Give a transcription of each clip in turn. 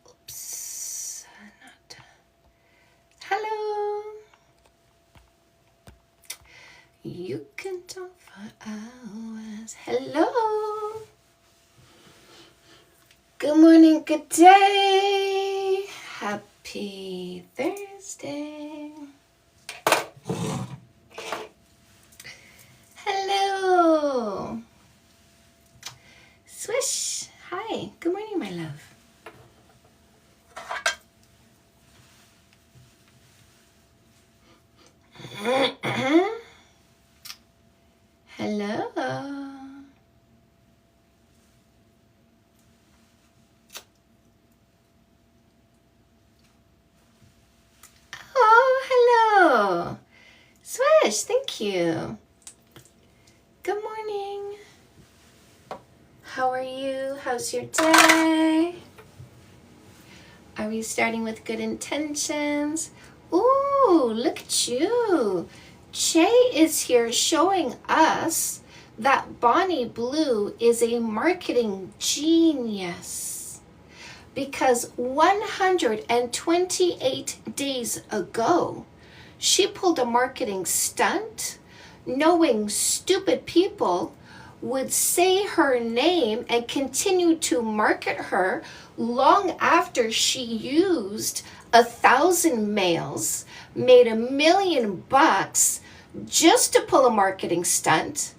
Oops. Hello. You can talk for hours. Hello. Good morning, good day. Happy Thursday. Hello. Swish. Hi. Good morning, my love. Hello. Oh, hello. Swish, thank you. Good morning. How are you? How's your day? Are we starting with good intentions? Ooh, look at you. Che is here showing us that Bonnie Blue is a marketing genius because 128 days ago, she pulled a marketing stunt knowing stupid people would say her name and continue to market her long after she used 1,000 mails, made $1 million just to pull a marketing stunt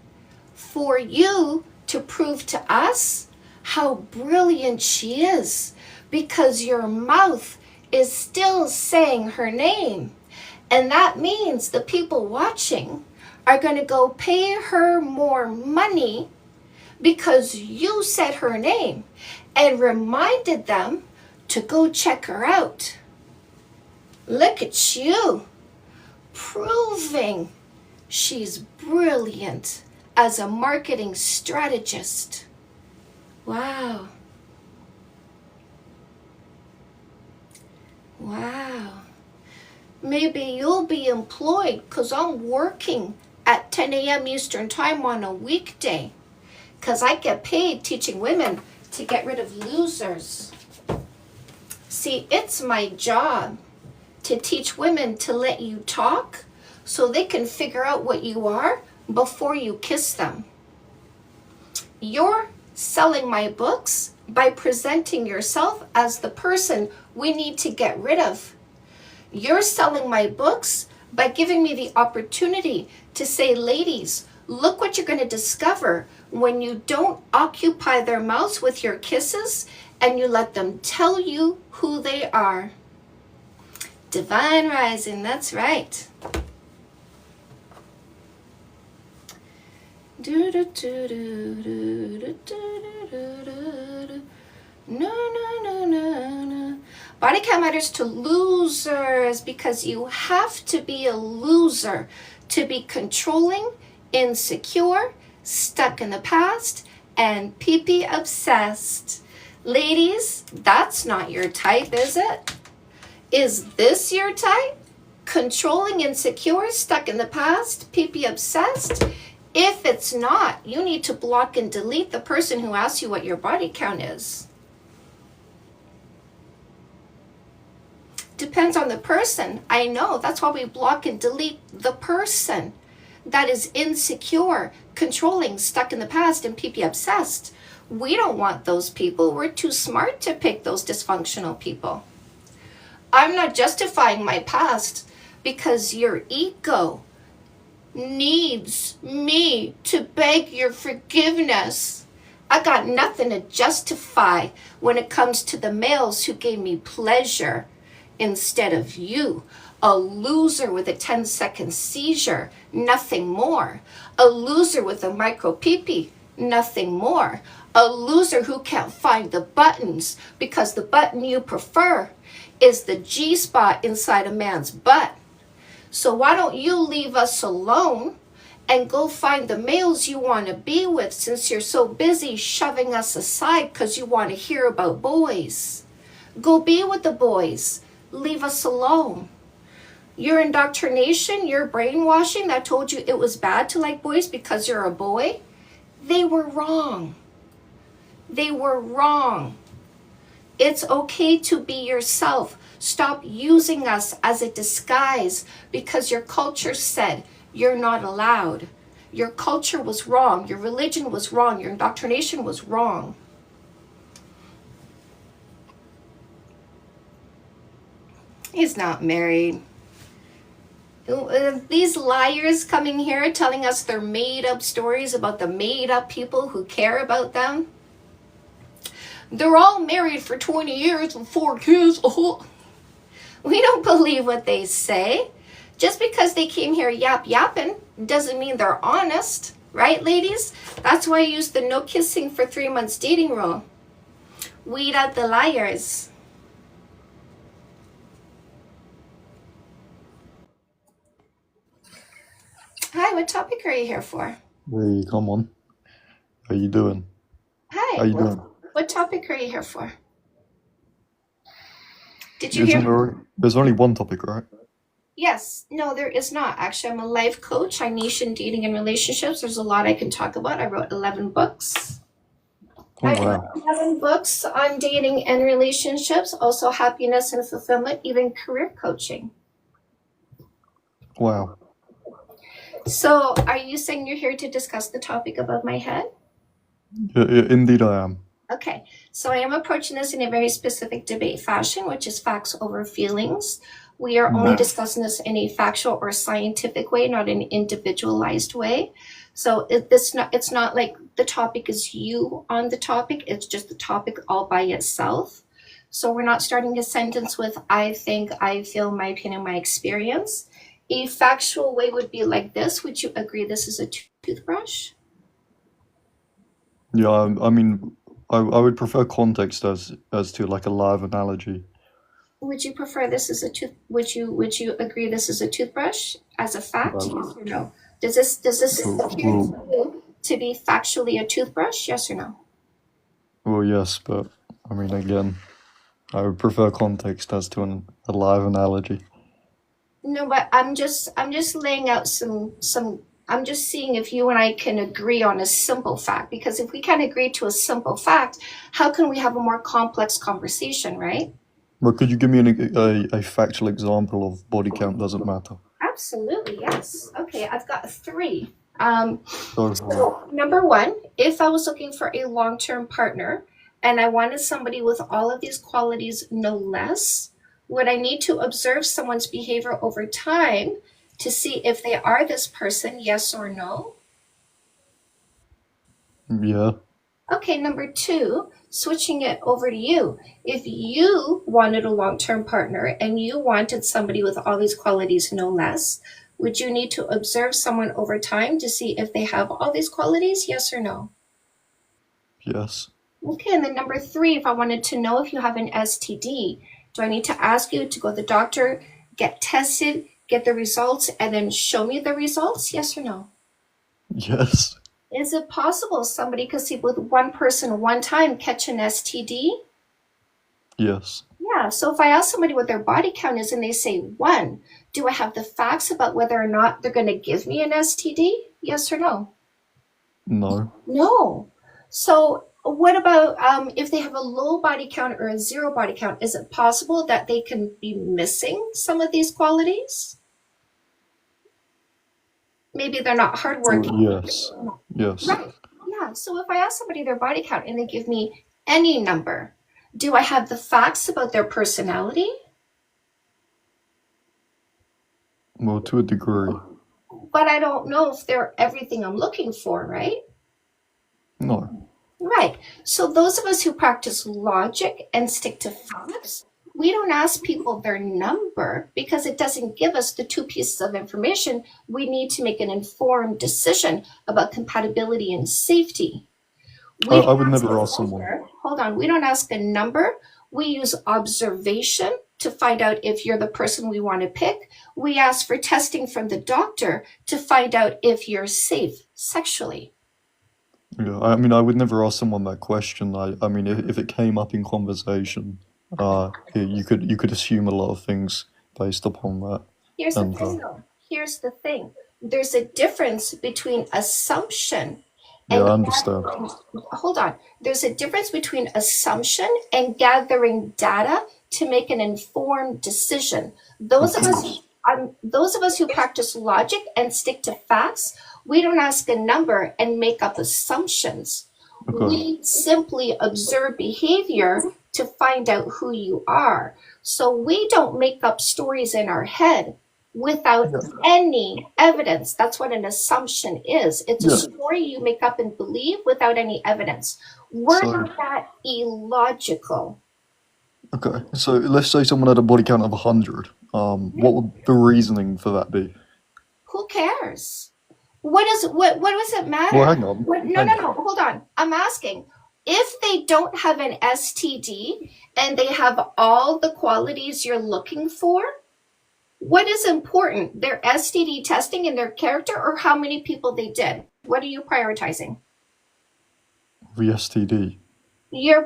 for you to prove to us how brilliant she is, because your mouth is still saying her name. And that means the people watching are going to go pay her more money because you said her name and reminded them to go check her out. Look at you, proving she's brilliant as a marketing strategist. Wow. Wow. Maybe you'll be employed because I'm working at 10 a.m. Eastern Time on a weekday because I get paid teaching women to get rid of losers. See, it's my job to teach women to let you talk so they can figure out what you are before you kiss them. You're selling my books by presenting yourself as the person we need to get rid of. You're selling my books by giving me the opportunity to say, ladies, look what you're going to discover when you don't occupy their mouths with your kisses and you let them tell you who they are. Divine Rising, that's right. No. Body count matters to losers because you have to be a loser to be controlling, insecure, stuck in the past, and pee-pee obsessed. Ladies, that's not your type, is it? Is this your type? Controlling, insecure, stuck in the past, pee-pee obsessed? If it's not, you need to block and delete the person who asks you what your body count is. Depends on the person. I know. That's why we block and delete the person that is insecure, controlling, stuck in the past, and pee-pee obsessed. We don't want those people. We're too smart to pick those dysfunctional people. I'm not justifying my past because your ego needs me to beg your forgiveness. I got nothing to justify when it comes to the males who gave me pleasure instead of you. A loser with a 10-second seizure, nothing more. A loser with a micro pee-pee, nothing more. A loser who can't find the buttons because the button you prefer is the G-spot inside a man's butt. So why don't you leave us alone and go find the males you want to be with, since you're so busy shoving us aside because you want to hear about boys. Go be with the boys. Leave us alone. Your indoctrination, your brainwashing that told you it was bad to like boys because you're a boy, they were wrong. They were wrong. It's okay to be yourself. Stop using us as a disguise because your culture said you're not allowed. Your culture was wrong. Your religion was wrong. Your indoctrination was wrong. He's not married. These liars coming here telling us their made up stories about the made up people who care about them. They're all married for 20 years and 4 kids. Oh. We don't believe what they say. Just because they came here yapping doesn't mean they're honest. Right, ladies? That's why I use the no kissing for 3 months dating rule. Weed out the liars. Hi, what topic are you here for? Hey, come on. How you doing? How Hi, you doing? what topic are you here for? Did you hear? There's only one topic, right? Yes. No, there is not. Actually, I'm a life coach. I niche in dating and relationships. There's a lot I can talk about. I wrote 11 books. Oh, I wrote wow. 11 books on dating and relationships, also happiness and fulfillment, even career coaching. Wow. So, are you saying you're here to discuss the topic above my head? Yeah, indeed I am. Okay, so I am approaching this in a very specific debate fashion, which is facts over feelings. We are only discussing this in a factual or scientific way, not an individualized way. So it's not like the topic is you on the topic, it's just the topic all by itself. So we're not starting a sentence with I think, I feel, my opinion, my experience. A factual way would be like this. Would you agree this is a toothbrush? Yeah, I mean, I would prefer context as to like a live analogy. Would you prefer this as a would you agree this is a toothbrush as a fact? Well, Yes or no? Does this appear well, to you to be factually a toothbrush? Yes or no? well, yes, but I mean, again, I would prefer context as to a live analogy. No, but I'm just laying out some I'm just seeing if you and I can agree on a simple fact, because if we can't agree to a simple fact, how can we have a more complex conversation, right? But could you give me a factual example of body count doesn't matter? Absolutely, yes. Okay, I've got 3. Go for So, number 1, if I was looking for a long-term partner and I wanted somebody with all of these qualities, no less, would I need to observe someone's behavior over time to see if they are this person, yes or no? it. Yeah. Okay, number 2, switching it over to you. If you wanted a long-term partner and you wanted somebody with all these qualities, no less, would you need to observe someone over time to see if they have all these qualities, yes or no? Yes. Okay, and then number 3, if I wanted to know if you have an STD, do I need to ask you to go to the doctor, get tested, get the results, and then show me the results, yes or no? Yes. Is it possible somebody could sleep with one person one time, catch an STD? Yes. Yeah, so if I ask somebody what their body count is and they say 1, do I have the facts about whether or not they're going to give me an STD? Yes or no? No. No. So what about if they have a low body count or a 0 body count? Is it possible that they can be missing some of these qualities? Maybe they're not Well, hardworking. yes. Yes. Right. Yeah. So if I ask somebody their body count and they give me any number, do I have the facts about their personality? Well, to a degree. But I don't know if they're everything I'm looking for, right? No. Right. So those of us who practice logic and stick to facts, we don't ask people their number because it doesn't give us the 2 pieces of information we need to make an informed decision about compatibility and safety. We I don't would ask never a ask someone. number. Hold on. We don't ask a number. We use observation to find out if you're the person we want to pick. We ask for testing from the doctor to find out if you're safe sexually. Yeah, I mean, I would never ask someone that question. I mean, if it came up in conversation, you could assume a lot of things based upon that. Here's the And thing, though. Here's the thing. There's a difference between assumption yeah, and I understand. hold on. There's a difference between assumption and gathering data to make an informed decision. Of course. Those of us who practice logic and stick to facts, we don't ask a number and make up assumptions. Okay. We simply observe behavior to find out who you are. So we don't make up stories in our head without any evidence. That's what an assumption is. It's a Yeah. story you make up and believe without any evidence. We're So not that illogical. okay. So let's say someone had a body count of 100. What would the reasoning for that be? Who cares? What does it matter? Well, hang on. No, hold on. I'm asking. If they don't have an STD and they have all the qualities you're looking for, what is important? Their STD testing and their character, or how many people they did? What are you prioritizing? The STD. Yeah,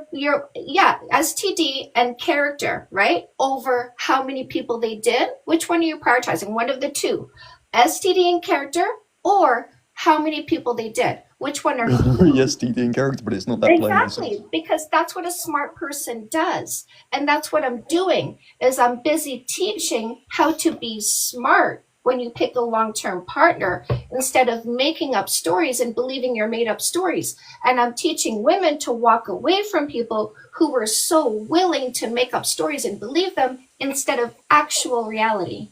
STD and character, right? Over how many people they did. Which one are you prioritizing? One of the two. STD and character, or how many people they did. Which one are The STD in character, but it's not that plain. exactly, because that's what a smart person does. And that's what I'm doing is I'm busy teaching how to be smart when you pick a long-term partner instead of making up stories and believing your made up stories. And I'm teaching women to walk away from people who were so willing to make up stories and believe them instead of actual reality.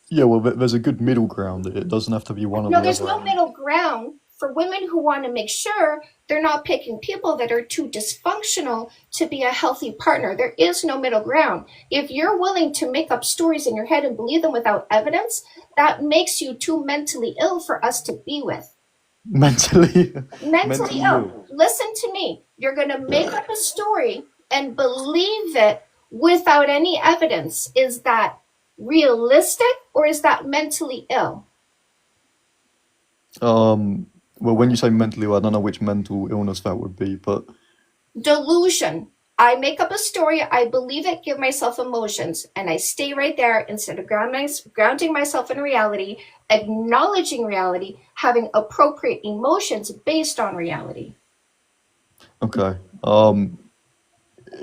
Yeah, well, there's a good middle ground. It doesn't have to be one or No, the there's other. no middle ground for women who want to make sure they're not picking people that are too dysfunctional to be a healthy partner. There is no middle ground. If you're willing to make up stories in your head and believe them without evidence, that makes you too mentally ill for us to be with. Mentally. Mentally ill. Listen to me. You're going to make up a story and believe it without any evidence. Is that realistic or is that mentally ill? Well, when you say mentally ill, I don't know which mental illness that would be, but Delusion. I make up a story, I believe it, give myself emotions, and I stay right there instead of grounding myself in reality, acknowledging reality, having appropriate emotions based on reality. okay.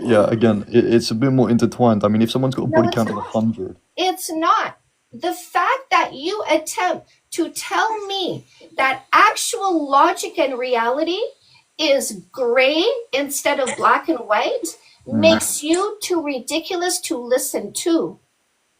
Yeah, again, it's a bit more intertwined. I mean, if someone's got a No, body it's count of not. 100, It's not. The fact that you attempt to tell me that actual logic and reality is gray instead of black and white makes you too ridiculous to listen to.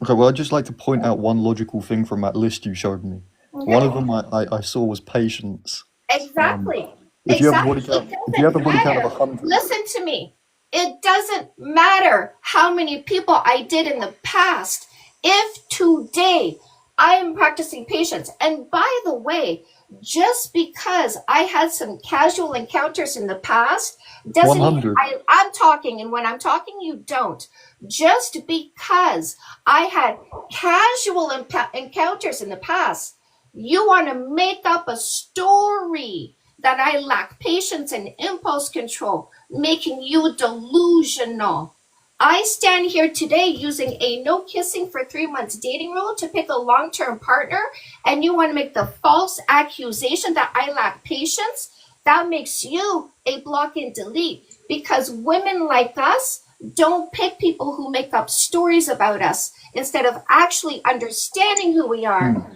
okay, well, I'd just like to point out one logical thing from that list you showed me. One of them I saw was patience. Exactly. If you have a body Exactly. count, if you have a body count of Matter. 100, Listen to me. It doesn't matter how many people I did in the past. If today I am practicing patience, and by the way, just because I had some casual encounters in the past doesn't mean 100. I'm talking, and when I'm talking, you don't. Just because I had casual encounters in the past, you want to make up a story that I lack patience and impulse control, making you delusional. I stand here today using a no kissing for 3 months dating rule to pick a long-term partner, and you want to make the false accusation that I lack patience? That makes you a block and delete, because women like us don't pick people who make up stories about us instead of actually understanding who we are.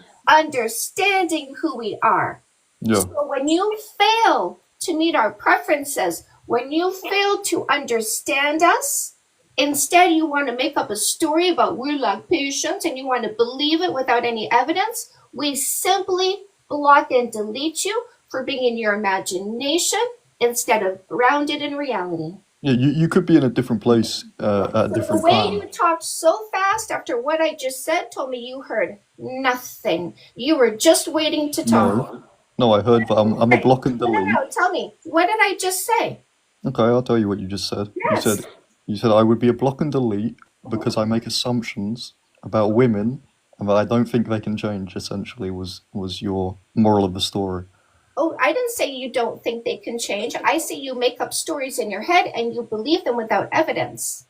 Understanding who we are. Yeah. So when you fail to meet our preferences, when you fail to understand us, instead you want to make up a story about we lack patience and you want to believe it without any evidence, we simply block and delete you for being in your imagination instead of grounded in reality. Yeah, you could be in a different place at a The different way time. you talked so fast after what I just said told me you heard nothing. You were just waiting to talk. No, I heard that I'm a block and delete. No, tell me. What did I just say? Okay, I'll tell you what you just said. Yes. You said I would be a block and delete because I make assumptions about women and that I don't think they can change, essentially was your moral of the story. Oh, I didn't say you don't think they can change. I say you make up stories in your head and you believe them without evidence.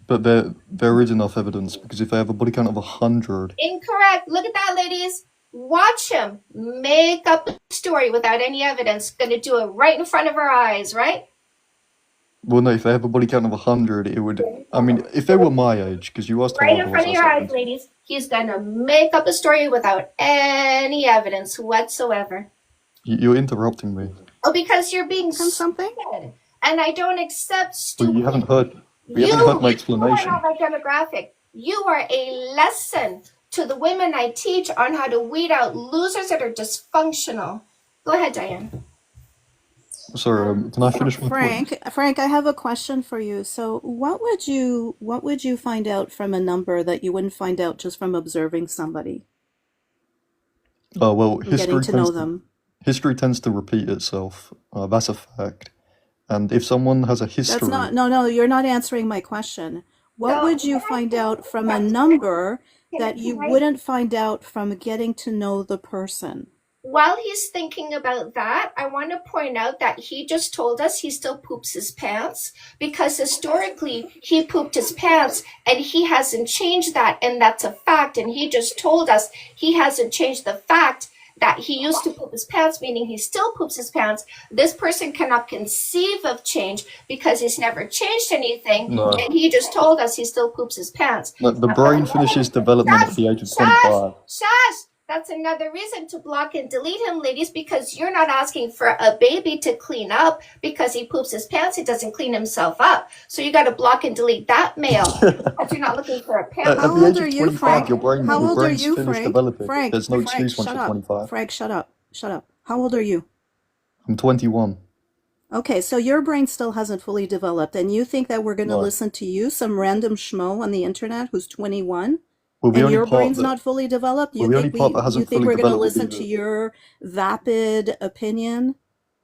But there is enough evidence because if they have a body count of 100, Incorrect. Look at that, ladies. Watch him make up a story without any evidence. Gonna do it right in front of our eyes, right? well, no, if they have a body count of 100, it would. I mean, if they were my age, because you asked how Right old in I front was, of I your said eyes, ladies. He's gonna make up a story without any evidence whatsoever. You're interrupting me. Oh, because you're being something? stupid. And I don't accept Well, you stupid. haven't heard. We haven't heard my explanation. You are not my demographic. You are a lesson to the women I teach on how to weed out losers that are dysfunctional. Go ahead, Diane. Sorry, can I finish my point? Frank, I have a question for you. So, what would you find out from a number that you wouldn't find out just from observing somebody Oh well, and getting to know them? history tends to repeat itself. That's a fact. And if someone has a history, That's not, no, you're not answering my question. What No. would you find out from a number that you wouldn't find out from getting to know the person? While he's thinking about that, I want to point out that he just told us he still poops his pants because historically he pooped his pants and he hasn't changed that. And that's a fact. And he just told us he hasn't changed the fact that he used to poop his pants, meaning he still poops his pants. This person cannot conceive of change because he's never changed anything. No. And he just told us he still poops his pants. the brain finishes development at the age of 25. Shush! That's another reason to block and delete him, ladies, because you're not asking for a baby to clean up because he poops his pants. He doesn't clean himself up. So you got to block and delete that male because you're not looking for a pants. How old are you, Frank? Your How old are brain's you, finished Frank? developing. Frank, There's no Frank, excuse once shut you're up. 25. Frank, shut up. Shut up. How old are you? I'm 21. Okay, so your brain still hasn't fully developed, and you think that we're going to No. listen to you, some random schmo on the internet who's 21, Well, the and only your part brain's that, not fully developed? well, the only part that You hasn't think fully we're going to developed would listen be to the, your vapid opinion?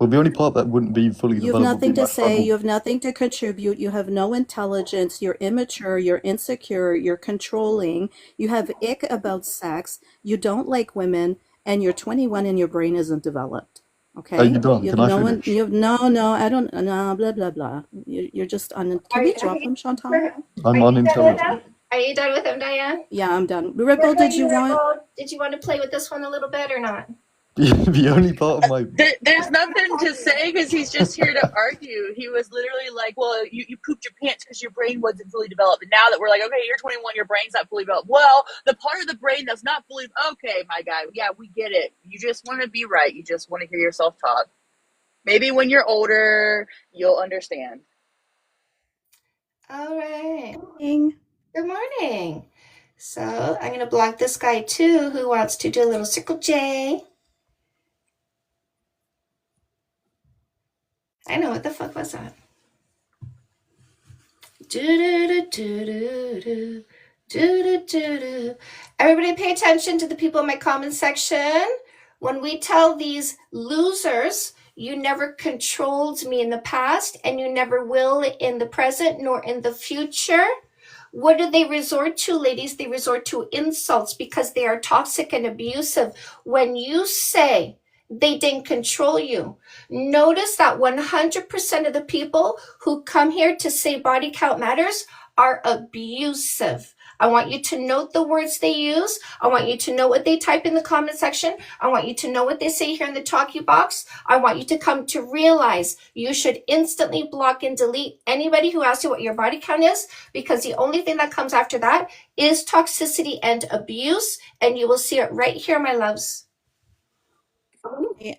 well, the only part that wouldn't be fully You have developed would be nothing to my say, frontal. you have nothing to contribute, you have no intelligence, you're immature, you're insecure, you're controlling, you have ick about sex, you don't like women, and you're 21 and your brain isn't developed. Are Okay? you done? You have Can I no one, finish? you have no, I don't, no, blah, blah, blah. You're just on, can we drop him, Chantal? I'm unintelligent. Are you done with him, Diane? Yeah, I'm done. Ripple, did you want? Did you want to play with this one a little bit or not? The only part of my There's nothing to say because he's just here to argue. He was literally like, well, you pooped your pants because your brain wasn't fully developed. And now that we're like, okay, you're 21, your brain's not fully developed. Well, the part of the brain that's not fully, okay, my guy, yeah, we get it. You just want to be right. You just want to hear yourself talk. Maybe when you're older, you'll understand. All right. Ding. Good morning. So I'm going to block this guy too who wants to do a little circle J. I know, what the fuck was that? Do-do-do-do-do-do. Do-do-do-do. Everybody pay attention to the people in my comment section. When we tell these losers, you never controlled me in the past and you never will in the present nor in the future. What do they resort to, ladies? They resort to insults because they are toxic and abusive. When you say they didn't control you, notice that 100% of the people who come here to say body count matters are abusive. I want you to note the words they use. I want you to know what they type in the comment section. I want you to know what they say here in the talkie box. I want you to come to realize you should instantly block and delete anybody who asks you what your body count is, because the only thing that comes after that is toxicity and abuse, and you will see it right here, my loves.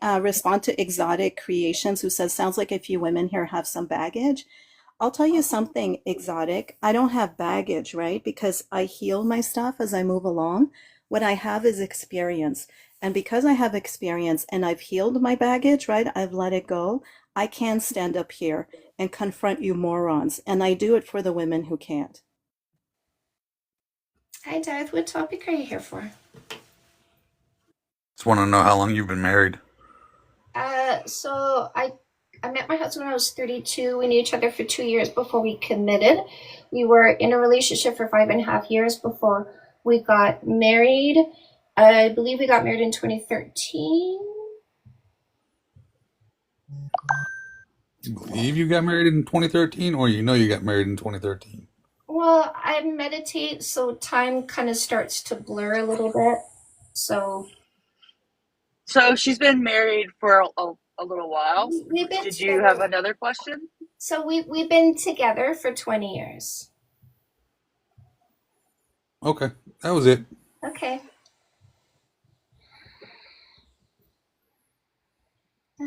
Respond to Exotic Creations, who says, sounds like a few women here have some baggage. I'll tell you something, Exotic. I don't have baggage, right? Because I heal my stuff as I move along. What I have is experience. And because I have experience and I've healed my baggage, right? I've let it go. I can stand up here and confront you morons. And I do it for the women who can't. Hi, Darth. What topic are you here for? Just want to know how long you've been married. So I met my husband when I was 32. We knew each other for 2 years before we committed. We were in a relationship for 5.5 years before we got married. I believe we got married in 2013. You believe you got married in 2013, or you know you got married in 2013? Well, I meditate, so time kind of starts to blur a little bit. So So she's been married for a little while. we've been Did you have together. another question? So we've been together for 20 years. Okay, that was it. Okay.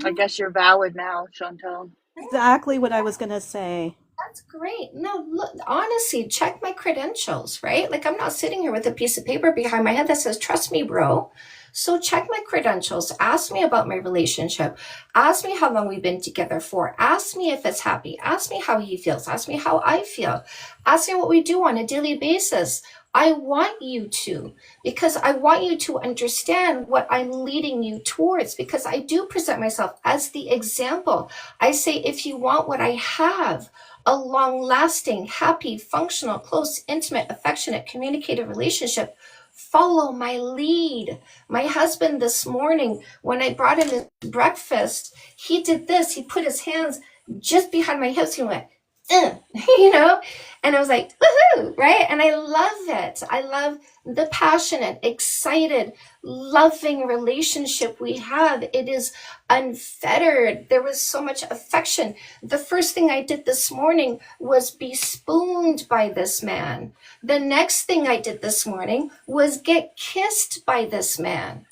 I guess you're valid now, Chantel. Exactly what I was going to say. That's great. No, look, honestly, check my credentials, right? Like, I'm not sitting here with a piece of paper behind my head that says, trust me, bro. So check my credentials. Ask me about my relationship. Ask me how long we've been together for. Ask me if it's happy. Ask me how he feels. Ask me how I feel. Ask me what we do on a daily basis. I want you to, because I want you to understand what I'm leading you towards, because I do present myself as the example. I say, if you want what I have, a long-lasting, happy, functional, close, intimate, affectionate, communicative relationship, follow my lead. My husband this morning, when I brought him his breakfast, he did this. He put his hands just behind my hips. He went, you know, and I was like, woohoo, right? And I love it. I love the passionate, excited, loving relationship we have. It is unfettered. There was so much affection. The first thing I did this morning was be spooned by this man. The next thing I did this morning was get kissed by this man.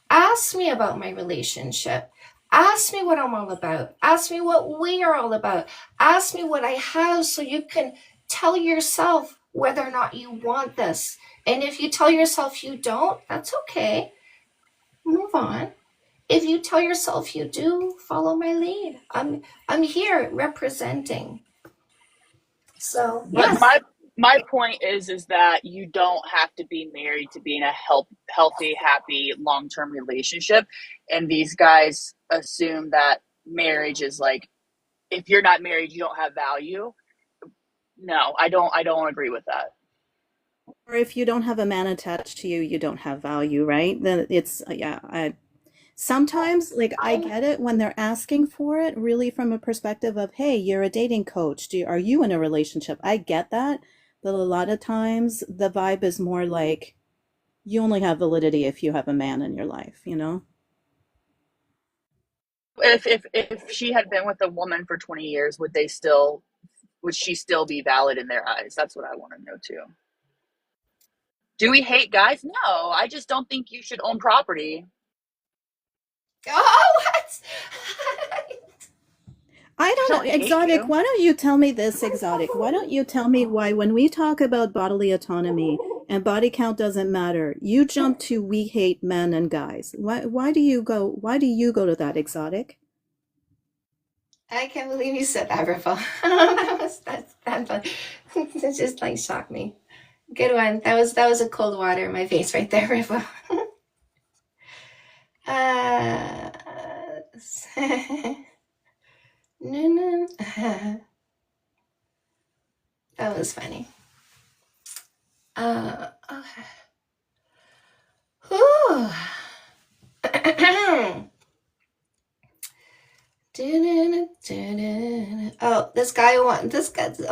Ask me about my relationship. Ask me what I'm all about. Ask me what we are all about. Ask me what I have so you can tell yourself whether or not you want this. And if you tell yourself you don't, that's okay. Move on. If you tell yourself you do, follow my lead. I'm here representing. So But yes. my point is that you don't have to be married to be in a healthy, happy, long-term relationship. And these guys assume that marriage is like, if you're not married, you don't have value. No, I don't agree with that. Or if you don't have a man attached to you, you don't have value, right? Then it's, yeah, sometimes, like, I get it when they're asking for it, really from a perspective of, hey, you're a dating coach. Are you in a relationship? I get that. But a lot of times the vibe is more like you only have validity if you have a man in your life, you know? If she had been with a woman for 20 years, would she still be valid in their eyes? That's what I want to know too. Do we hate guys? No, I just don't think you should own property. Oh, what? I don't know, Shouldn't hate Exotic, you. why don't you tell me this, Exotic? Why don't you tell me why, when we talk about bodily autonomy and body count doesn't matter, you jump to we hate men and guys. Why do you go to that, Exotic? I can't believe you said that, Riffle. That's that fun. It just like shocked me. Good one. That was a cold water in my face right there, Riffle. uh, no, no. That was funny. Okay. Whew. Oh, this guy. Oh,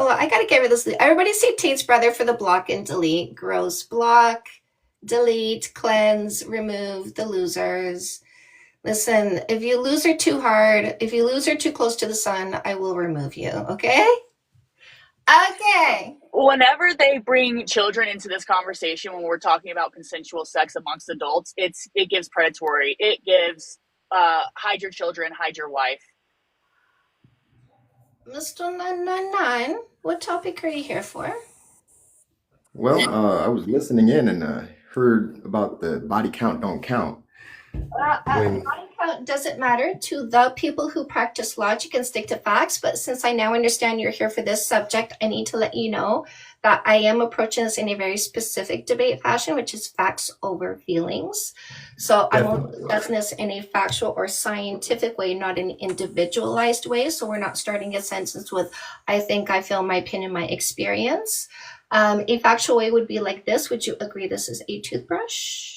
I gotta get rid of this. Everybody say Tate's brother for the block and delete. Gross. Block, delete, cleanse, remove the losers. Listen, if you lose her too hard, if you lose her too close to the sun, I will remove you. Okay? Okay. Whenever they bring children into this conversation, when we're talking about consensual sex amongst adults, it gives predatory. It gives hide your children, hide your wife. Mr. 999, what topic are you here for? Well, I was listening in and heard about the body count don't count. When Body count doesn't matter to the people who practice logic and stick to facts, but since I now understand you're here for this subject, I need to let you know that I am approaching this in a very specific debate fashion, which is facts over feelings. So I'm only definitely, discussing this in a factual or scientific way, not an individualized way. So we're not starting a sentence with, I think, I feel, my opinion, my experience. A factual way would be like this. Would you agree this is a toothbrush?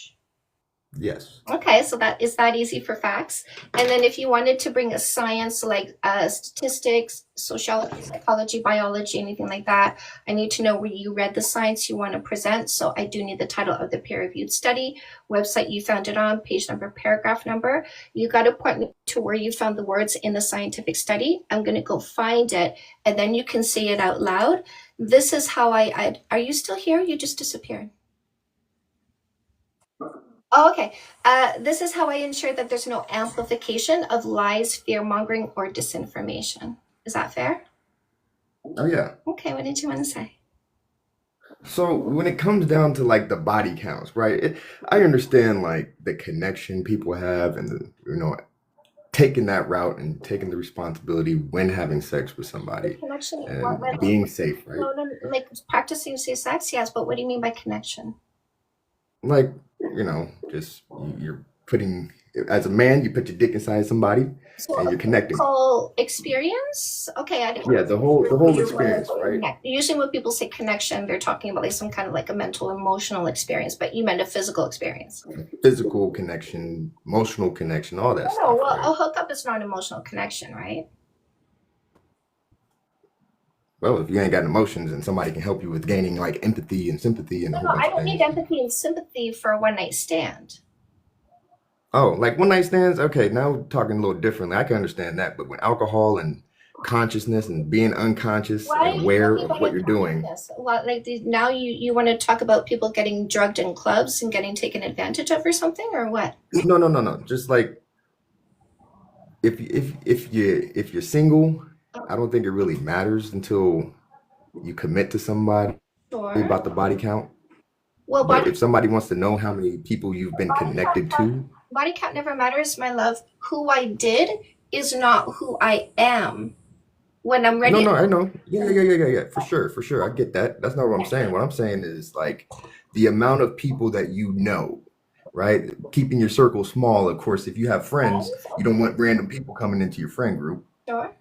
Yes. Okay, so that is that easy for facts. And then if you wanted to bring a science like statistics, sociology, psychology, biology, anything like that, I need to know where you read the science you want to present. So I do need the title of the peer-reviewed study, website you found it on, page number, paragraph number. You got to point me to where you found the words in the scientific study. I'm going to go find it, and then you can say it out loud. This is how I are you still here? You just disappeared. Oh, okay. This is how I ensure that there's no amplification of lies, fear mongering, or disinformation. Is that fair? Oh yeah. Okay, what did you want to say? So when it comes down to like the body counts, right? I understand like the connection people have and the, taking that route and taking the responsibility when having sex with somebody Connection? and being safe, right? No, like practicing safe sex, yes, but what do you mean by connection? Like, just you're putting, as a man, you put your dick inside somebody So and a you're connecting. physical experience? Okay, I didn't. Yeah, the whole experience, right? Usually when people say connection, they're talking about like some kind of like a mental, emotional experience, but you meant a physical experience. Physical connection, emotional connection, all that No, stuff, well, right? a hookup is not an emotional connection, right? Well, if you ain't got emotions and somebody can help you with gaining like empathy and sympathy and a No, whole bunch I of don't need things. empathy and sympathy for a one night stand. Oh, like one night stands? Okay, now we're talking a little differently. I can understand that, but with alcohol and consciousness and being unconscious Why are and you aware talking of about what you're doing. unconsciousness? What, like now you want to talk about people getting drugged in clubs and getting taken advantage of or something, or what? No. Just like if you're single, I don't think it really matters until you commit to somebody Sure. about the body count. Well, But if somebody wants to know how many people you've been connected to, body count never matters, my love. Who I did is not who I am when I'm ready. no, I know. Yeah. For sure. I get that. That's not what I'm saying. What I'm saying is like the amount of people that you know, right? Keeping your circle small. Of course, if you have friends, you don't want random people coming into your friend group Sure.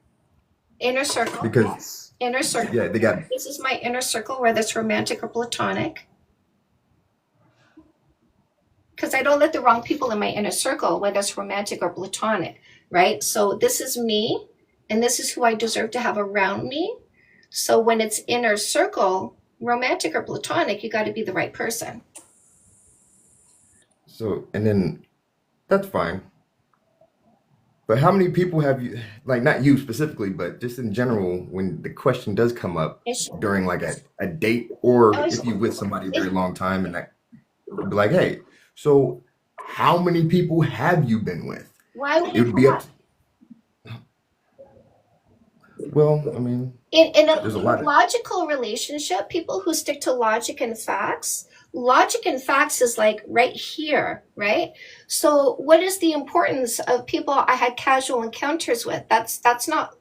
Inner circle. because Inner circle. yeah, they got This is my inner circle, whether it's romantic or platonic. Because I don't let the wrong people in my inner circle, whether it's romantic or platonic, right? So this is me, and this is who I deserve to have around me. So when it's inner circle, romantic or platonic, you got to be the right person. so, and then that's fine. But how many people have you, like not you specifically, but just in general, when the question does come up It's, during like a date, or it's, if you're with somebody a very long time, and that be like, hey, so how many people have you been with? why would It would be up. Well, I mean, in a there's a lot of logical relationship, people who stick to logic and facts is like right here, right? So what is the importance of people I had casual encounters with? That's not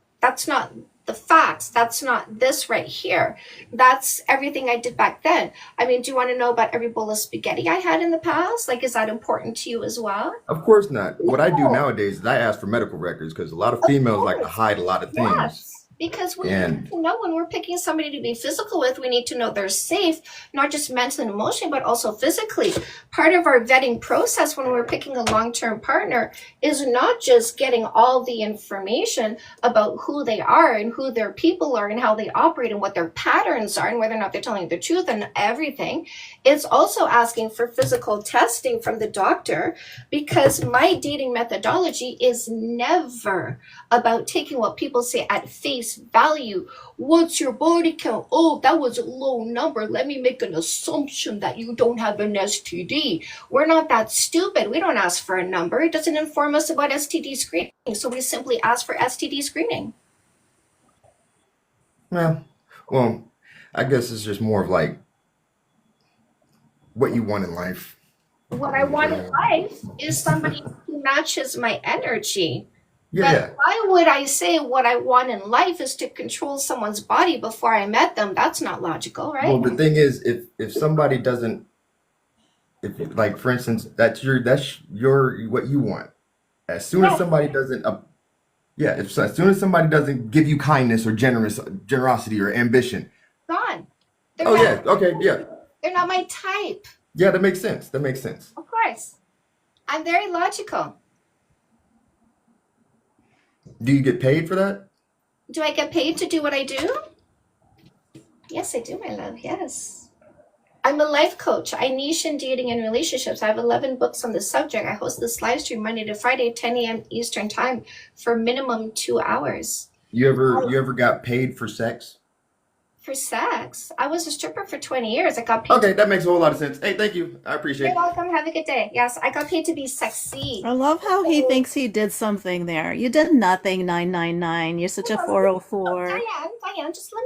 the facts. That's not this right here. That's everything I did back then. I mean, do you want to know about every bowl of spaghetti I had in the past? Like, is that important to you as well? Of course not. What I do No. nowadays is I ask for medical records because a lot of Of females like to course. hide a lot of things. Yes. Because we need And to know when we're picking somebody to be physical with, we need to know they're safe, not just mentally and emotionally, but also physically. Part of our vetting process when we're picking a long-term partner is not just getting all the information about who they are and who their people are and how they operate and what their patterns are and whether or not they're telling the truth and everything. It's also asking for physical testing from the doctor, because my dating methodology is never about taking what people say at face value. What's your body count? Oh, that was a low number. Let me make an assumption that you don't have an STD. We're not that stupid. We don't ask for a number. It doesn't inform us about STD screening. So we simply ask for STD screening. well, I guess it's just more of like what you want in life. What I want in life is somebody who matches my energy. Yeah. But why would I say what I want in life is to control someone's body before I met them? That's not logical, right? Well, the thing is, if somebody doesn't, if like for instance, that's your what you want. As soon as Yes, somebody doesn't, as soon as somebody doesn't give you kindness or generosity or ambition. gone. They're Oh not. yeah, okay, yeah, They're not my type. yeah, that makes sense. Of course. I'm very logical. Do you get paid for that? Do I get paid to do what I do? Yes, I do, my love. Yes. I'm a life coach. I niche in dating and relationships. I have 11 books on the subject. I host this live stream Monday to Friday, 10 a.m. Eastern time for minimum 2 hours. You ever got paid for sex? For sex, I was a stripper for 20 years. I got paid. Okay, that makes a whole lot of sense. Hey, thank you. I appreciate You're it. welcome. Have a good day. Yes, I got paid to be sexy. I love how he thinks he did something there. You did nothing, 999. You're such a 404. Diane, just let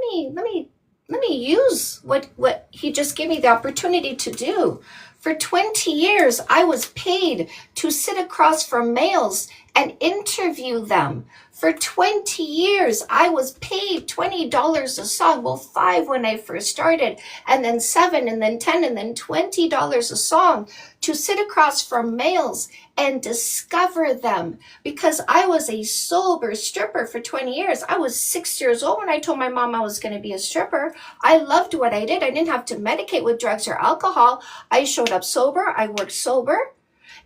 me use what he just gave me the opportunity to do. For 20 years, I was paid to sit across from males and interview them. For 20 years, I was paid $20 a song. Well, 5 when I first started, and then 7, and then 10, and then $20 a song to sit across from males and discover them, because I was a sober stripper for 20 years. I was 6 years old when I told my mom I was going to be a stripper. I loved what I did. I didn't have to medicate with drugs or alcohol. I showed up sober. I worked sober.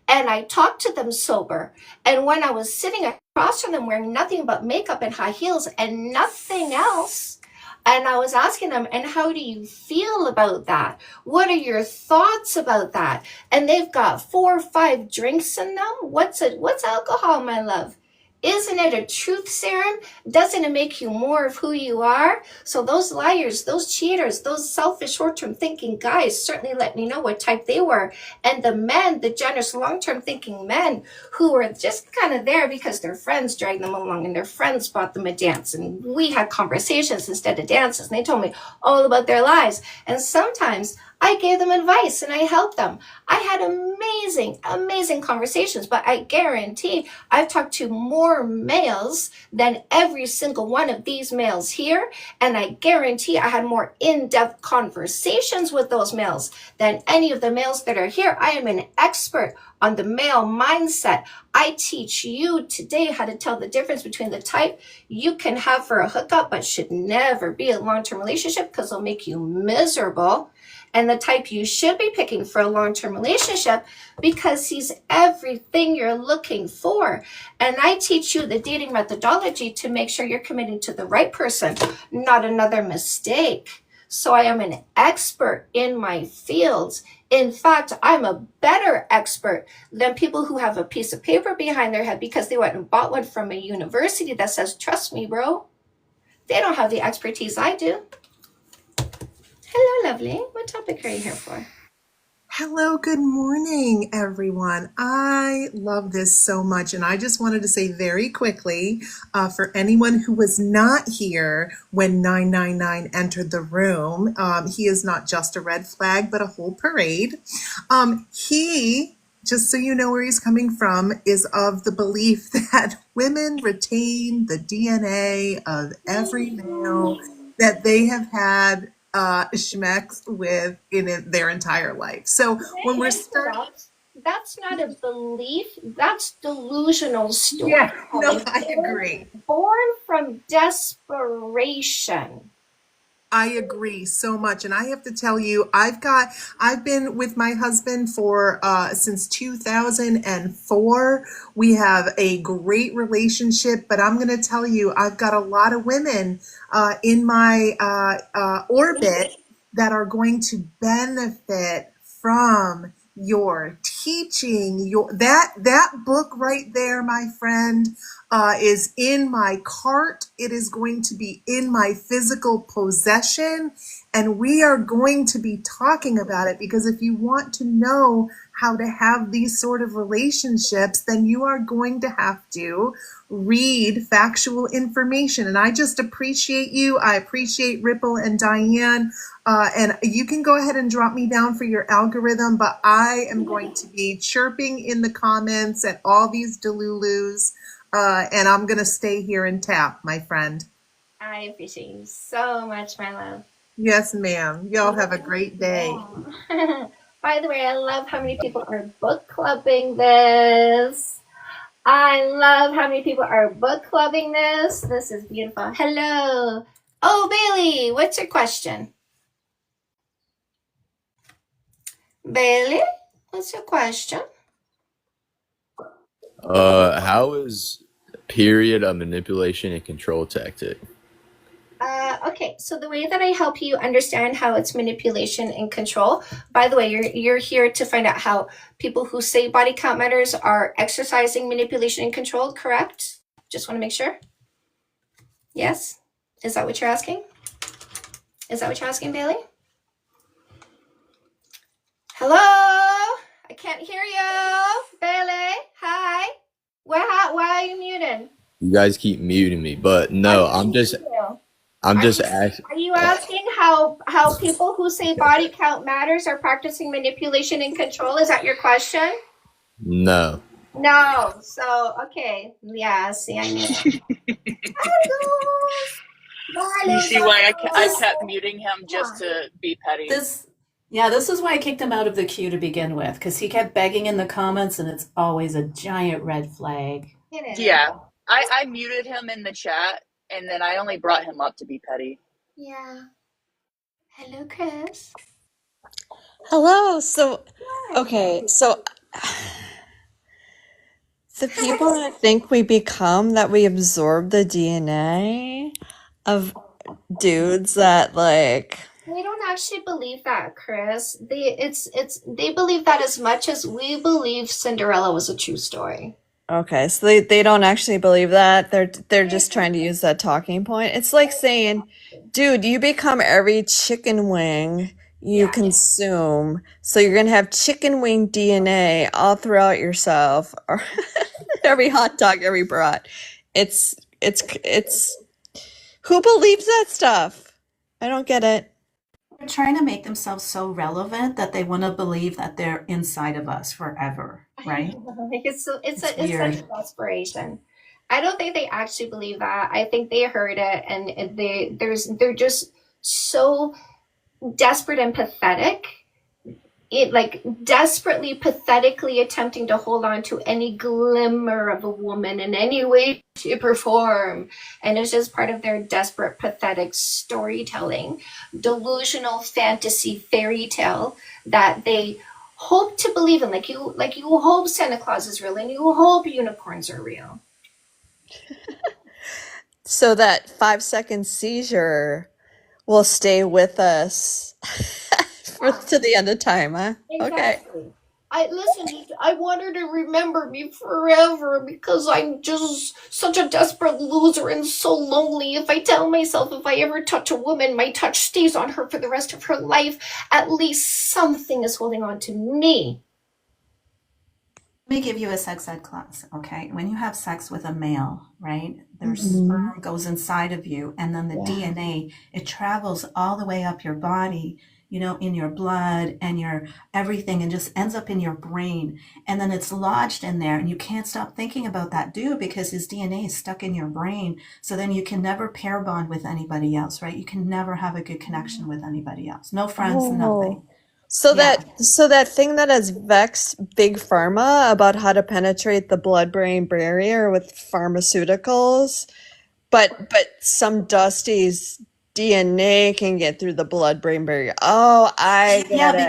And I talked to them sober. And when I was sitting across from them wearing nothing but makeup and high heels and nothing else, and I was asking them, and how do you feel about that? What are your thoughts about that? And they've got 4 or 5 drinks in them. What's alcohol, my love? Isn't it a truth serum? Doesn't it make you more of who you are? So those liars, those cheaters, those selfish short-term thinking guys certainly let me know what type they were. And the men, the generous long-term thinking men who were just kind of there because their friends dragged them along and their friends bought them a dance. And we had conversations instead of dances. And they told me all about their lives. And sometimes I gave them advice and I helped them. I had amazing conversations, but I guarantee I've talked to more males than every single one of these males here. And I guarantee I had more in-depth conversations with those males than any of the males that are here. I am an expert on the male mindset. I teach you today how to tell the difference between the type you can have for a hookup, but should never be a long-term relationship because it'll make you miserable, and the type you should be picking for a long-term relationship because he's everything you're looking for. And I teach you the dating methodology to make sure you're committing to the right person, not another mistake. So I am an expert in my fields. In fact, I'm a better expert than people who have a piece of paper behind their head because they went and bought one from a university that says, trust me, bro. They don't have the expertise I do. Hello, lovely. What topic are you here for? Hello, good morning, everyone. I love this so much, and I just wanted to say very quickly, for anyone who was not here when 999 entered the room, he is not just a red flag, but a whole parade. He, just so you know where he's coming from, is of the belief that women retain the DNA of every male that they have had schmecks with in their entire life. So when we're starting, that's not a belief. That's delusional story. yeah, no, I agree. Born from desperation. I agree so much. And I have to tell you, I've been with my husband for since 2004. We have a great relationship, but I'm going to tell you, I've got a lot of women in my orbit that are going to benefit from your teaching. That book right there, my friend, is in my cart. It is going to be in my physical possession, and we are going to be talking about it, because if you want to know how to have these sort of relationships, then you are going to have to read factual information. And I just appreciate you. I appreciate Ripple and Diane. And you can go ahead and drop me down for your algorithm, but I am going to be chirping in the comments at all these Delulus, and I'm going to stay here and tap, my friend. I appreciate you so much, my love. Yes, ma'am. Y'all have a great day. Yeah. By the way, I love how many people are book clubbing this. I love how many people are book clubbing this. This is beautiful. Hello. Oh, Bailey, what's your question? Bailey, what's your question? How is period a manipulation and control tactic? Okay, so the way that I help you understand how it's manipulation and control, by the way, you're here to find out how people who say body count matters are exercising manipulation and control, correct? Just want to make sure. Yes? Is that what you're asking? Is that what you're asking, Bailey? Hello? I can't hear you. Bailey, hi. Why are you muted? You guys keep muting me, but no, I'm just asking. Are you asking how people who say body count matters are practicing manipulation and control? Is that your question? No. No. So okay. Yeah, see, I knew You see why I This, kept muting him just to be petty. this is why I kicked him out of the queue to begin with, because he kept begging in the comments, and it's always a giant red flag. Yeah, I muted him in the chat, and then I only brought him up to be petty. Yeah. Hello, Chris. Hello. So, okay. So, the people that think we become, that we absorb the DNA of dudes that like, They don't actually believe that, Chris. They believe that as much as we believe Cinderella was a true story. okay, so they don't actually believe that. They're just trying to use that talking point. It's like saying, dude, you become every chicken wing you Yeah. consume. So you're gonna have chicken wing DNA all throughout yourself, or every hot dog, every brat. It's who believes that stuff? I don't get it. They're trying to make themselves so relevant that they want to believe that they're inside of us forever, right? It's It's such weird. desperation. I don't think they actually believe that. I think they heard it and they're just so desperate and pathetic. Desperately, pathetically attempting to hold on to any glimmer of a woman in any way, shape, or form. And it's just part of their desperate, pathetic storytelling, delusional fantasy fairy tale that they hope to believe in. Like you hope Santa Claus is real and you hope unicorns are real. So that 5 second seizure will stay with us to the end of time, huh? Okay. Exactly. I want her to remember me forever because I'm just such a desperate loser and so lonely. If I tell myself if I ever touch a woman, my touch stays on her for the rest of her life, at least something is holding on to me. Let me give you a sex ed class, okay? When you have sex with a male, right? Their sperm goes inside of you, and then the DNA, it travels all the way up your body, in your blood and your everything, and just ends up in your brain. And then it's lodged in there, and you can't stop thinking about that dude because his DNA is stuck in your brain. So then you can never pair bond with anybody else, right? You can never have a good connection with anybody else. No friends, nothing. So Yeah. that thing that has vexed Big Pharma about how to penetrate the blood-brain barrier with pharmaceuticals, but some Dusty's DNA can get through the blood-brain barrier. Oh, I Yeah, get it.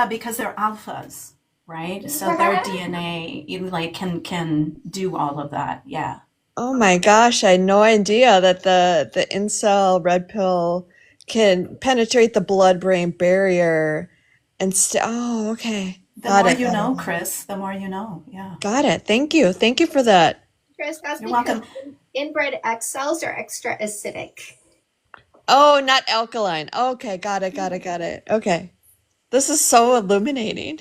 because they're alphas, right? So their DNA can do all of that. Yeah. Oh my gosh, I had no idea that the incel red pill can penetrate the blood-brain barrier and oh, okay. The Got more it. you know, Chris, the more you know. Yeah. Got it. Thank you. Thank you for that. Chris, that's You're because welcome. inbred X cells are extra acidic. Oh, not alkaline. Okay, got it. Okay. This is so illuminating.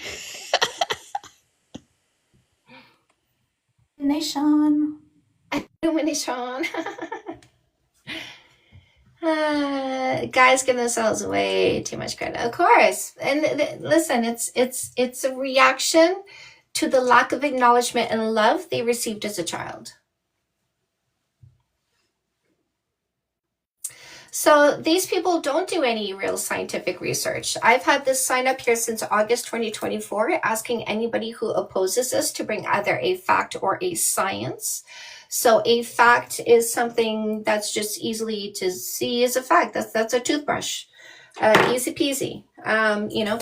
Nation. Illumination. Guys give themselves way too much credit, of course. And listen, it's a reaction to the lack of acknowledgement and love they received as a child. So these people don't do any real scientific research. I've had this sign up here since August 2024, asking anybody who opposes this to bring either a fact or a science. So a fact is something that's just easily to see as a fact. That's a toothbrush, easy peasy.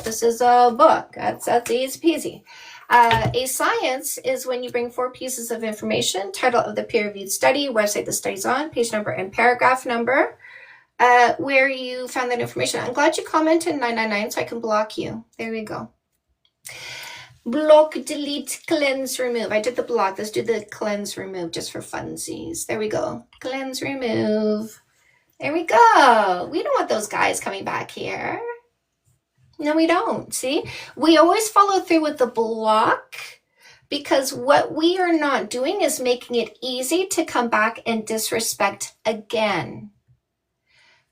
This is a book. That's easy peasy. A science is when you bring 4 pieces of information, title of the peer-reviewed study, website the study's on, page number and paragraph number, where you found that information. I'm glad you commented 999 so I can block you. There we go. Block, delete, cleanse, remove. I did the block. Let's do the cleanse, remove just for funsies. There we go. Cleanse, remove. There we go. We don't want those guys coming back here. No, we don't. See, we always follow through with the block because what we are not doing is making it easy to come back and disrespect again.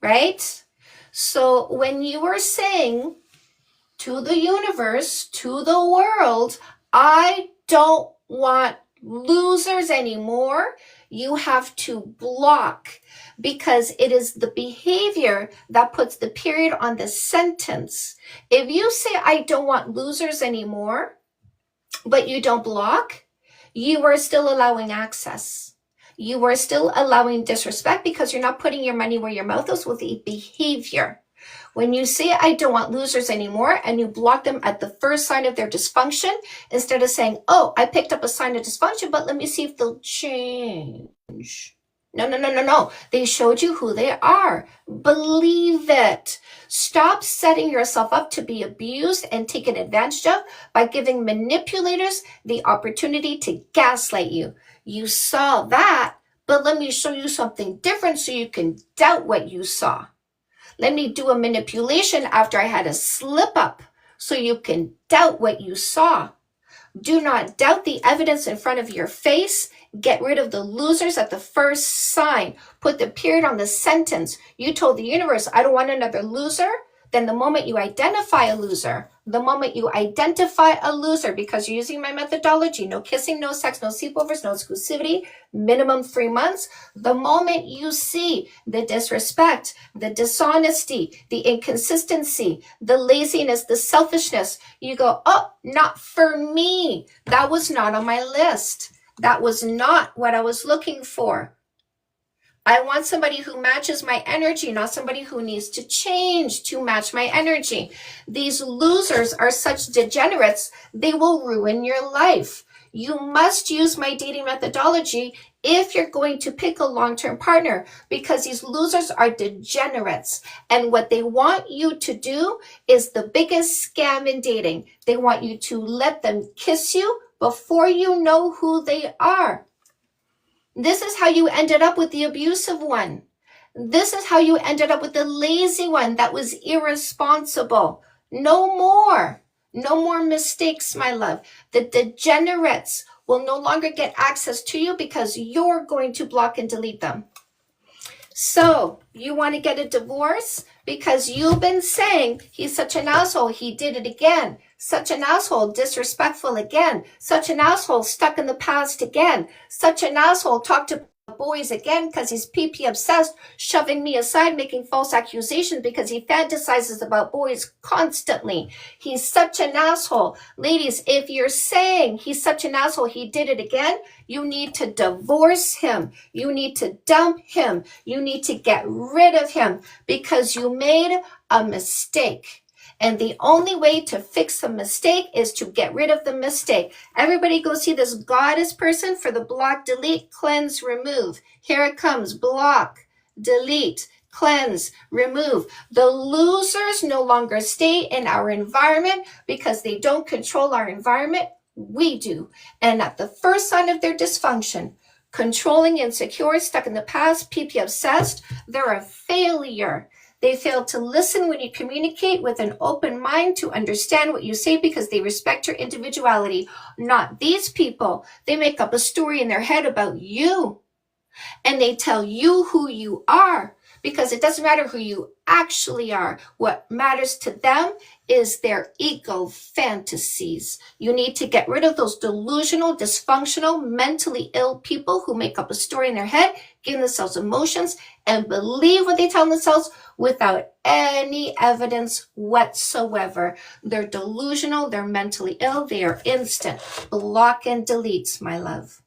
Right? So when you are saying to the universe, to the world, I don't want losers anymore, you have to block because it is the behavior that puts the period on the sentence. If you say, I don't want losers anymore, but you don't block, you are still allowing access. You are still allowing disrespect because you're not putting your money where your mouth is with the behavior. When you say, I don't want losers anymore, and you block them at the first sign of their dysfunction, instead of saying, oh, I picked up a sign of dysfunction, but let me see if they'll change. No. They showed you who they are. Believe it. Stop setting yourself up to be abused and taken advantage of by giving manipulators the opportunity to gaslight you. You saw that, but let me show you something different so you can doubt what you saw. Let me do a manipulation after I had a slip up so you can doubt what you saw. Do not doubt the evidence in front of your face. Get rid of the losers at the first sign. Put the period on the sentence. You told the universe, I don't want another loser. Then the moment you identify a loser, because you're using my methodology, no kissing, no sex, no sleepovers, no exclusivity, minimum 3 months. The moment you see the disrespect, the dishonesty, the inconsistency, the laziness, the selfishness, you go, oh, not for me. That was not on my list. That was not what I was looking for. I want somebody who matches my energy, not somebody who needs to change to match my energy. These losers are such degenerates, they will ruin your life. You must use my dating methodology if you're going to pick a long-term partner, because these losers are degenerates. And what they want you to do is the biggest scam in dating. They want you to let them kiss you before you know who they are. This is how you ended up with the abusive one. This is how you ended up with the lazy one that was irresponsible. No more. No more mistakes, my love. The degenerates will no longer get access to you because you're going to block and delete them. So you want to get a divorce because you've been saying he's such an asshole. He did it again. Such an asshole, disrespectful again. Such an asshole, stuck in the past again. Such an asshole, talked to boys again because he's PP obsessed, shoving me aside, making false accusations because he fantasizes about boys constantly. He's such an asshole. Ladies, if you're saying he's such an asshole, he did it again, you need to divorce him. You need to dump him. You need to get rid of him because you made a mistake. And the only way to fix a mistake is to get rid of the mistake. Everybody go see this goddess person for the block, delete, cleanse, remove. Here it comes. Block, delete, cleanse, remove. The losers no longer stay in our environment because they don't control our environment. We do. And at the first sign of their dysfunction, controlling, insecure, stuck in the past, PP obsessed, they're a failure. They fail to listen when you communicate with an open mind to understand what you say because they respect your individuality. Not these people. They make up a story in their head about you. And they tell you who you are because it doesn't matter who you actually are. What matters to them is their ego fantasies. You need to get rid of those delusional, dysfunctional, mentally ill people who make up a story in their head, give themselves emotions, and believe what they tell themselves without any evidence whatsoever. They're delusional, they're mentally ill, they are instant. Block and delete, my love.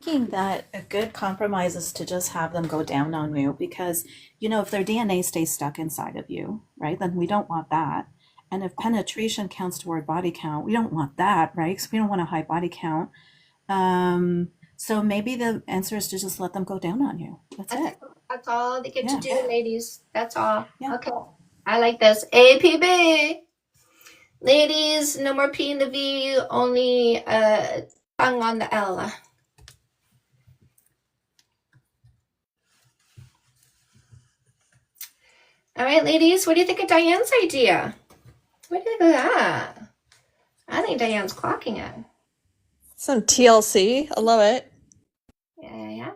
Thinking that a good compromise is to just have them go down on you because, if their DNA stays stuck inside of you, right, then we don't want that. And if penetration counts toward body count, we don't want that, right? Because we don't want a high body count. So maybe the answer is to just let them go down on you. That's it. That's all they get to Yeah. do, ladies. That's all. Yeah. Okay. I like this. APB. Ladies, no more P in the V, only tongue on the L. All right, ladies, what do you think of Diane's idea? What do you think of that? I think Diane's clocking it. Some TLC. I love it. Yeah.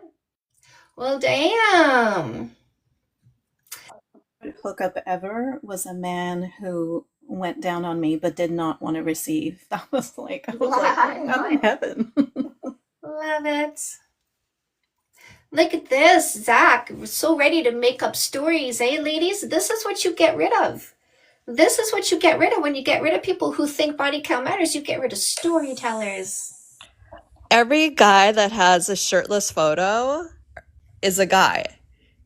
Well, damn. Hookup ever was a man who went down on me but did not want to receive. That was like, I was like, I'm in heaven. Love it. Look at this, Zach. We're so ready to make up stories, eh, ladies? This is what you get rid of. This is what you get rid of when you get rid of people who think body count matters. You get rid of storytellers. Every guy that has a shirtless photo is a guy,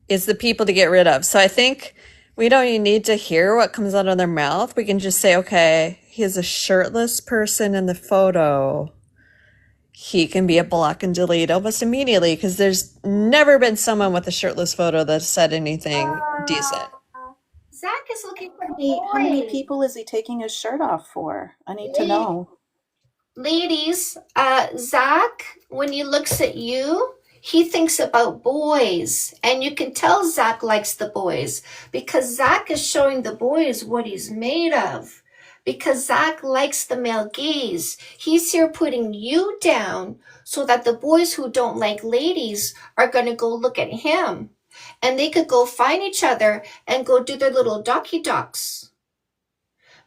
is the people to get rid of. So I think we don't even need to hear what comes out of their mouth. We can just say, okay, he's a shirtless person in the photo. He can be a block and delete almost immediately because there's never been someone with a shirtless photo that said anything decent. Zach is looking for How many boys. people is he taking his shirt off for? I need to know. Ladies, Zach, when he looks at you, he thinks about boys. And you can tell Zach likes the boys because Zach is showing the boys what he's made of. Because Zach likes the male gaze. He's here putting you down so that the boys who don't like ladies are going to go look at him. And they could go find each other and go do their little docky docks.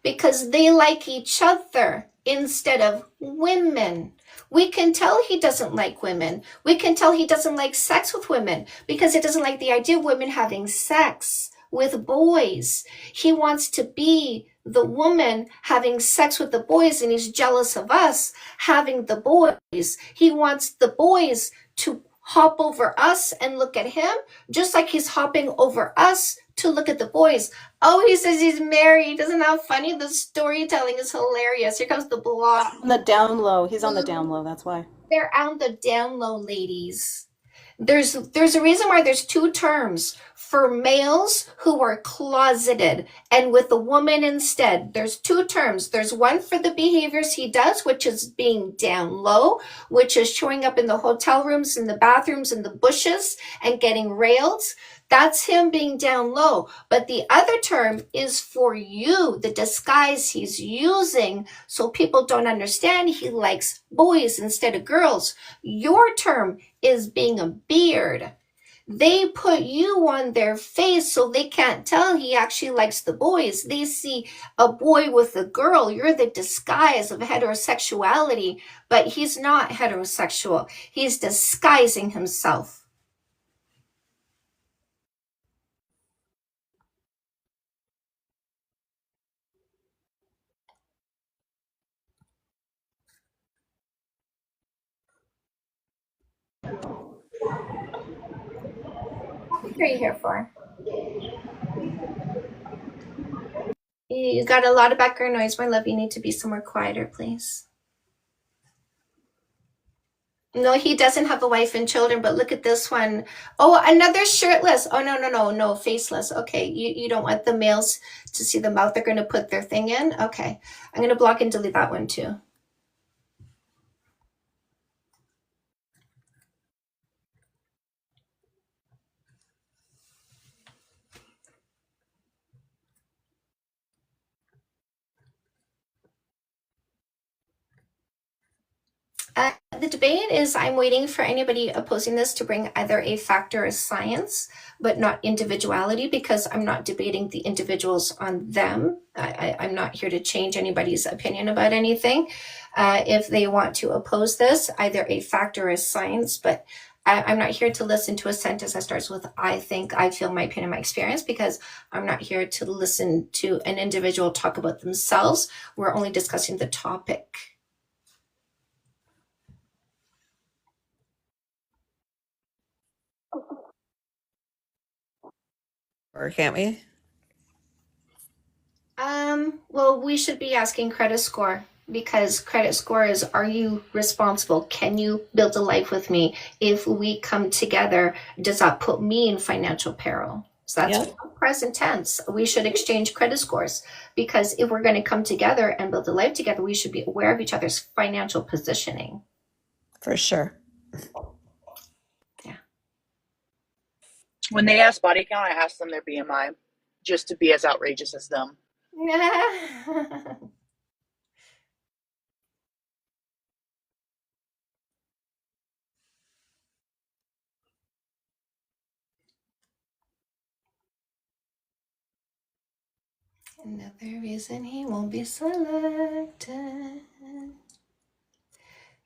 Because they like each other instead of women. We can tell he doesn't like women. We can tell he doesn't like sex with women because he doesn't like the idea of women having sex with boys. He wants to be the woman having sex with the boys, and he's jealous of us having the boys. He wants the boys to hop over us and look at him, just like he's hopping over us to look at the boys. Oh, he says he's married. Isn't that funny? The storytelling is hilarious. Here comes the blog. On the down low. He's on the down low. That's why. They're on the down low, ladies. There's a reason why there's two terms for males who are closeted and with a woman instead. There's two terms. There's one for the behaviors he does, which is being down low, which is showing up in the hotel rooms, in the bathrooms, in the bushes, and getting railed. That's him being down low. But the other term is for you, the disguise he's using so people don't understand he likes boys instead of girls. Your term is being a beard. They put you on their face so they can't tell he actually likes the boys. They see a boy with a girl. You're the disguise of heterosexuality, but he's not heterosexual. He's disguising himself. What are you here for? You got a lot of background noise, my love. You need to be somewhere quieter, please. No, he doesn't have a wife and children, but look at this one. Oh, another shirtless. Oh, no, faceless. Okay, you don't want the males to see the mouth. They're going to put their thing in. Okay, I'm going to block and delete that one too. The debate is I'm waiting for anybody opposing this to bring either a fact or a science, but not individuality, because I'm not debating the individuals on them. I'm not here to change anybody's opinion about anything. If they want to oppose this, either a fact or a science, but I'm not here to listen to a sentence that starts with I think, I feel, my opinion, my experience, because I'm not here to listen to an individual talk about themselves. We're only discussing the topic. Or can't we? Well, we should be asking credit score, because credit score is, are you responsible? Can you build a life with me? If we come together, does that put me in financial peril? So that's Yep. present tense. We should exchange credit scores, because if we're going to come together and build a life together, we should be aware of each other's financial positioning. For sure. Yeah. When they ask body count, I ask them their BMI just to be as outrageous as them. Another reason he won't be selected.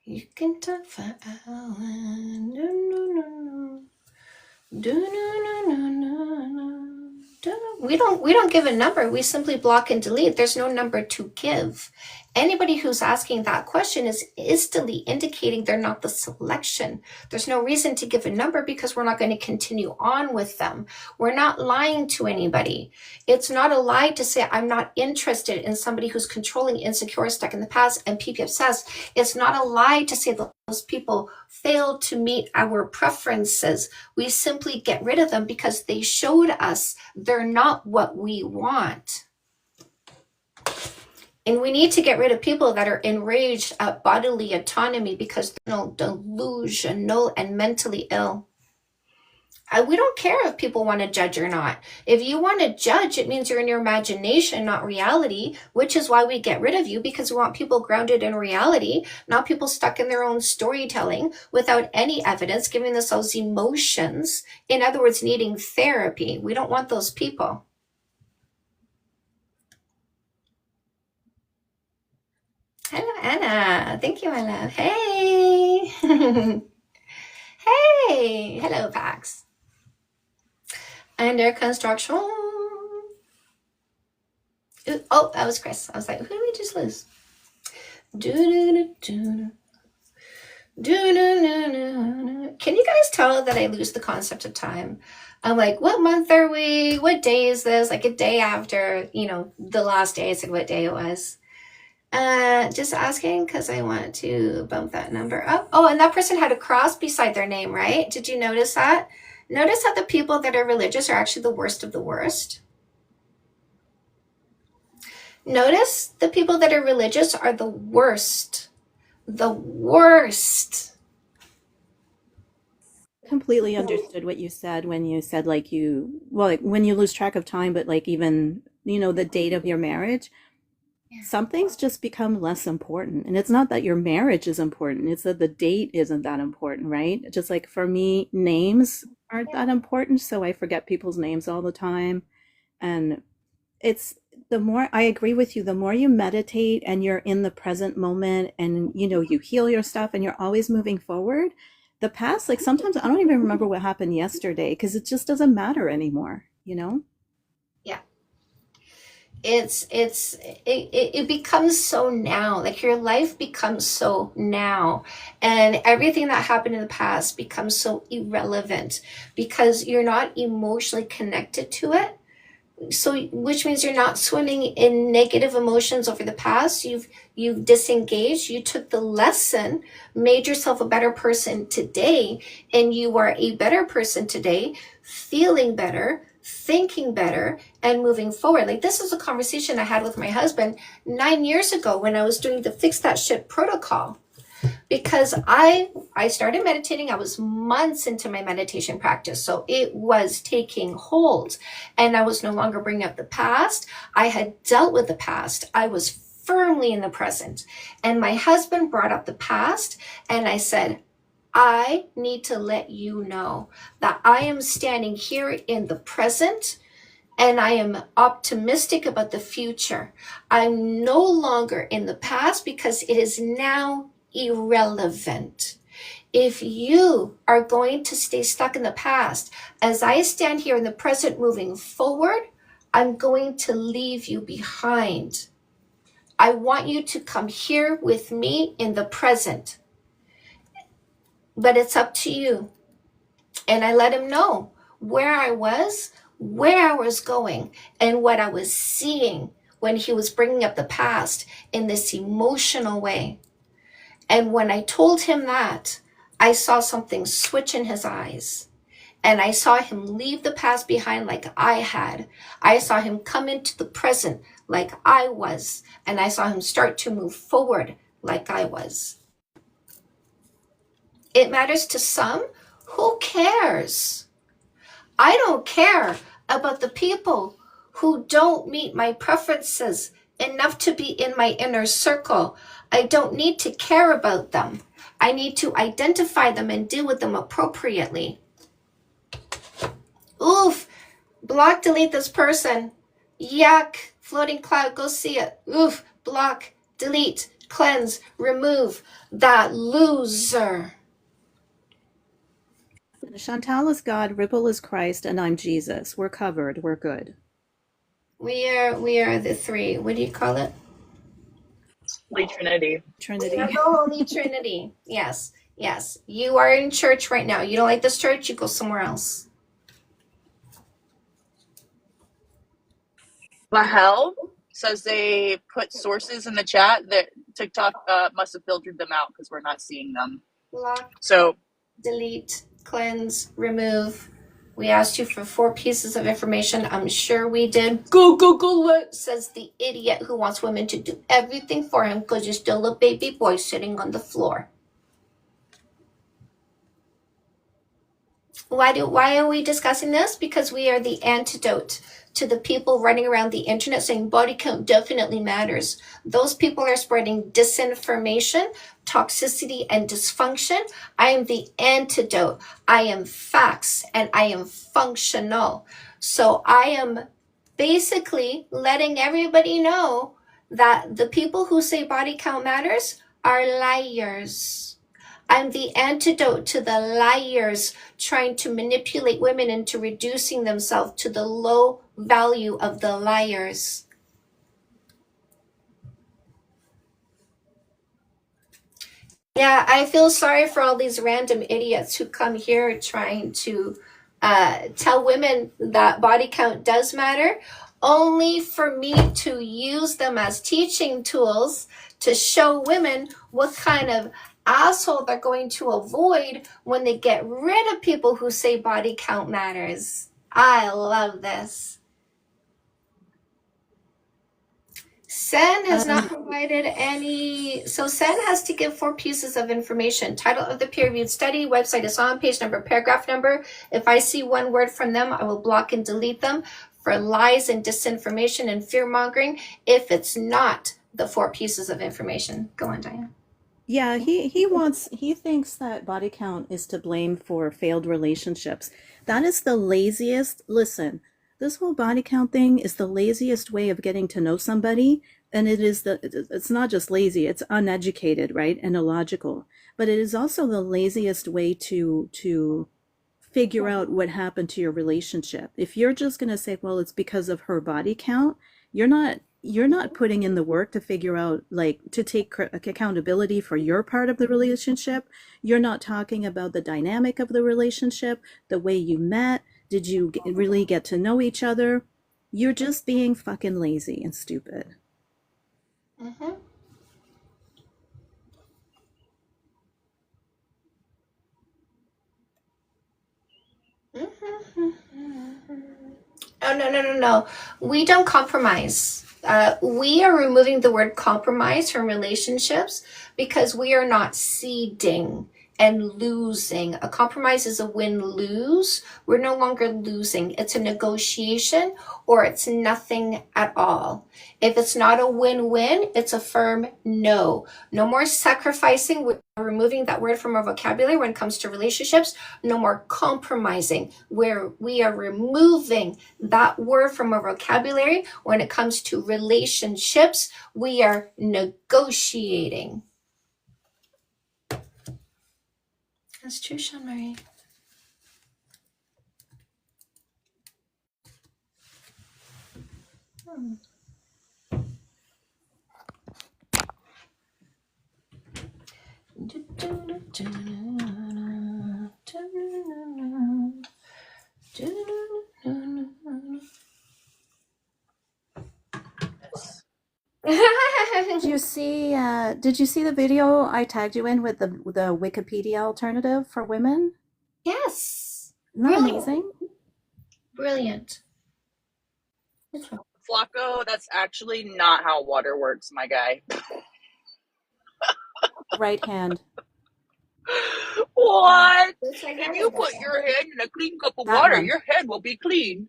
You can talk for hours. No, no, no, no. Do no, no, no, no, no. We don't give a number. We simply block and delete. There's no number to give. Anybody who's asking that question is instantly indicating they're not the selection. There's no reason to give a number, because we're not going to continue on with them. We're not lying to anybody. It's not a lie to say I'm not interested in somebody who's controlling, insecure, stuck in the past, and PP obsessed. It's not a lie to say those people fail to meet our preferences. We simply get rid of them because they showed us they're not what we want. And we need to get rid of people that are enraged at bodily autonomy because they're delusional and mentally ill. We don't care if people want to judge or not. If you want to judge, it means you're in your imagination, not reality, which is why we get rid of you, because we want people grounded in reality, not people stuck in their own storytelling without any evidence, giving themselves emotions. In other words, needing therapy. We don't want those people. Hello, Anna. Thank you, my love. Hey. Hey. Hello, Pax. Under construction. Ooh, oh, that was Chris. I was like, who did we just lose? Can you guys tell that I lose the concept of time? I'm like, what month are we? What day is this? Like a day after, the last day. I said what day it was. Just asking because I want to bump that number up. Oh, and that person had a cross beside their name, right? Did you notice that? Notice how the people that are religious are actually the worst of the worst. Notice the people that are religious are the worst. The worst. Completely understood what you said when you said like when you lose track of time, but like even, the date of your marriage. Yeah. Some things just become less important. And it's not that your marriage is important, it's that the date isn't that important, right? Just like for me, names aren't that important, so I forget people's names all the time. And it's the more I agree with you, the more you meditate and you're in the present moment and you heal your stuff and you're always moving forward. The past, like sometimes I don't even remember what happened yesterday because it just doesn't matter anymore, Yeah. It becomes so now, like your life becomes so now, and everything that happened in the past becomes so irrelevant because you're not emotionally connected to it. So, which means you're not swimming in negative emotions over the past. You've disengaged. You took the lesson, made yourself a better person today, and you are a better person today, feeling better, thinking better, and moving forward. Like this is a conversation I had with my husband 9 years ago when I was doing the Fix That Shit protocol. Because I started meditating. I was months into my meditation practice. So it was taking hold and I was no longer bringing up the past. I had dealt with the past. I was firmly in the present. And my husband brought up the past and I said, I need to let you know that I am standing here in the present and I am optimistic about the future. I'm no longer in the past because it is now irrelevant. If you are going to stay stuck in the past, as I stand here in the present moving forward, I'm going to leave you behind. I want you to come here with me in the present. But it's up to you. And I let him know where I was going, and what I was seeing when he was bringing up the past in this emotional way. And when I told him that, I saw something switch in his eyes. And I saw him leave the past behind like I had. I saw him come into the present like I was. And I saw him start to move forward like I was. It matters to some. Who cares? I don't care about the people who don't meet my preferences enough to be in my inner circle. I don't need to care about them. I need to identify them and deal with them appropriately. Oof, block, delete this person. Yuck, floating cloud, go see it. Oof, block, delete, cleanse, remove that loser. Chantal is God, Ripple is Christ, and I'm Jesus. We're covered. We're good. We are the three. What do you call it? Holy Trinity. Trinity. We are the Holy Trinity. Yes, yes. You are in church right now. You don't like this church, you go somewhere else. Lahel says they put sources in the chat that TikTok must have filtered them out because we're not seeing them. Block, So delete, cleanse, remove. We asked you for 4 pieces of information. I'm sure we did. Go Google it, says the idiot who wants women to do everything for him because you're still a baby boy sitting on the floor. Why are we discussing this? Because we are the antidote to the people running around the internet saying body count definitely matters. Those people are spreading disinformation, toxicity, and dysfunction. I am the antidote. I am facts and I am functional. So I am basically letting everybody know that the people who say body count matters are liars. I'm the antidote to the liars trying to manipulate women into reducing themselves to the low value of the liars. Yeah, I feel sorry for all these random idiots who come here trying to tell women that body count does matter, only for me to use them as teaching tools to show women what kind of asshole they're going to avoid when they get rid of people who say body count matters. I love this. Sen has not provided any. So Sen has to give 4 pieces of information. Title of the peer-reviewed study, website is on, page number, paragraph number. If I see one word from them, I will block and delete them for lies and disinformation and fear-mongering if it's not the 4 pieces of information. Go on, Diane. Yeah, he thinks that body count is to blame for failed relationships. That is the laziest. Listen, this whole body count thing is the laziest way of getting to know somebody, and it's not just lazy, it's uneducated, right? And illogical. But it is also the laziest way to figure out what happened to your relationship. If you're just going to say, well, it's because of her body count, you're not putting in the work to figure out, like, to take accountability for your part of the relationship. You're not talking about the dynamic of the relationship, the way you met. Did you really get to know each other? You're just being fucking lazy and stupid. Mm-hmm. Mm-hmm. Oh, no. We don't compromise. We are removing the word compromise from relationships because we are not ceding and losing. A compromise is a win-lose. We're no longer losing. It's a negotiation or it's nothing at all. If it's not a win-win, it's a firm no. No more sacrificing. We're removing that word from our vocabulary when it comes to relationships. No more compromising, where we are removing that word from our vocabulary when it comes to relationships. We are negotiating. That's true, Sean Marie. Did you see? Did you see the video I tagged you in with the Wikipedia alternative for women? Yes. Isn't that Brilliant. amazing? Brilliant. Flacco, that's actually not how water works, my guy. Right hand. What? Looks like If I you did put that. your head in a clean cup of That water, one. your head will be clean.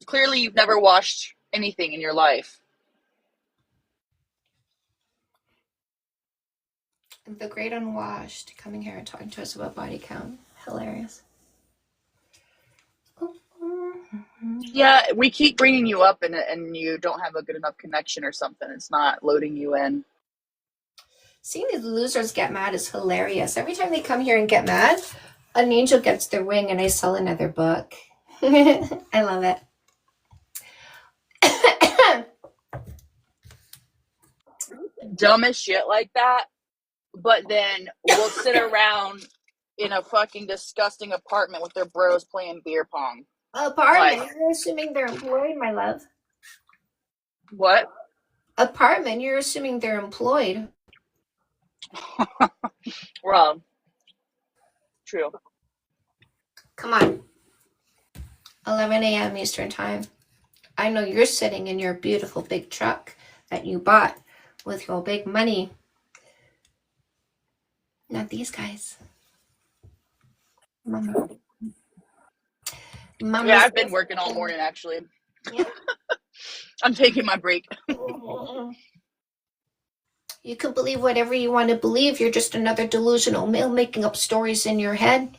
Clearly, you've never washed anything in your life. The Great Unwashed coming here and talking to us about body count. Hilarious. Yeah, we keep bringing you up and you don't have a good enough connection or something. It's not loading you in. Seeing these losers get mad is hilarious. Every time they come here and get mad, an angel gets their wing and I sell another book. I love it. Dumbest shit like that, but then we'll sit around in a fucking disgusting apartment with their bros playing beer pong. Apartment. Like, You're assuming they're employed, my love. what? Apartment. You're assuming they're employed. Well, true. Come on. 11 a.m. Eastern time. I know you're sitting in your beautiful big truck that you bought with your big money. Not these guys. Mama. Yeah, I've been working all morning, actually. Yeah. I'm taking my break. You can believe whatever you want to believe. You're just another delusional male making up stories in your head.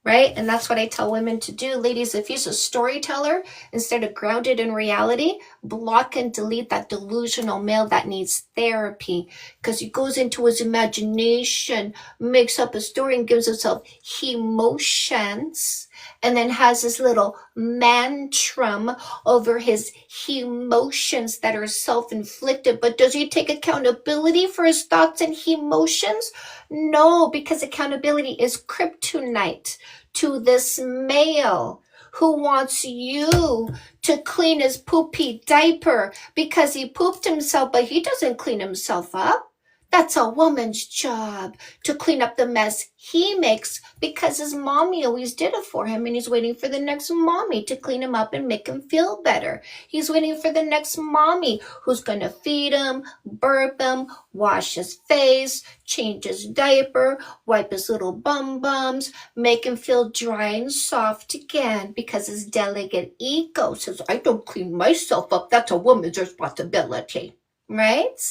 Right? And that's what I tell women to do. Ladies, if he's a storyteller, instead of grounded in reality, block and delete that delusional male that needs therapy. Because he goes into his imagination, makes up a story and gives himself emotions, and then has this little mantrum over his emotions that are self-inflicted. But does he take accountability for his thoughts and emotions? No, because accountability is kryptonite to this male who wants you to clean his poopy diaper because he pooped himself, but he doesn't clean himself up. That's a woman's job to clean up the mess he makes because his mommy always did it for him, and he's waiting for the next mommy to clean him up and make him feel better. He's waiting for the next mommy who's going to feed him, burp him, wash his face, change his diaper, wipe his little bums, make him feel dry and soft again because his delicate ego says, I don't clean myself up. That's a woman's responsibility, right?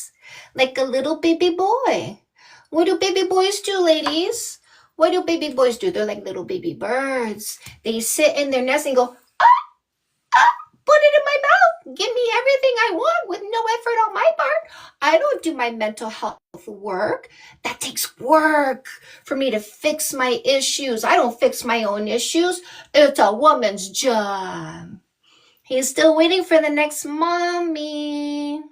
Like a little baby boy. What do baby boys do, ladies? What do baby boys do? They're like little baby birds. They sit in their nest and go, put it in my mouth. Give me everything I want with no effort on my part. I don't do my mental health work. That takes work for me to fix my issues. I don't fix my own issues. It's a woman's job. He's still waiting for the next mommy.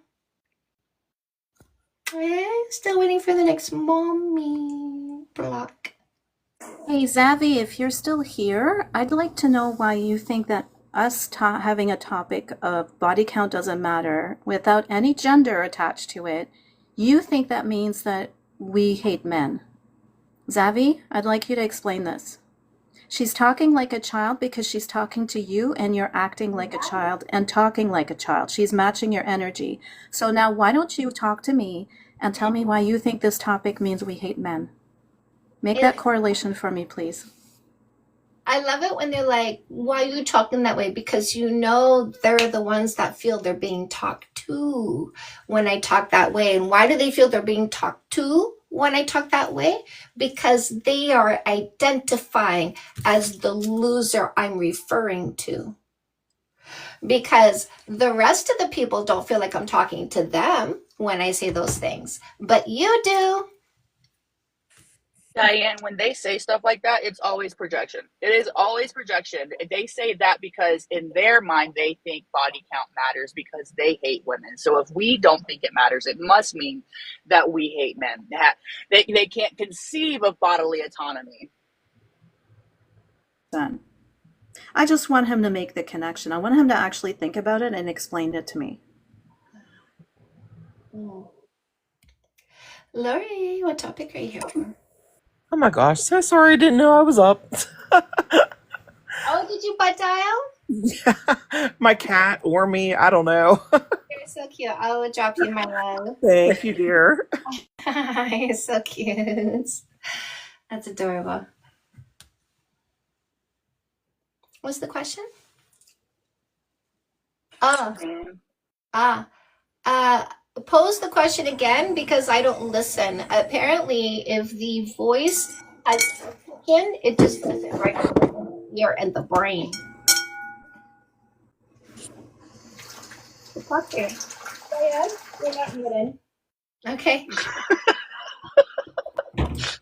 Still waiting for the next mommy. Block. Hey, Zavi, if you're still here, I'd like to know why you think that us having a topic of body count doesn't matter without any gender attached to it, you think that means that we hate men. Zavi, I'd like you to explain this. She's talking like a child because she's talking to you and you're acting like a child and talking like a child. She's matching your energy. So now why don't you talk to me and tell me why you think this topic means we hate men? Make that correlation for me, please. I love it when they're like, why are you talking that way? Because you know they're the ones that feel they're being talked to when I talk that way. And why do they feel they're being talked to when I talk that way? Because they are identifying as the loser I'm referring to. Because the rest of the people don't feel like I'm talking to them when I say those things. But you do. Diane, when they say stuff like that, it's always projection. It is always projection. They say that because in their mind, they think body count matters because they hate women. So if we don't think it matters, it must mean that we hate men. They can't conceive of bodily autonomy. Done. I just want him to make the connection. I want him to actually think about it and explain it to me. Lori, what topic are you here for? Oh my gosh, so sorry, I didn't know I was up. Oh, did you butt dial? My cat or me, I don't know. You're so cute. I will drop you my love. Thank you, dear. You're so cute. That's adorable. What's the question? Oh, pose the question again because I don't listen. Apparently, if the voice has spoken, it just doesn't right here in the brain. Talk here. Diane, you're not muted. Okay.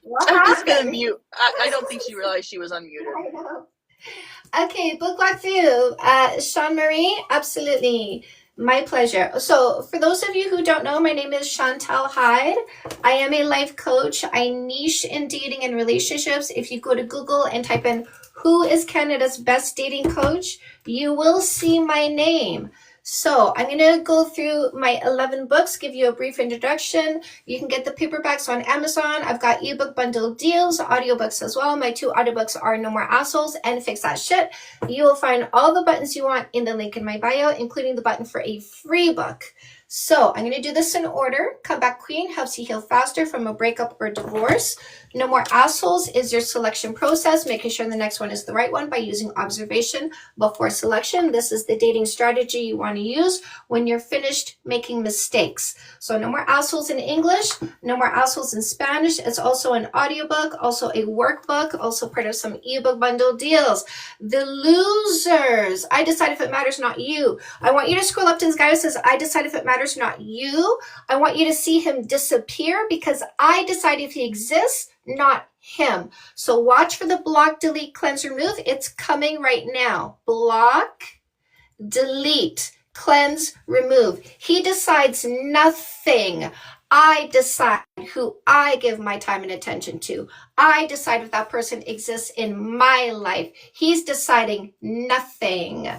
What I'm just gonna happened? mute. I don't think she realized she was unmuted. I know. Okay, book walk through. Sean Marie, absolutely. My pleasure. So, for those of you who don't know, my name is Chantal Hyde. I am a life coach. I niche in dating and relationships. If you go to Google and type in who is Canada's best dating coach, you will see my name. So I'm going to go through my 11 books, give you a brief introduction. You can get the paperbacks on Amazon. I've got ebook bundle deals, audiobooks as well. My 2 audiobooks are No More Assholes and Fix That Shit. You will find all the buttons you want in the link in my bio, including the button for a free book. So I'm going to do this in order. Comeback Queen helps you heal faster from a breakup or divorce. No More Assholes is your selection process, making sure the next one is the right one by using observation before selection. This is the dating strategy you want to use when you're finished making mistakes. So No More Assholes in English, No More Assholes in Spanish. It's also an audiobook, also a workbook, also part of some ebook bundle deals. The Losers. I Decide If It Matters, Not You. I want you to scroll up to this guy who says, I decide if it matters, not you. I want you to see him disappear because I decide if he exists, not him. So watch for the block, delete, cleanse, remove. It's coming right now. Block, delete, cleanse, remove. He decides nothing. I decide who I give my time and attention to. I decide if that person exists in my life. He's deciding nothing.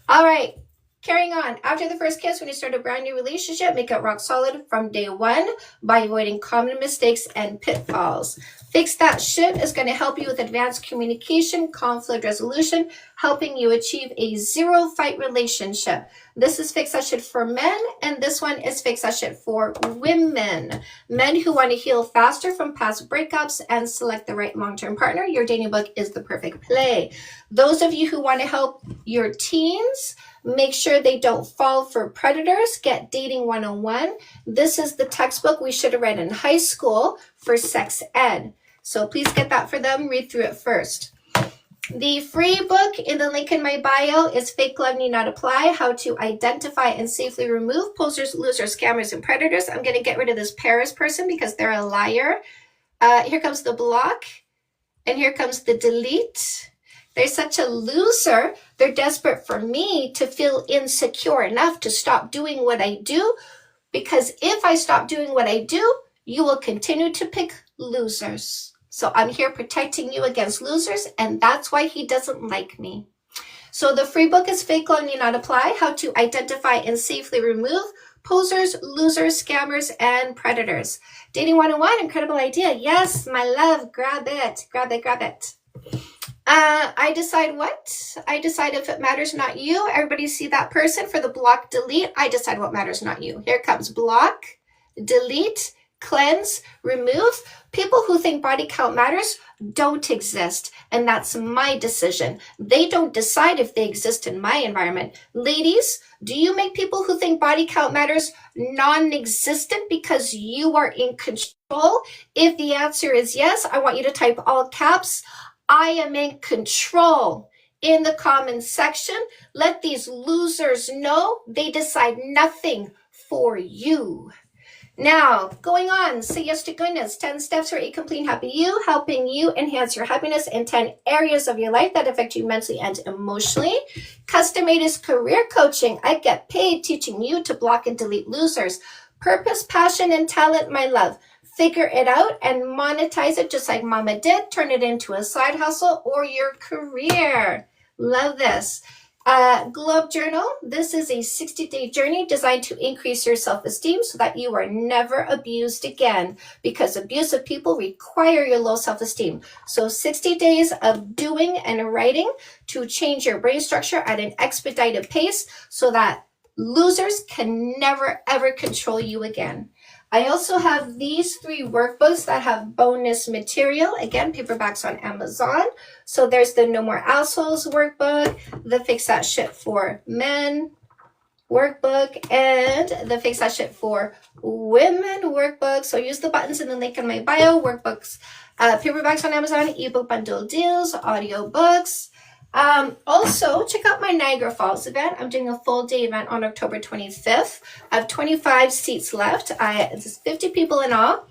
All right. Carrying on, after the first kiss, when you start a brand new relationship, make it rock solid from day one by avoiding common mistakes and pitfalls. Fix That Shit is going to help you with advanced communication, conflict resolution, helping you achieve a zero-fight relationship. This is Fix That Shit for men, and this one is Fix That Shit for women. Men who want to heal faster from past breakups and select the right long-term partner, your dating book is the perfect play. Those of you who want to help your teens make sure they don't fall for predators, get Dating 101. This is the textbook we should have read in high school for sex ed. So please get that for them. Read through it first. The free book in the link in my bio is Fake Love Need Not Apply, How to Identify and Safely Remove Posers, Losers, Scammers, and Predators. I'm going to get rid of this Paris person because they're a liar. Here comes the block, and here comes the delete. They're such a loser. They're desperate for me to feel insecure enough to stop doing what I do, because if I stop doing what I do, you will continue to pick losers. So I'm here protecting you against losers, and that's why he doesn't like me. So the free book is Fake Love Need Not Apply, How to Identify and Safely Remove Posers, Losers, Scammers, and Predators. Dating 101, incredible idea. Yes, my love, grab it, grab it, grab it. I decide what? I decide if it matters, not you. Everybody see that person for the block, delete. I decide what matters, not you. Here comes block, delete, cleanse, remove. People who think body count matters don't exist, and that's my decision. They don't decide if they exist in my environment. Ladies, do you make people who think body count matters non-existent because you are in control? If the answer is yes, I want you to type all caps, I am in control, in the comments section. Let these losers know they decide nothing for you. Now, going on, say yes to goodness. 10 steps for a complete happy you, helping you enhance your happiness in 10 areas of your life that affect you mentally and emotionally. Custom made is career coaching. I get paid teaching you to block and delete losers. Purpose, passion, and talent, my love. Figure it out and monetize it just like Mama did. Turn it into a side hustle or your career. Love this. Globe Journal. This is a 60-day journey designed to increase your self-esteem so that you are never abused again, because abusive people require your low self-esteem. So 60 days of doing and writing to change your brain structure at an expedited pace so that losers can never ever control you again. I also have these 3 workbooks that have bonus material. Again, paperbacks on Amazon. So there's the No More Assholes workbook, the Fix That Shit for Men workbook, and the Fix That Shit for Women workbook. So use the buttons in the link in my bio. Workbooks, paperbacks on Amazon, ebook bundle deals, audiobooks. Also, check out my Niagara Falls event. I'm doing a full day event on October 25th. I have 25 seats left. It's 50 people in all.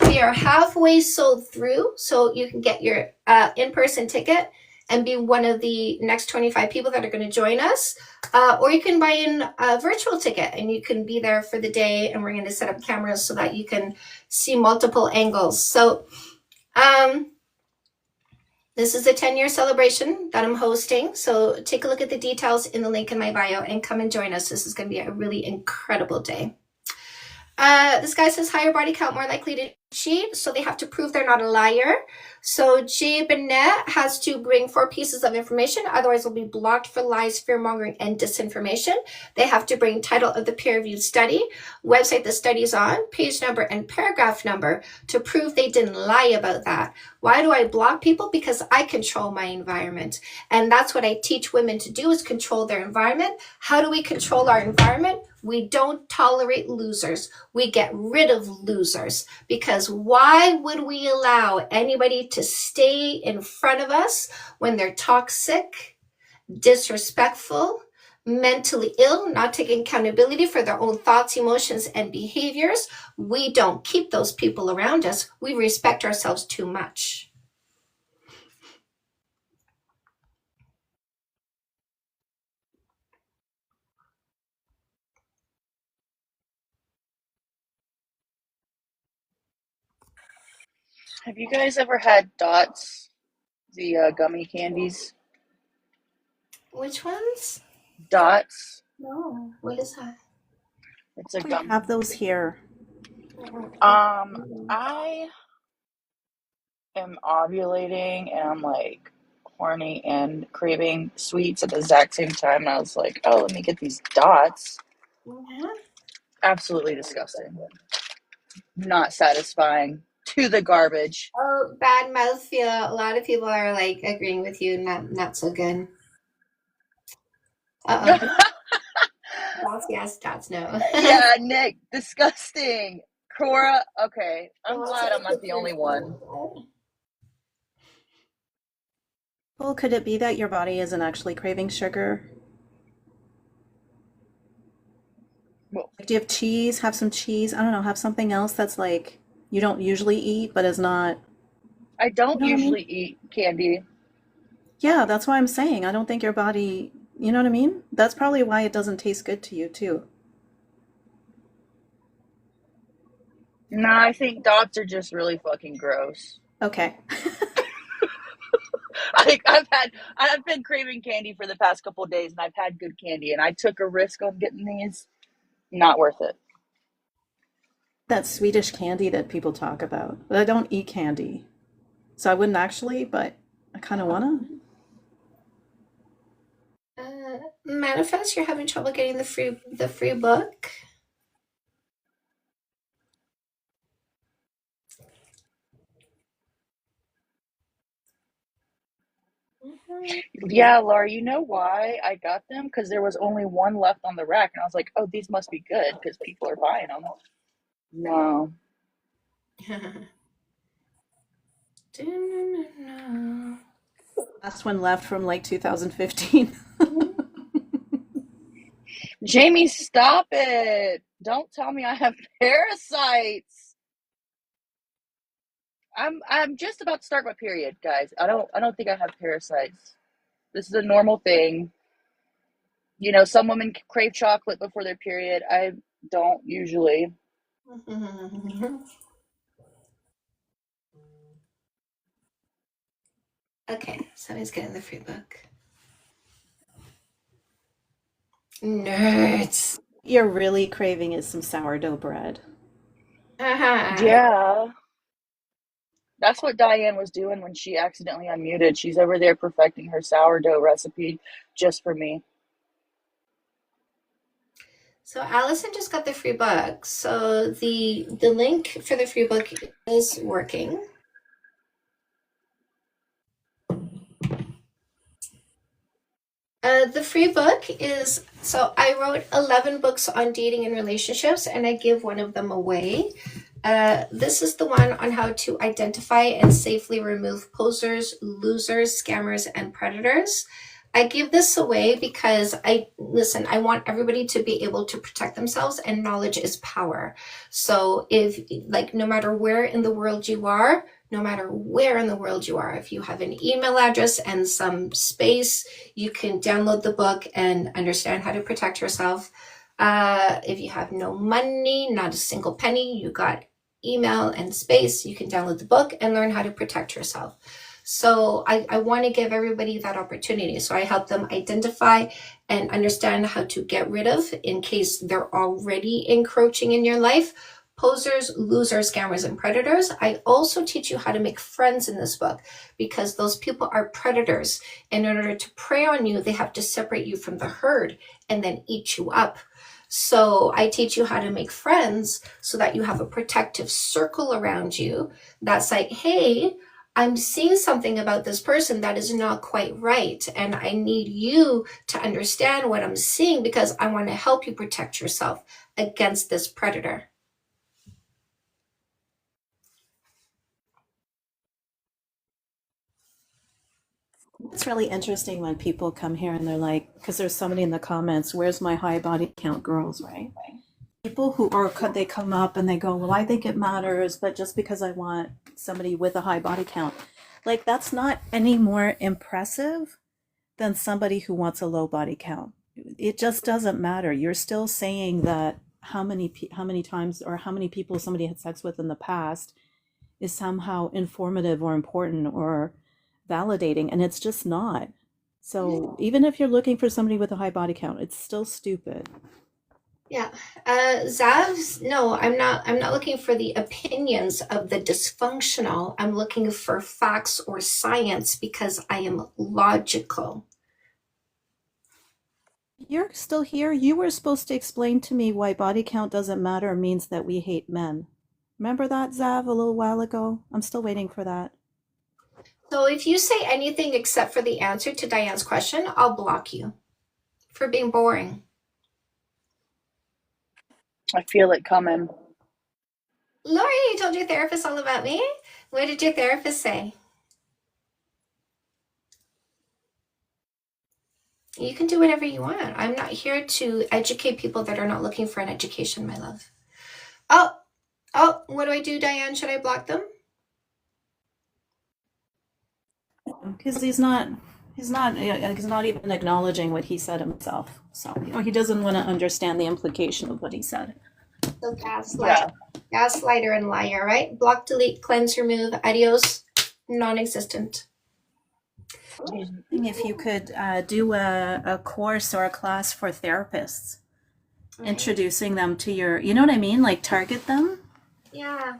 We are halfway sold through, so you can get your in-person ticket and be one of the next 25 people that are going to join us. Or you can buy in a virtual ticket and you can be there for the day, and we're going to set up cameras so that you can see multiple angles. So this is a 10-year celebration that I'm hosting. So take a look at the details in the link in my bio and come and join us. This is going to be a really incredible day. This guy says higher body count, more likely to cheat, so they have to prove they're not a liar. So Jay Bennett has to bring 4 pieces of information, otherwise they'll be blocked for lies, fear-mongering, and disinformation. They have to bring title of the peer-reviewed study, website the study's on, page number, and paragraph number to prove they didn't lie about that. Why do I block people? Because I control my environment. And that's what I teach women to do, is control their environment. How do we control our environment? We don't tolerate losers. We get rid of losers, because why would we allow anybody to stay in front of us when they're toxic, disrespectful, mentally ill, not taking accountability for their own thoughts, emotions, and behaviors? We don't keep those people around us. We respect ourselves too much. Have you guys ever had Dots, the gummy candies? Which ones? Dots. No. What is that? It's a We gum. have those here. I am ovulating and I'm like horny and craving sweets at the exact same time. And I was like, oh, let me get these Dots. Mhm. Absolutely disgusting. Not satisfying. To the garbage. Oh, bad mouthfeel. A lot of people are like agreeing with you. Not so good. Uh-oh. Dots yes, dots no. Yeah, Nick, disgusting. Cora, okay. I'm glad I'm not the only one. Well, could it be that your body isn't actually craving sugar? Well, Like, do you have cheese? Have some cheese. I don't know. Have something else that's like you don't usually eat, but is not. I You don't know what I usually mean? eat candy. Yeah, that's why I'm saying I don't think your body. You know what I mean? That's probably why it doesn't taste good to you too. No, I think Dots are just really fucking gross. Okay. I've been craving candy for the past couple of days, and I've had good candy, and I took a risk on getting these. Not worth it. That Swedish candy that people talk about. But I don't eat candy, so I wouldn't actually, but I kind of wanna. Manifest, you're having trouble getting the free book. Yeah, Laura, you know why I got them? Because there was only one left on the rack, and I was like, oh, these must be good because people are buying them. No. Last one left from like 2015. Jamie, stop it. Don't tell me I have parasites. I'm just about to start my period, guys. I don't think I have parasites. This is a normal thing. You know, some women crave chocolate before their period. I don't usually. Okay, so he's getting the free book. Nerds. You're really craving is some sourdough bread. Yeah. That's what Diane was doing when she accidentally unmuted. She's over there perfecting her sourdough recipe just for me. So Allison just got the free book. So the link for the free book is working. The free book is, so I wrote 11 books on dating and relationships, and I give one of them away. This is the one on how to identify and safely remove posers, losers, scammers, and predators. I give this away because I want everybody to be able to protect themselves, and knowledge is power. So if, like, no matter where in the world you are, if you have an email address and some space, you can download the book and understand how to protect yourself. If you have no money, not a single penny, you got email and space, you can download the book and learn how to protect yourself. So I want to give everybody that opportunity. So I help them identify and understand how to get rid of, in case they're already encroaching in your life, posers, losers, scammers, and predators. I also teach you how to make friends in this book, because those people are predators. And in order to prey on you, they have to separate you from the herd and then eat you up. So I teach you how to make friends so that you have a protective circle around you that's like, hey, I'm seeing something about this person that is not quite right, and I need you to understand what I'm seeing, because I want to help you protect yourself against this predator. It's really interesting when people come here and they're like, because there's somebody in the comments, where's my high body count girls, right? People who are, they come up and they go, well, I think it matters, but just because I want somebody with a high body count, like, that's not any more impressive than somebody who wants a low body count. It just doesn't matter. You're still saying that how many times or how many people somebody had sex with in the past is somehow informative or important or validating, and it's just not. So even if you're looking for somebody with a high body count, it's still stupid. Yeah. Zavs, no, I'm not looking for the opinions of the dysfunctional. I'm looking for facts or science, because I am logical. You're still here. You were supposed to explain to me why body count doesn't matter means that we hate men. Remember that, Zav, a little while ago? I'm still waiting for that. So if you say anything except for the answer to Diane's question, I'll block you for being boring. I feel it coming. Lori, you told your therapist all about me? What did your therapist say? You can do whatever you want. I'm not here to educate people that are not looking for an education, my love. Oh, what do I do, Diane? Should I block them? Because he's not even acknowledging what he said himself. So he doesn't want to understand the implication of what he said. So gaslighter and liar, right? Block, delete, cleanse, remove, adios, non-existent. If you could do a course or a class for therapists, right, introducing them to your, you know what I mean? Like, target them. Yeah.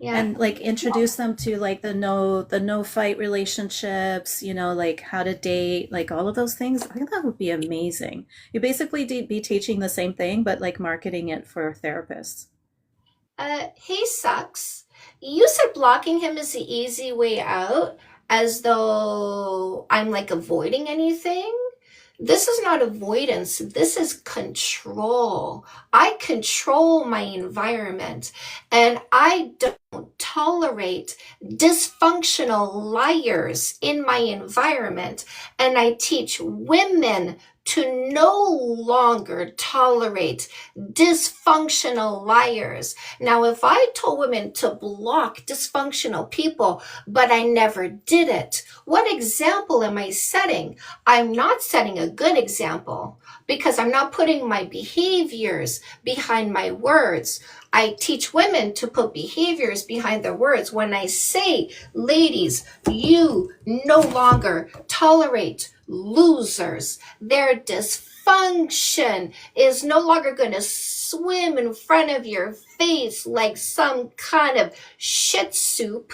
And like introduce them to like the no fight relationships, like how to date, like all of those things. I think that would be amazing. You basically be teaching the same thing, but like marketing it for therapists. He sucks. You said blocking him is the easy way out, as though I'm like avoiding anything. This is not avoidance. This is control. I control my environment, and I don't tolerate dysfunctional liars in my environment. And I teach women to no longer tolerate dysfunctional liars. Now, if I told women to block dysfunctional people, but I never did it, what example am I setting? I'm not setting a good example, because I'm not putting my behaviors behind my words. I teach women to put behaviors behind their words. When I say, ladies, you no longer tolerate losers. Their dysfunction is no longer going to swim in front of your face like some kind of shit soup.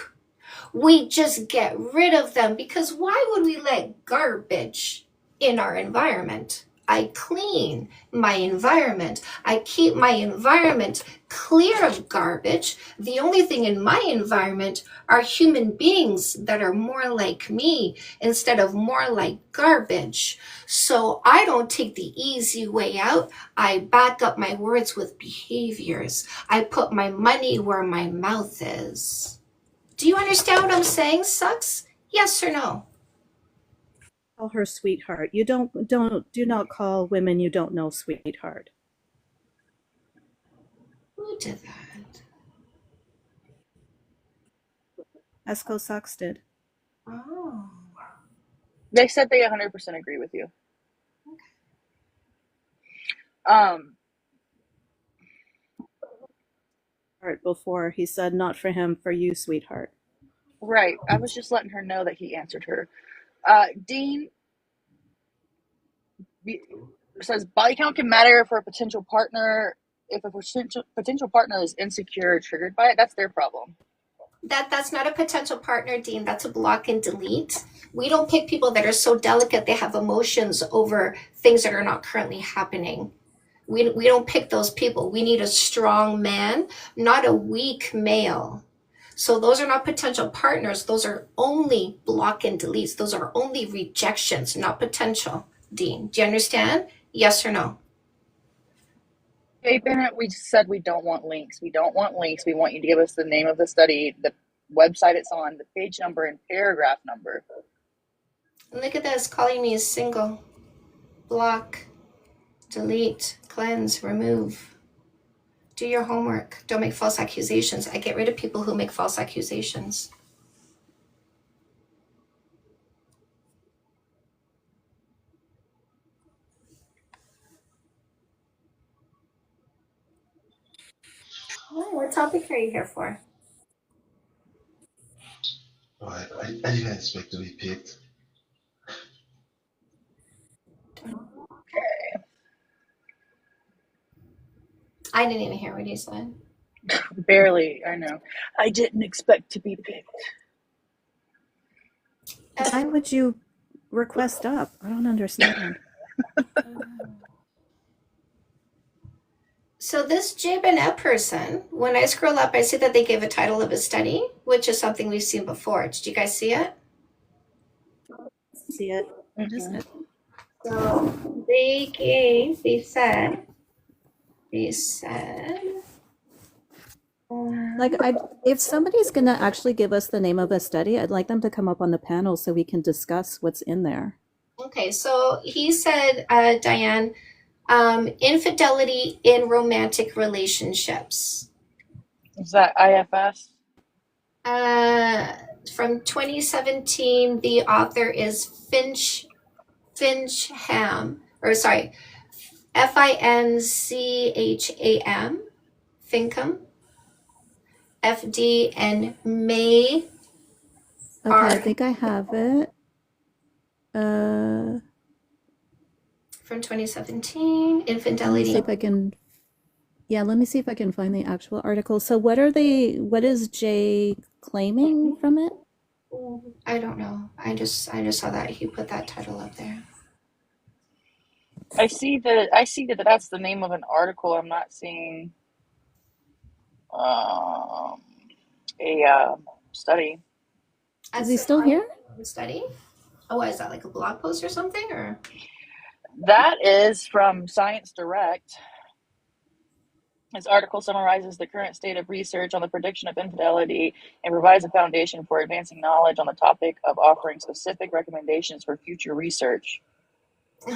We just get rid of them, because why would we let garbage in our environment? I clean my environment. I keep my environment clear of garbage. The only thing in my environment are human beings that are more like me instead of more like garbage. So I don't take the easy way out. I back up my words with behaviors. I put my money where my mouth is. Do you understand what I'm saying, Sucks? Yes or no? Call her sweetheart. You do not call women you don't know sweetheart. Who did that? Esco Socks did. Oh. They said they 100% agree with you. Um, Before he said, not for him, for you, sweetheart. right. I was just letting her know that he answered her. Dean says body count can matter for a potential partner. If a potential partner is insecure or triggered by it, that's their problem. That's not a potential partner, Dean. That's a block and delete. We don't pick people that are so delicate they have emotions over things that are not currently happening. We don't pick those people. We need a strong man, not a weak male. So those are not potential partners. Those are only block and deletes. Those are only rejections, not potential, Dean. Do you understand? Yes or no? Hey, Bennett, we said we don't want links. We don't want links. We want you to give us the name of the study, the website it's on, the page number, and paragraph number. Look at this, calling me a single. Block, delete, cleanse, remove. Do your homework. Don't make false accusations. I get rid of people who make false accusations. What topic are you here for? Oh, I didn't expect to be picked. I didn't even hear what he said. Barely, I know. I didn't expect to be picked. Why would you request up? I don't understand. So this Jib and Ed person, when I scroll up, I see that they gave a title of a study, which is something we've seen before. Did you guys see it? See it? What is it? So they said, Like, if somebody's gonna actually give us the name of a study, I'd like them to come up on the panel so we can discuss what's in there. okay, so he said, Diane, infidelity in romantic relationships. Is that IFS? From 2017, the author is Fincham, or sorry, Fincham, Fincham, FD, and May. Okay, I think I have it. From 2017, Let me infidelity. see if I can. Yeah, let me see if I can find the actual article. So what is Jay claiming from it? I don't know. I just saw that he put that title up there. I see that that's the name of an article. I'm not seeing a study. Is he still here? Study? Oh, is that like a blog post or something, or? That is from Science Direct. This article summarizes the current state of research on the prediction of infidelity and provides a foundation for advancing knowledge on the topic of offering specific recommendations for future research.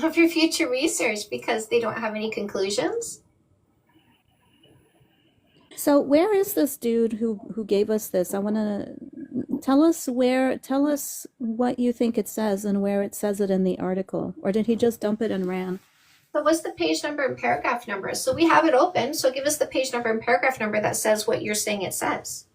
For future research, because they don't have any conclusions? So where is this dude who gave us this? I want to tell us what you think it says and where it says it in the article. Or did he just dump it and ran? So what's the page number and paragraph number? So we have it open, so give us the page number and paragraph number that says what you're saying it says.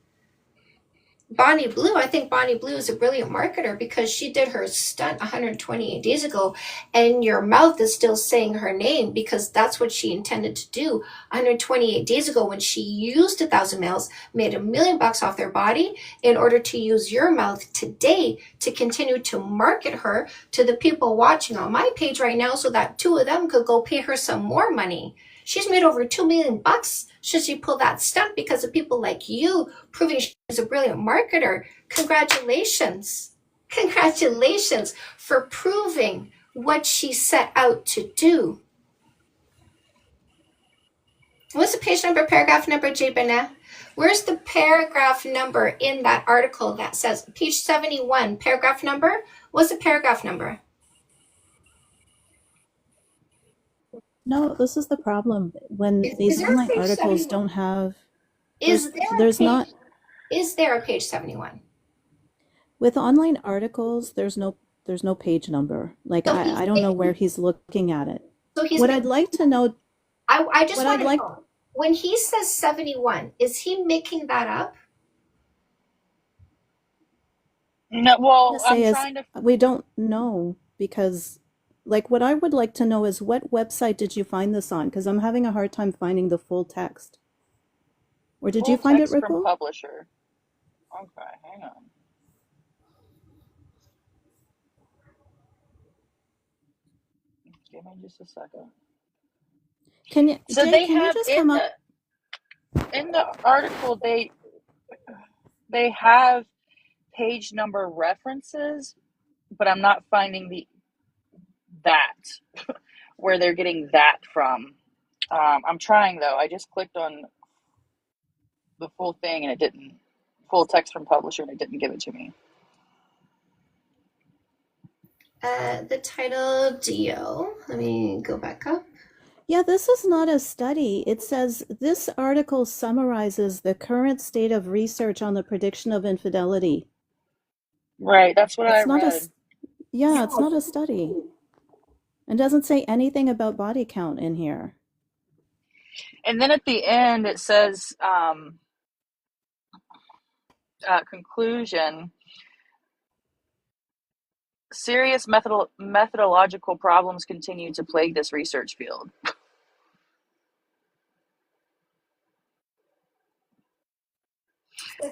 Bonnie Blue, I think Bonnie Blue is a brilliant marketer because she did her stunt 128 days ago, and your mouth is still saying her name because that's what she intended to do 128 days ago when she used 1,000 males, made $1 million off their body in order to use your mouth today to continue to market her to the people watching on my page right now so that two of them could go pay her some more money. She's made over $2 million should she pull that stunt because of people like you proving she's a brilliant marketer. Congratulations. Congratulations for proving what she set out to do. What's the page number, paragraph number, Jay Bennett? Where's the paragraph number in that article that says page 71, paragraph number? What's the paragraph number? No, this is the problem when these there a online page articles 71? don't have. Is there a There's page? not Is there a page 71? with online articles. There's no page number. Like So I don't know where he's looking at it. So he's What I'd like to know. I just What want I'd to like. know, when he says 71, is he making that up? No, well, To say I'm is trying to. we don't know because like what I would like to know is what website did you find this on? Because I'm having a hard time finding the full text. Or did you Full find it, text from Ripple? publisher. Okay, hang on. Give me just a second. So Jay, they can you have just come up? in the article they have page number references, but I'm not finding that where they're getting that from. I'm trying though. I just clicked on the full thing and it didn't. Full text from publisher and it didn't give it to me. The title, Dio. Let me go back up. Yeah, this is not a study. It says this article summarizes the current state of research on the prediction of infidelity. Right, that's what I It's not read. yeah, it's not a study. It doesn't say anything about body count in here. And then at the end it says conclusion. Serious methodological problems continue to plague this research field.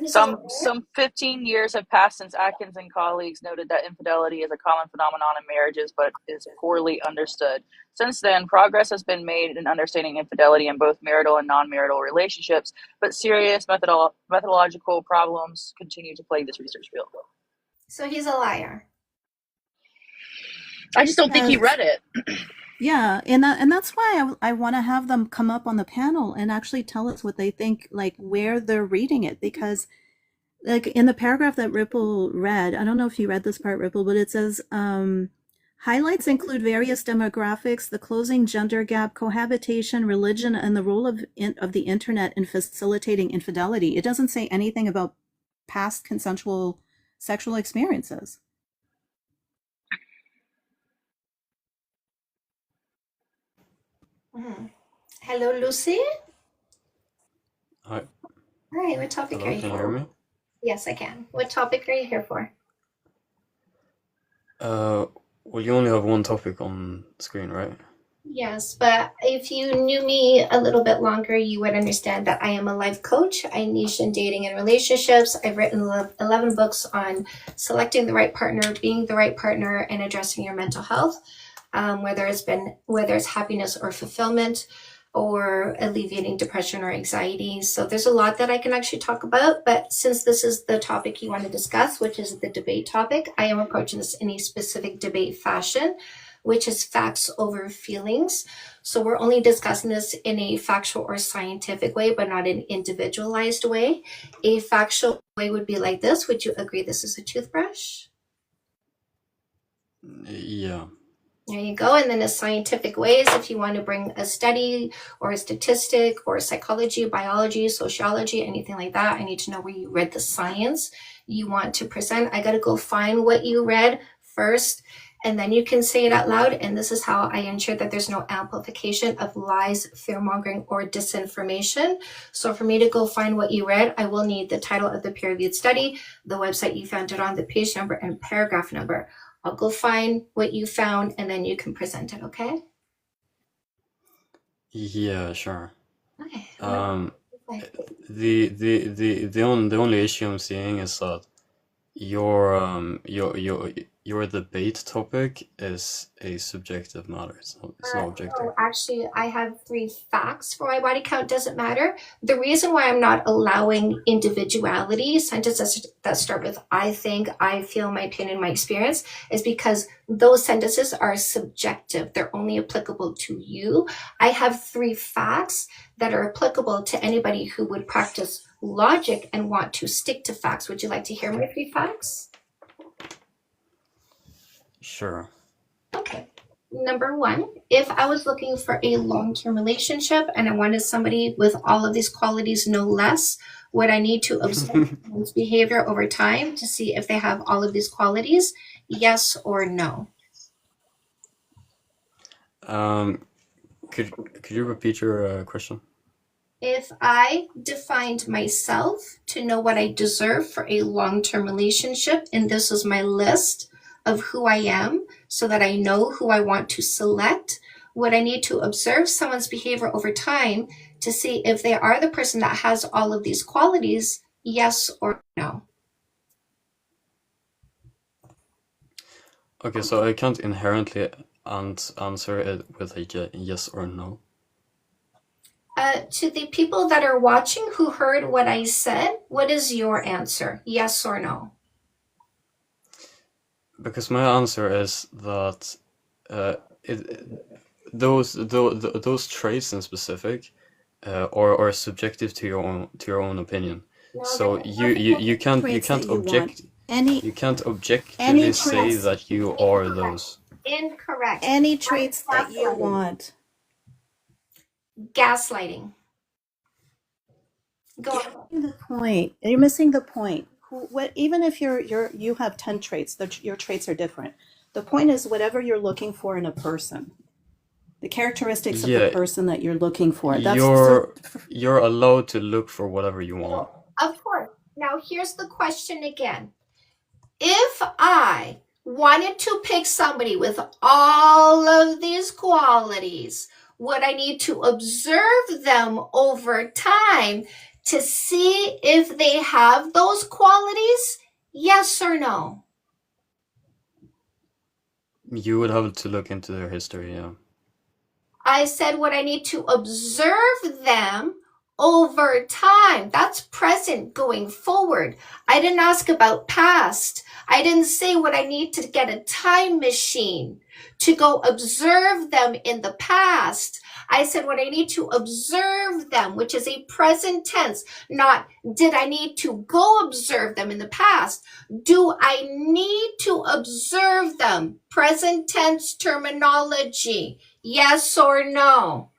Some 15 years have passed since Atkins and colleagues noted that infidelity is a common phenomenon in marriages, but is poorly understood. Since then, progress has been made in understanding infidelity in both marital and non-marital relationships, but serious methodological problems continue to plague this research field. So he's a liar. I just don't think he read it. Yeah, and that's why I want to have them come up on the panel and actually tell us what they think, like where they're reading it, because like in the paragraph that Ripple read, I don't know if you read this part, Ripple, but it says highlights include various demographics, the closing gender gap, cohabitation, religion, and the role of the internet in facilitating infidelity. It doesn't say anything about past consensual sexual experiences. Hello, Lucy. Hi. Hi, what topic Hello, are you can you for? hear me? Yes, I can. What topic are you here for? Well, you only have one topic on screen, right? Yes, but if you knew me a little bit longer, you would understand that I am a life coach. I niche in dating and relationships. I've written 11 books on selecting the right partner, being the right partner, and addressing your mental health, whether it's happiness or fulfillment, or alleviating depression or anxiety. So there's a lot that I can actually talk about, but since this is the topic you want to discuss, which is the debate topic, I am approaching this in a specific debate fashion, which is facts over feelings. So we're only discussing this in a factual or scientific way, but not an individualized way. A factual way would be like this. Would you agree this is a toothbrush? Yeah. There you go. And then a scientific way is if you want to bring a study or a statistic or psychology, biology, sociology, anything like that, I need to know where you read the science you want to present. I got to go find what you read first, and then you can say it out loud. And this is how I ensure that there's no amplification of lies, fear-mongering, or disinformation. So for me to go find what you read, I will need the title of the peer-reviewed study, the website you found it on, the page number, and paragraph number. I'll go find what you found, and then you can present it, okay? Yeah, sure. Okay. The only issue I'm seeing is that your debate topic is a subjective matter. It's not objective. No, actually, I have 3 facts for why body count doesn't matter. The reason why I'm not allowing individuality, sentences that start with I think, I feel, my opinion, my experience, is because those sentences are subjective. They're only applicable to you. I have 3 facts that are applicable to anybody who would practice logic and want to stick to facts. Would you like to hear my 3 facts? Sure. Okay. Number 1, if I was looking for a long-term relationship and I wanted somebody with all of these qualities, no less, would I need to observe someone's behavior over time to see if they have all of these qualities? Yes or no? Could you repeat your question? If I defined myself to know what I deserve for a long-term relationship, and this was my list of who I am so that I know who I want to select, would I need to observe someone's behavior over time to see if they are the person that has all of these qualities? Yes or no? Okay, so I can't inherently answer it with a yes or no. To the people that are watching who heard what I said, what is your answer? Yes or no? Because my answer is that those traits in specific are subjective to your own opinion. No, So they're you can't Traits that you want. you can't objectively Any say traits. that you are those. incorrect. Any traits that you Gaslighting. want. Gaslighting. Go on. The point. You're missing the point. What? Even if you have 10 traits, your traits are different. The point is whatever you're looking for in a person, the characteristics of the Yeah, person that you're looking for. That's you're allowed to look for whatever you want. Of course. Now here's the question again. If I wanted to pick somebody with all of these qualities, would I need to observe them over time to see if they have those qualities? Yes or no? You would have to look into their history, yeah. I said, would I need to observe them over time? That's present going forward. I didn't ask about past. I didn't say would I need to get a time machine to go observe them in the past. I said, would I need to observe them, which is a present tense, not did I need to go observe them in the past? Do I need to observe them? Present tense terminology. Yes or no?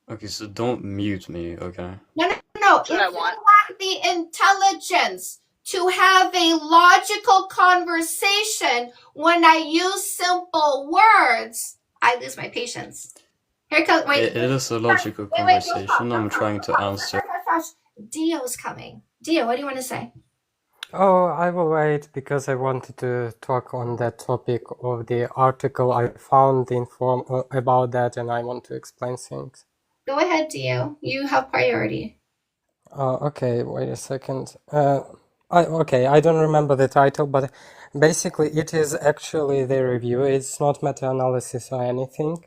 Okay, so don't mute me, okay? No. If What I you want. lack the intelligence to have a logical conversation when I use simple words, I lose my patience. Here comes, It is a logical conversation. I'm trying to answer. Dio's coming. Dio, what do you want to say? Oh, I will wait because I wanted to talk on that topic of the article. I found the inform about that and I want to explain things. Go ahead, Dio. You have priority. Okay, wait a second. I don't remember the title, but basically it is actually the review. It's not meta-analysis or anything.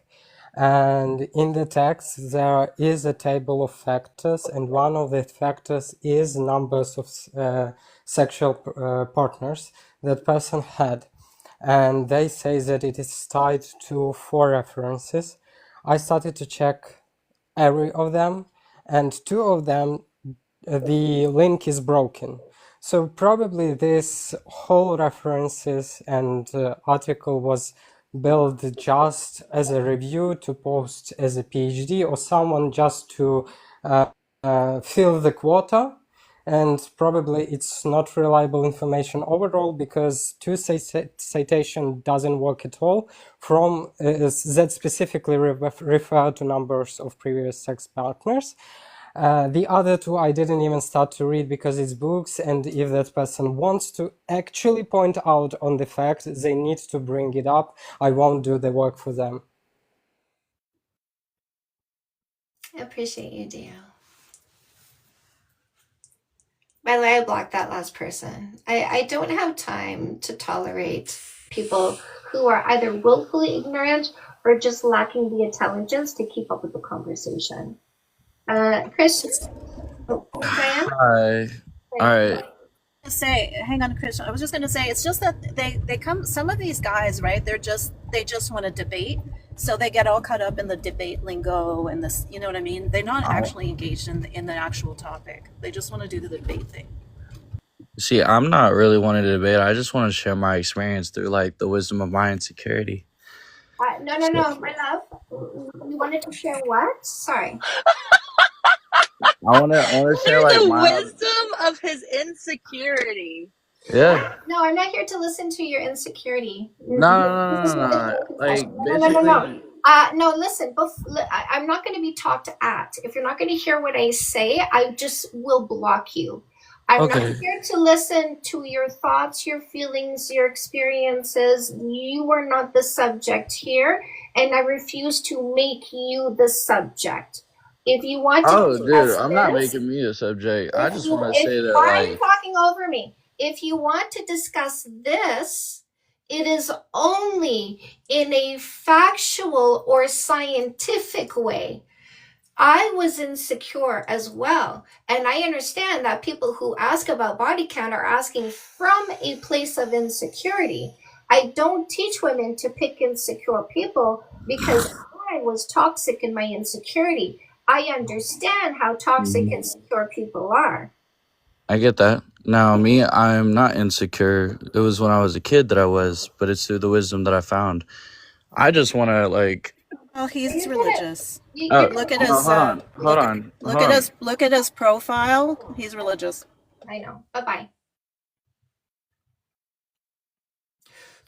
And in the text, there is a table of factors, and one of the factors is numbers of sexual partners that person had. And they say that it is tied to 4 references. I started to check every of them, and 2 of them, the link is broken. So probably this whole references and article was built just as a review to post as a PhD or someone just to fill the quota. and probably it's not reliable information overall because citation doesn't work at all. From that specifically refer to numbers of previous sex partners. The other two I didn't even start to read because it's books, and if that person wants to actually point out on the fact they need to bring it up, I won't do the work for them. I appreciate you, Dio. By the way, I blocked that last person. I don't have time to tolerate people who are either willfully ignorant or just lacking the intelligence to keep up with the conversation. Chris, Diane? Hi. All right. Say, hang on, Christian. I was just going to say, it's just that they come. Some of these guys, right? They just want to debate, so they get all caught up in the debate lingo and this. You know what I mean? They're not actually engaged in the actual topic. They just want to do the debate thing. See, I'm not really wanting to debate. I just want to share my experience through like the wisdom of my insecurity. No, my love. You wanted to share what? Sorry. I want to share like the my wisdom of his insecurity. yeah. No, I'm not here to listen to your insecurity. No. Like No. No, listen. I'm not going to be talked at. If you're not going to hear what I say, I just will block you. I'm not here to listen to your thoughts, your feelings, your experiences. You are not the subject here, and I refuse to make you the subject. If you want to dude, I'm not making me a subject. I just want to say that why are you like talking over me? If you want to discuss this, it is only in a factual or scientific way. I was insecure as well. And I understand that people who ask about body count are asking from a place of insecurity. I don't teach women to pick insecure people because I was toxic in my insecurity. I understand how toxic insecure people are. I get that. Now, me, I'm not insecure. It was when I was a kid that I was, but it's through the wisdom that I found. I just want to like. Oh, he's religious. Look at his. Hold on. Look at his profile. He's religious. I know. Bye-bye.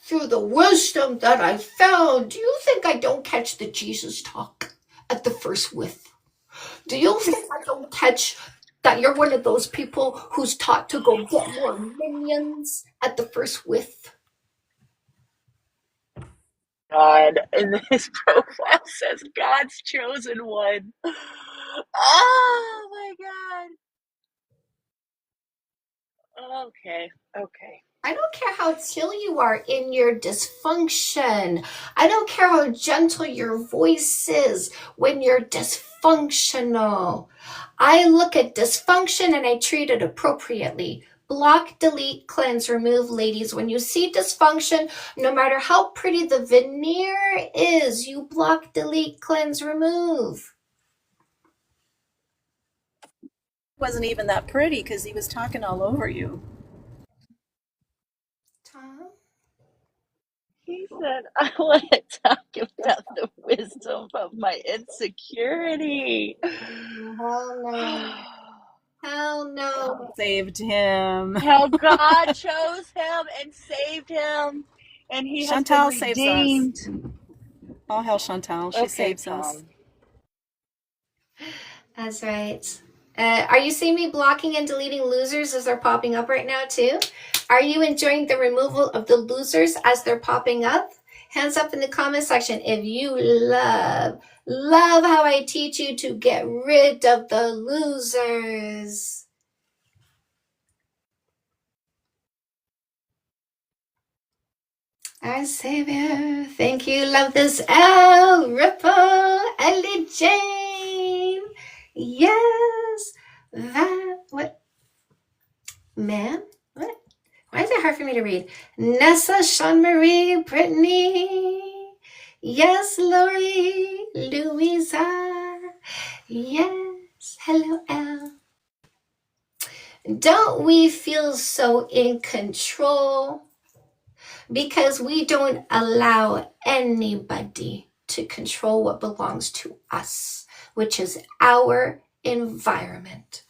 Through the wisdom that I found, do you think I don't catch the Jesus talk at the first whiff? Do you think I don't catch that you're one of those people who's taught to go get more minions at the first whiff? God, and his profile says God's chosen one. Oh my God. Okay. I don't care how chill you are in your dysfunction. I don't care how gentle your voice is when you're dysfunctional. I look at dysfunction and I treat it appropriately. Block, delete, cleanse, remove, ladies. When you see dysfunction, no matter how pretty the veneer is, you block, delete, cleanse, remove. Wasn't even that pretty because he was talking all over you. Tom? He said, I want to talk about the wisdom of my insecurity. Hell no. Saved him. How God chose him and saved him, and he Chantal has been saves redeemed. us. Oh, hell, Chantal. She saves us. That's right. Are you seeing me blocking and deleting losers as they're popping up right now too? Are you enjoying the removal of the losers as they're popping up? Hands up in the comment section if you love how I teach you to get rid of the losers. Our Savior, thank you, love this L, Ripple, Ellie Jane. Yes, that, what? Man, what? Why is it hard for me to read? Nessa, Sean Marie, Brittany. Yes, Lori, Louisa. Yes, hello, L. Don't we feel so in control? Because we don't allow anybody to control what belongs to us, which is our environment.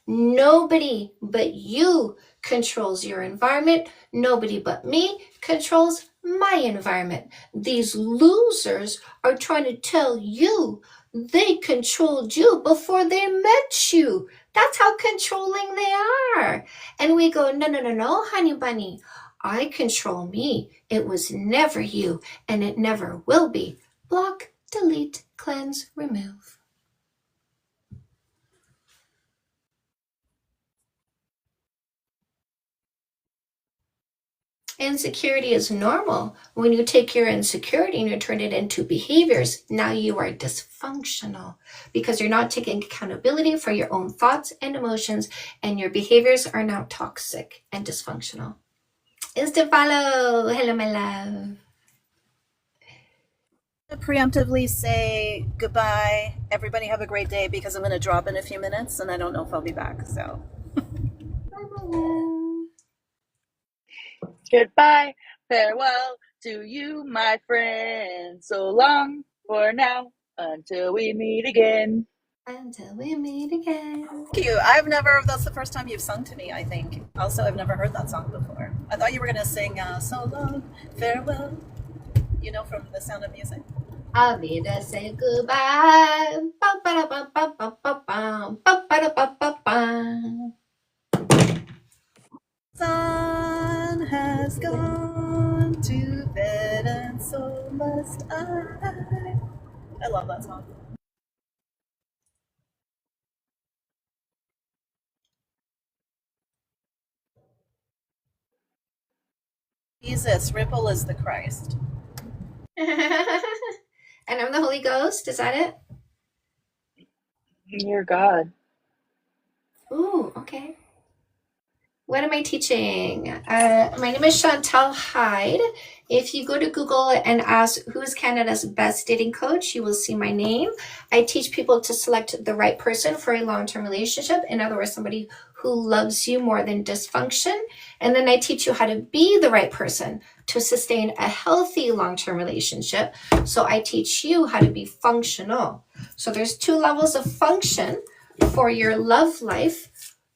Nobody but you controls your environment. Nobody but me controls my environment. These losers are trying to tell you they controlled you before they met you. That's how controlling they are. And we go, no, no, no, no, honey bunny. I control me. It was never you, and it never will be. Block, delete, cleanse, remove. Insecurity is normal. When you take your insecurity and you turn it into behaviors, now you are dysfunctional because you're not taking accountability for your own thoughts and emotions, and your behaviors are now toxic and dysfunctional. Instant follow. Hello, my love. Preemptively say goodbye. Everybody have a great day because I'm going to drop in a few minutes and I don't know if I'll be back. So Goodbye, farewell to you, my friend. So long for now, until we meet again. Until we meet again. thank you. That's the first time you've sung to me, I think. Also, I've never heard that song before. I thought you were going to sing So Long, Farewell, from The Sound of Music. I'll need to say goodbye. Sun has gone to bed and so must I. I love that song. Jesus, Ripple is the Christ. And I'm the Holy Ghost. Is that it? You're God. Ooh, okay. What am I teaching? My name is Chantal Hyde. If you go to Google and ask who's Canada's best dating coach, you will see my name. I teach people to select the right person for a long-term relationship. In other words, somebody who loves you more than dysfunction. And then I teach you how to be the right person to sustain a healthy long-term relationship. So I teach you how to be functional. So there's 2 levels of function for your love life.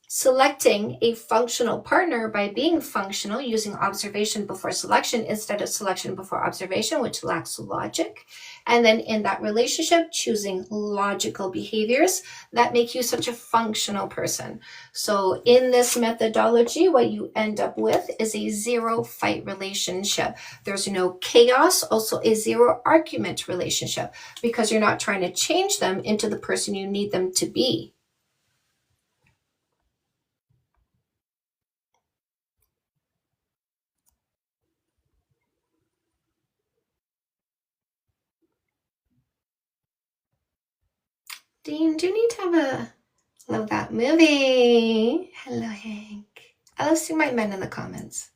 Selecting a functional partner by being functional, using observation before selection instead of selection before observation, which lacks logic. And then in that relationship, choosing logical behaviors that make you such a functional person. So in this methodology, what you end up with is a 0 fight relationship. There's no chaos, also a 0 argument relationship, because you're not trying to change them into the person you need them to be. Dean, do you need to have a... Love that movie. Hello, Hank. I love seeing my men in the comments.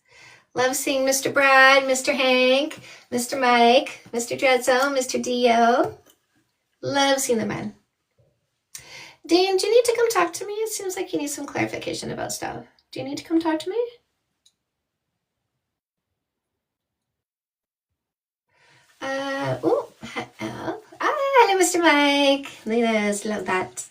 Love seeing Mr. Brad, Mr. Hank, Mr. Mike, Mr. Dredzo, Mr. Dio. Love seeing the men. Dean, do you need to come talk to me? It seems like you need some clarification about stuff. Do you need to come talk to me? Hello, Mr. Mike. Yes, love that.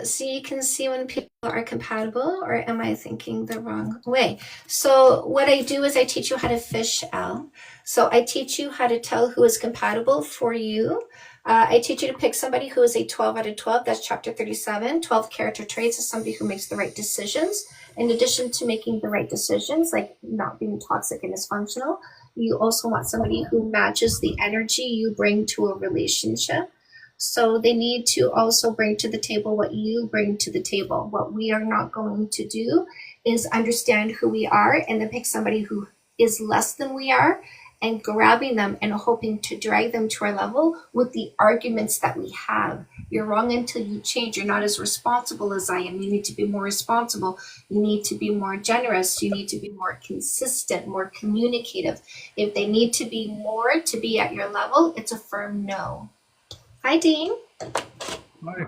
So you can see when people are compatible, or am I thinking the wrong way? So what I do is I teach you how to fish out. So I teach you how to tell who is compatible for you. I teach you to pick somebody who is a 12 out of 12. That's chapter 37. 12 character traits is somebody who makes the right decisions. In addition to making the right decisions, like not being toxic and dysfunctional, you also want somebody who matches the energy you bring to a relationship. So they need to also bring to the table what you bring to the table. What we are not going to do is understand who we are and then pick somebody who is less than we are and grabbing them and hoping to drag them to our level with the arguments that we have. You're wrong until you change. You're not as responsible as I am. You need to be more responsible. You need to be more generous. You need to be more consistent, more communicative. If they need to be more to be at your level, it's a firm no. Hi, Dean. Hi. Hi.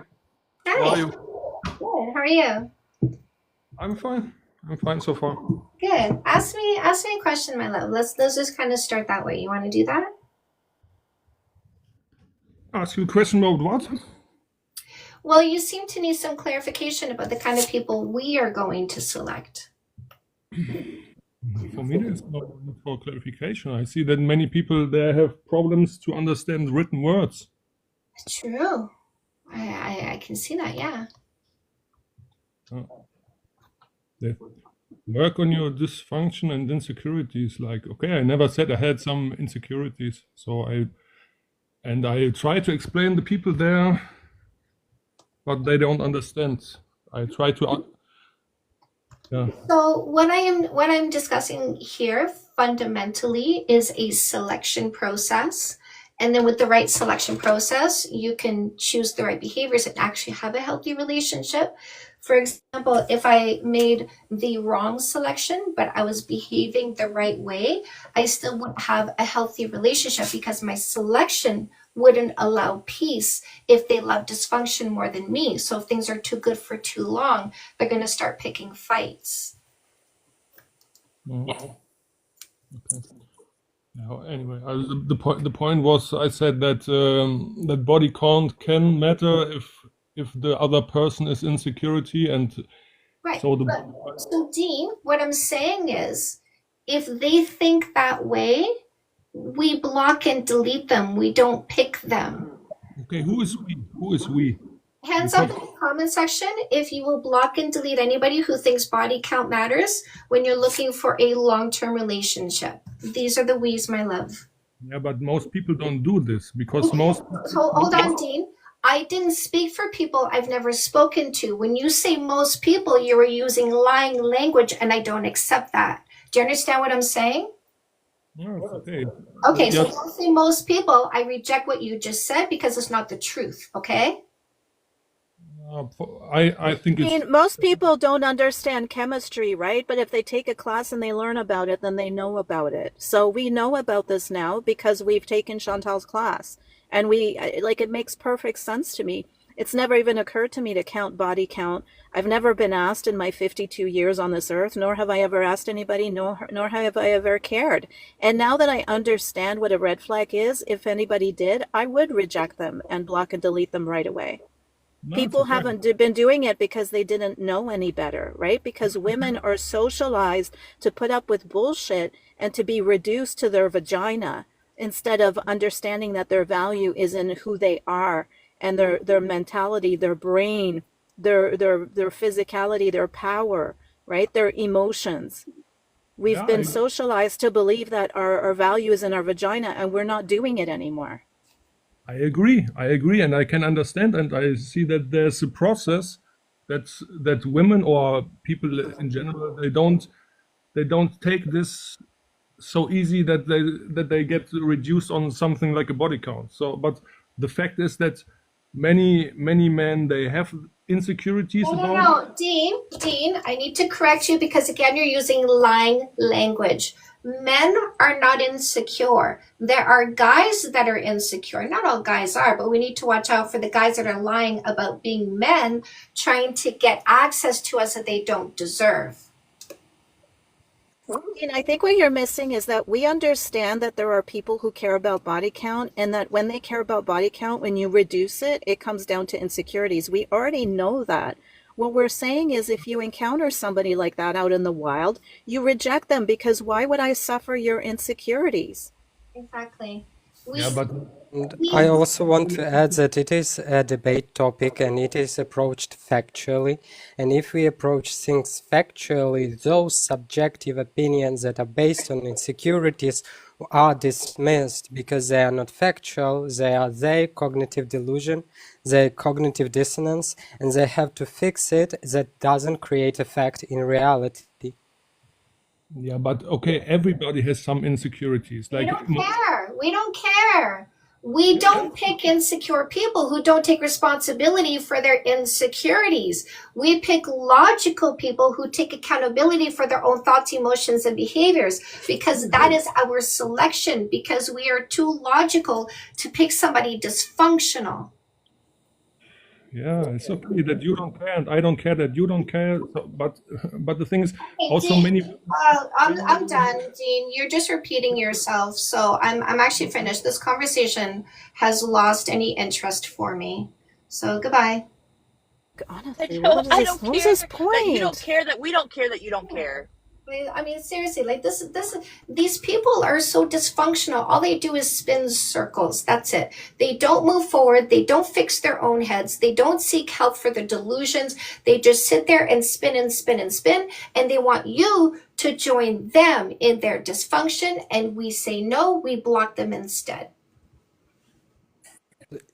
How are you? Good. How are you? I'm fine. I'm fine so far. Good. Ask me a question, my love. Let's just kind of start that way. You want to do that? Ask you a question about what? Well, you seem to need some clarification about the kind of people we are going to select. For me, there's no need for clarification. I see that many people there have problems to understand written words. True. I can see that, yeah. They work on your dysfunction and insecurities. Like, okay, I never said I had some insecurities. So I try to explain the people there, but they don't understand. I try to, yeah. So what I'm discussing here fundamentally is a selection process. And then with the right selection process, you can choose the right behaviors and actually have a healthy relationship. For example, if I made the wrong selection, but I was behaving the right way, I still wouldn't have a healthy relationship because my selection wouldn't allow peace if they love dysfunction more than me. So if things are too good for too long, they're going to start picking fights. Okay. Now, anyway, the point was, I said that that body count can matter if the other person is insecurity, and Right. so the So Dean, what I'm saying is, if they think that way, we block and delete them. We don't pick them. okay, who is we? Who is we? Hands up in the comment section if you will block and delete anybody who thinks body count matters when you're looking for a long-term relationship. These are the we's, my love. Yeah, but most people don't do this because most. Hold on, Dean. I didn't speak for people I've never spoken to. When you say most people, you are using lying language, and I don't accept that. Do you understand what I'm saying? Yeah, okay. Okay, so Yes. don't say most people. I reject what you just said because it's not the truth, okay? I think I it's. mean, most people don't understand chemistry, right? But if they take a class and they learn about it, then they know about it. So we know about this now because we've taken Chantal's class. And it makes perfect sense to me. It's never even occurred to me to count body count. I've never been asked in my 52 years on this earth, nor have I ever asked anybody, nor have I ever cared. And now that I understand what a red flag is, if anybody did, I would reject them and block and delete them right away. People haven't been doing it because they didn't know any better, right? Because women are socialized to put up with bullshit and to be reduced to their vagina instead of understanding that their value is in who they are and their mentality, their brain, their physicality, their power, right? Their emotions. We've been socialized to believe that our value is in our vagina, and we're not doing it anymore. I agree, and I can understand, and I see that there's a process that women or people in general they don't take this so easy that they get reduced on something like a body count. So, but the fact is that many men they have insecurities about. No, Dean, I need to correct you because again you're using lying language. Men are not insecure. There are guys that are insecure. Not all guys are, but we need to watch out for the guys that are lying about being men, trying to get access to us that they don't deserve. And I think what you're missing is that we understand that there are people who care about body count, and that when they care about body count, when you reduce it, it comes down to insecurities. We already know that. What we're saying is if you encounter somebody like that out in the wild, you reject them because why would I suffer your insecurities? Exactly. Yeah, but And I also want to add that it is a debate topic and it is approached factually. And if we approach things factually, those subjective opinions that are based on insecurities are dismissed because they are not factual, they are their cognitive delusion, their cognitive dissonance, and they have to fix it. That doesn't create a fact in reality. yeah, but okay, everybody has some insecurities. We Like don't care. We don't care. We don't pick insecure people who don't take responsibility for their insecurities. We pick logical people who take accountability for their own thoughts, emotions, and behaviors because that is our selection, because we are too logical to pick somebody dysfunctional. yeah, it's okay that you don't care, and I don't care that you don't care. So, but the thing is, Hey, also Dean, many. I'm done, Dean. You're just repeating yourself. So I'm actually finished. This conversation has lost any interest for me. So goodbye. Honestly, I what I is don't what was care his that you don't point? care that we don't care that you don't care. I mean, seriously, like these people are so dysfunctional. All they do is spin circles. That's it. They don't move forward. They don't fix their own heads. They don't seek help for their delusions. They just sit there and spin and spin and spin. And they want you to join them in their dysfunction. And we say no, we block them instead.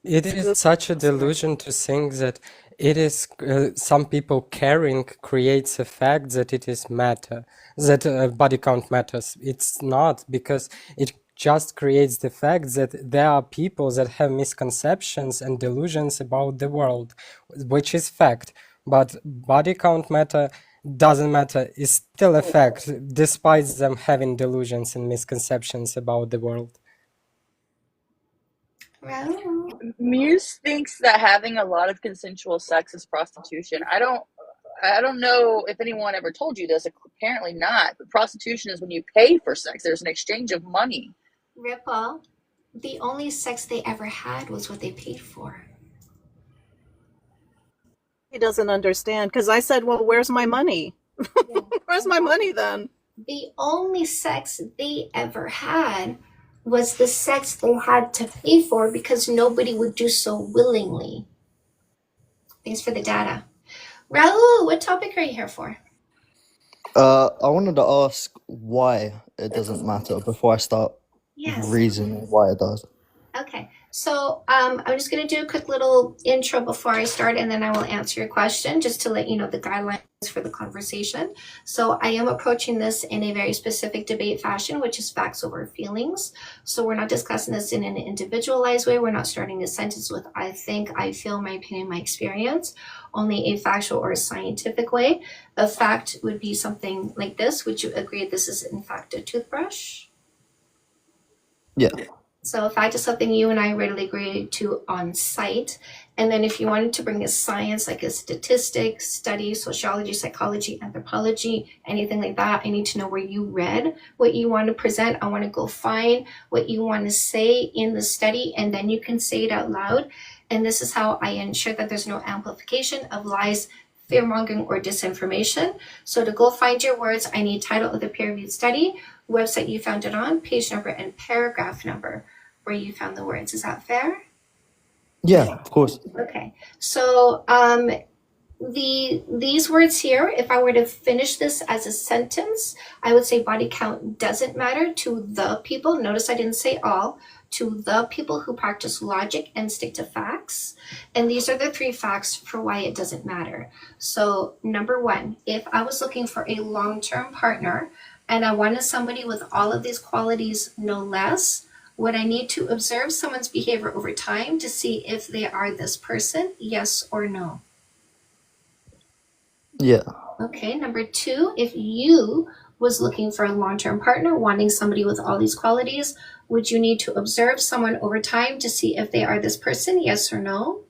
It is such a delusion to think that it is some people caring creates a fact that it is matter, that body count matters. It's not, because it just creates the fact that there are people that have misconceptions and delusions about the world, which is fact. But body count matter doesn't matter, is still a fact, despite them having delusions and misconceptions about the world. Muse thinks that having a lot of consensual sex is prostitution. I don't know if anyone ever told you this. Apparently not. But prostitution is when you pay for sex. There's an exchange of money. Ripple, the only sex they ever had was what they paid for. He doesn't understand, because I said, well, where's my money? Where's my money then? The only sex they ever had was the sex they had to pay for because nobody would do so willingly. Thanks for the data. Raul, what topic are you here for? I wanted to ask why it doesn't matter before I start Yes. reasoning why it does. Okay, so I'm just going to do a quick little intro before I start, and then I will answer your question just to let you know the guidelines for the conversation. So I am approaching this in a very specific debate fashion, which is facts over feelings. So we're not discussing this in an individualized way. We're not starting a sentence with I think, I feel, my opinion, my experience. Only a factual or a scientific way. A fact would be something like this. Would you agree this is in fact a toothbrush? Yeah. So a fact is something you and I readily agree to on site. And then if you wanted to bring a science like a statistic, study, sociology, psychology, anthropology, anything like that, I need to know where you read what you want to present. I want to go find what you want to say in the study, and then you can say it out loud. And this is how I ensure that there's no amplification of lies, fear-mongering, or disinformation. So to go find your words, I need title of the peer-reviewed study, website you found it on, page number, and paragraph number where you found the words. Is that fair? Yeah, of course. Okay. So these words here, if I were to finish this as a sentence, I would say body count doesn't matter to the people. Notice I didn't say all. To the people who practice logic and stick to facts. And these are the 3 facts for why it doesn't matter. So number 1, if I was looking for a long-term partner and I wanted somebody with all of these qualities, no less, would I need to observe someone's behavior over time to see if they are this person? Yes or no? Yeah. Okay, number 2, if you was looking for a long-term partner, wanting somebody with all these qualities, would you need to observe someone over time to see if they are this person? Yes or no?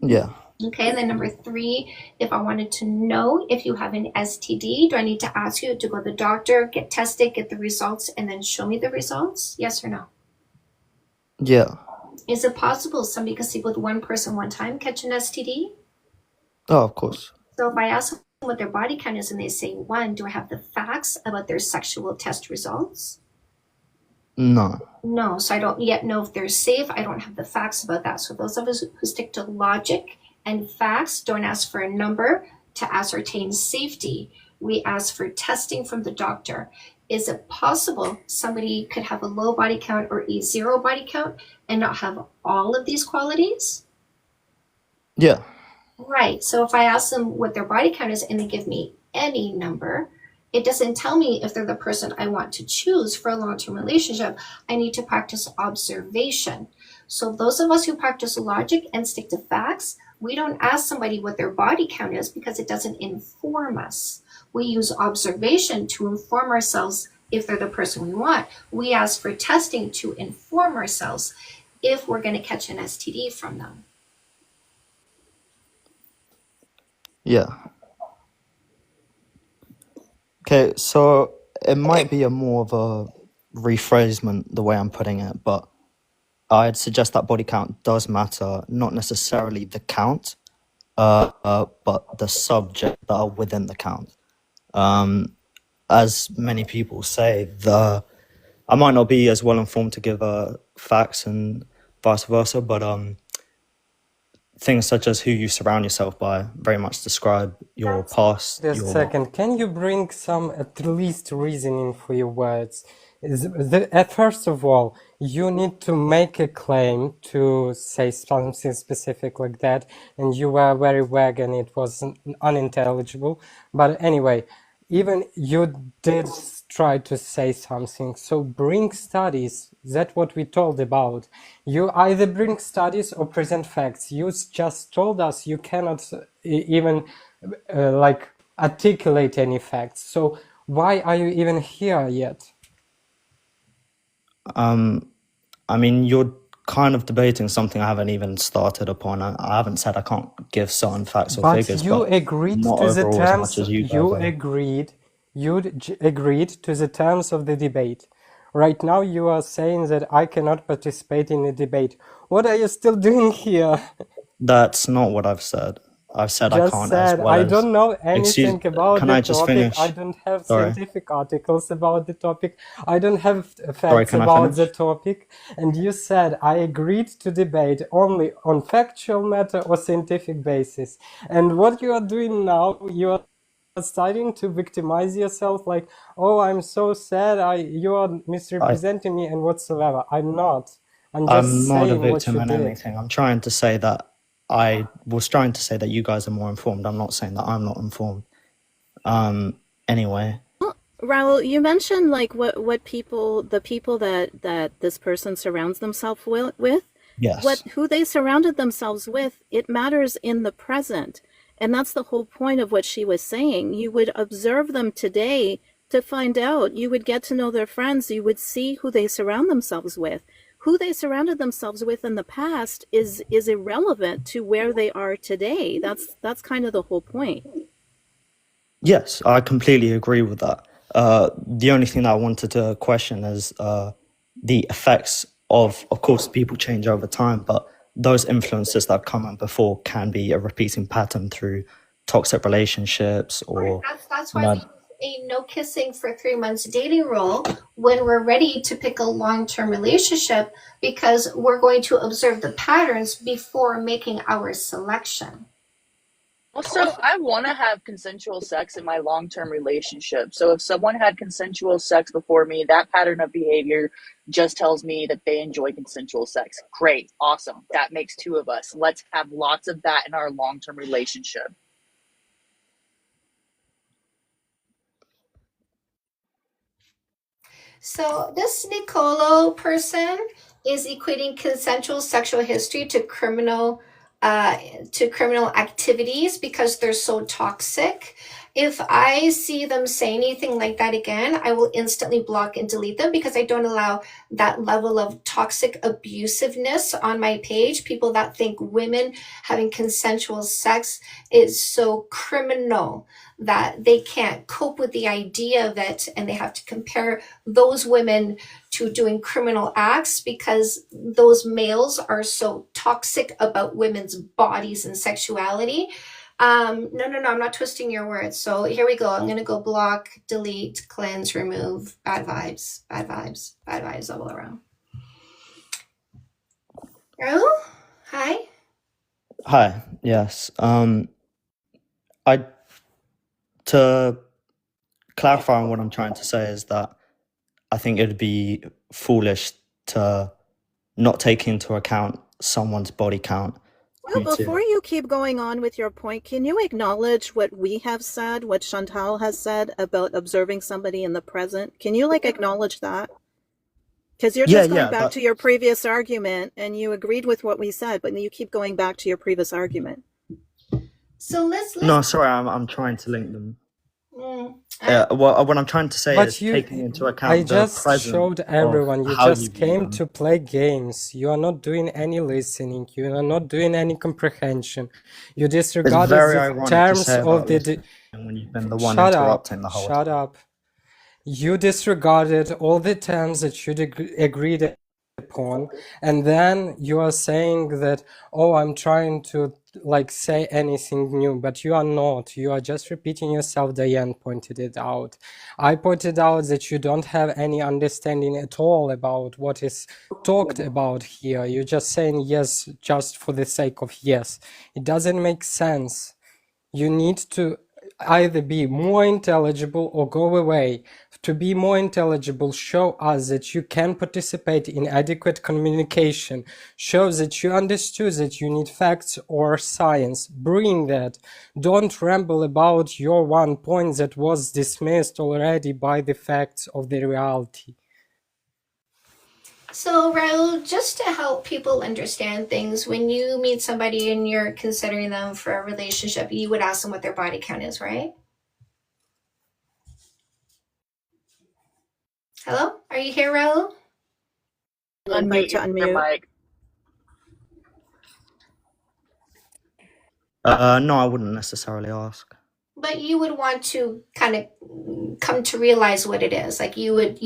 Yeah. Okay, and then number 3, if I wanted to know if you have an STD, do I need to ask you to go to the doctor, get tested, get the results, and then show me the results? Yes or no? Yeah. Is it possible somebody could sleep with one person one time, catch an STD? Oh, of course. So if I ask them what their body count is and they say 1, do I have the facts about their sexual test results? No. No, so I don't yet know if they're safe. I don't have the facts about that. So those of us who stick to logic and facts don't ask for a number to ascertain safety. We ask for testing from the doctor. Is it possible somebody could have a low body count or a 0 body count and not have all of these qualities? Yeah. Right. So if I ask them what their body count is and they give me any number, it doesn't tell me if they're the person I want to choose for a long-term relationship. I need to practice observation. So those of us who practice logic and stick to facts, we don't ask somebody what their body count is because it doesn't inform us. We use observation to inform ourselves if they're the person we want. We ask for testing to inform ourselves if we're going to catch an STD from them. Yeah. Okay, so it might be a more of a rephrasement the way I'm putting it, but I'd suggest that body count does matter, not necessarily the count, but the subject that are within the count. As many people say, I might not be as well informed to give facts and vice versa, but things such as who you surround yourself by very much describe your past, Just a second, can you bring some at least reasoning for your words? First of all, you need to make a claim to say something specific like that, and you were very vague and it was unintelligible. But anyway, even you did try to say something, so bring studies. That's what we told about. You either bring studies or present facts. You just told us you cannot even like articulate any facts. So why are you even here yet? I mean, you're kind of debating something I haven't even started upon. I haven't said I can't give certain facts or But figures, you but agreed not to the overall as terms. much as you You guys are. agreed to the terms of the debate. Right now, you are saying that I cannot participate in the debate. What are you still doing here? That's not what I've said. I've said I Just can't as said well I as. don't know Excuse. anything about Can the I just topic. finish? I don't have Sorry. scientific articles about the topic. I don't have Sorry, facts can I about the finish? topic. And you said I agreed to debate only on factual matter or scientific basis. And what you are doing now, you are starting to victimize yourself like, oh, I'm so sad, you are misrepresenting me and whatsoever. I'm not. I'm just I'm not a saying what victim you in did. anything. I'm trying to say that I was trying to say that you guys are more informed. I'm not saying that I'm not informed. Anyway, Raul, you mentioned like what people, the people that this person surrounds themselves with, yes. who they surrounded themselves with, it matters in the present. And that's the whole point of what she was saying. You would observe them today to find out. You would get to know their friends. You would see who they surround themselves with. Who they surrounded themselves with in the past is irrelevant to where they are today. That's kind of the whole point. Yes, I completely agree with that. The only thing that I wanted to question is the effects of course, people change over time, but those influences that come in before can be a repeating pattern through toxic relationships or That's you why we know, use a no kissing for 3 months dating rule when we're ready to pick a long-term relationship, because we're going to observe the patterns before making our selection. Also, I want to have consensual sex in my long-term relationship. So if someone had consensual sex before me, that pattern of behavior just tells me that they enjoy consensual sex. Great. Awesome. That makes two of us. Let's have lots of that in our long-term relationship. So this Nicolo person is equating consensual sexual history to criminal activities because they're so toxic. If I see them say anything like that again, I will instantly block and delete them because I don't allow that level of toxic abusiveness on my page. People that think women having consensual sex is so criminal that they can't cope with the idea of it, and they have to compare those women to doing criminal acts because those males are so toxic about women's bodies and sexuality. No, I'm not twisting your words. So here we go. I'm going to go block, delete, cleanse, remove, bad vibes all around. Oh, hi. Hi, yes. To clarify on what I'm trying to say is that I think it'd be foolish to not take into account someone's body count. Well, before you keep going on with your point, can you acknowledge what we have said, what Chantal has said about observing somebody in the present? Can you acknowledge that? Because you're just going back to your previous argument, and you agreed with what we said, but you keep going back to your previous argument. So let's No, sorry, I'm trying to link them. Well, what I'm trying to say is taking into account I the just present showed everyone. You how just came to play games. You are not doing any listening. You are not doing any comprehension. You disregarded very the ironic to terms say of about the. listening when you've been the one Shut interrupting up! the whole Shut time. up! You disregarded all the terms that you agreed upon, and then you are saying that, oh, I'm trying to like say anything new, but you are not. You are just repeating yourself. Diane pointed it out. I pointed out that you don't have any understanding at all about what is talked about here. You're just saying yes just for the sake of yes. It doesn't make sense. You need to either be more intelligible or go away. To be more intelligible, show us that you can participate in adequate communication. Show that you understood that you need facts or science. Bring that. Don't ramble about your one point that was dismissed already by the facts of the reality. So, Raul, just to help people understand things, when you meet somebody and you're considering them for a relationship, you would ask them what their body count is, right? Hello? Are you here, Raul? Unmute to your unmute. mic. No, I wouldn't necessarily ask. But you would want to kind of come to realize what it is. Like you would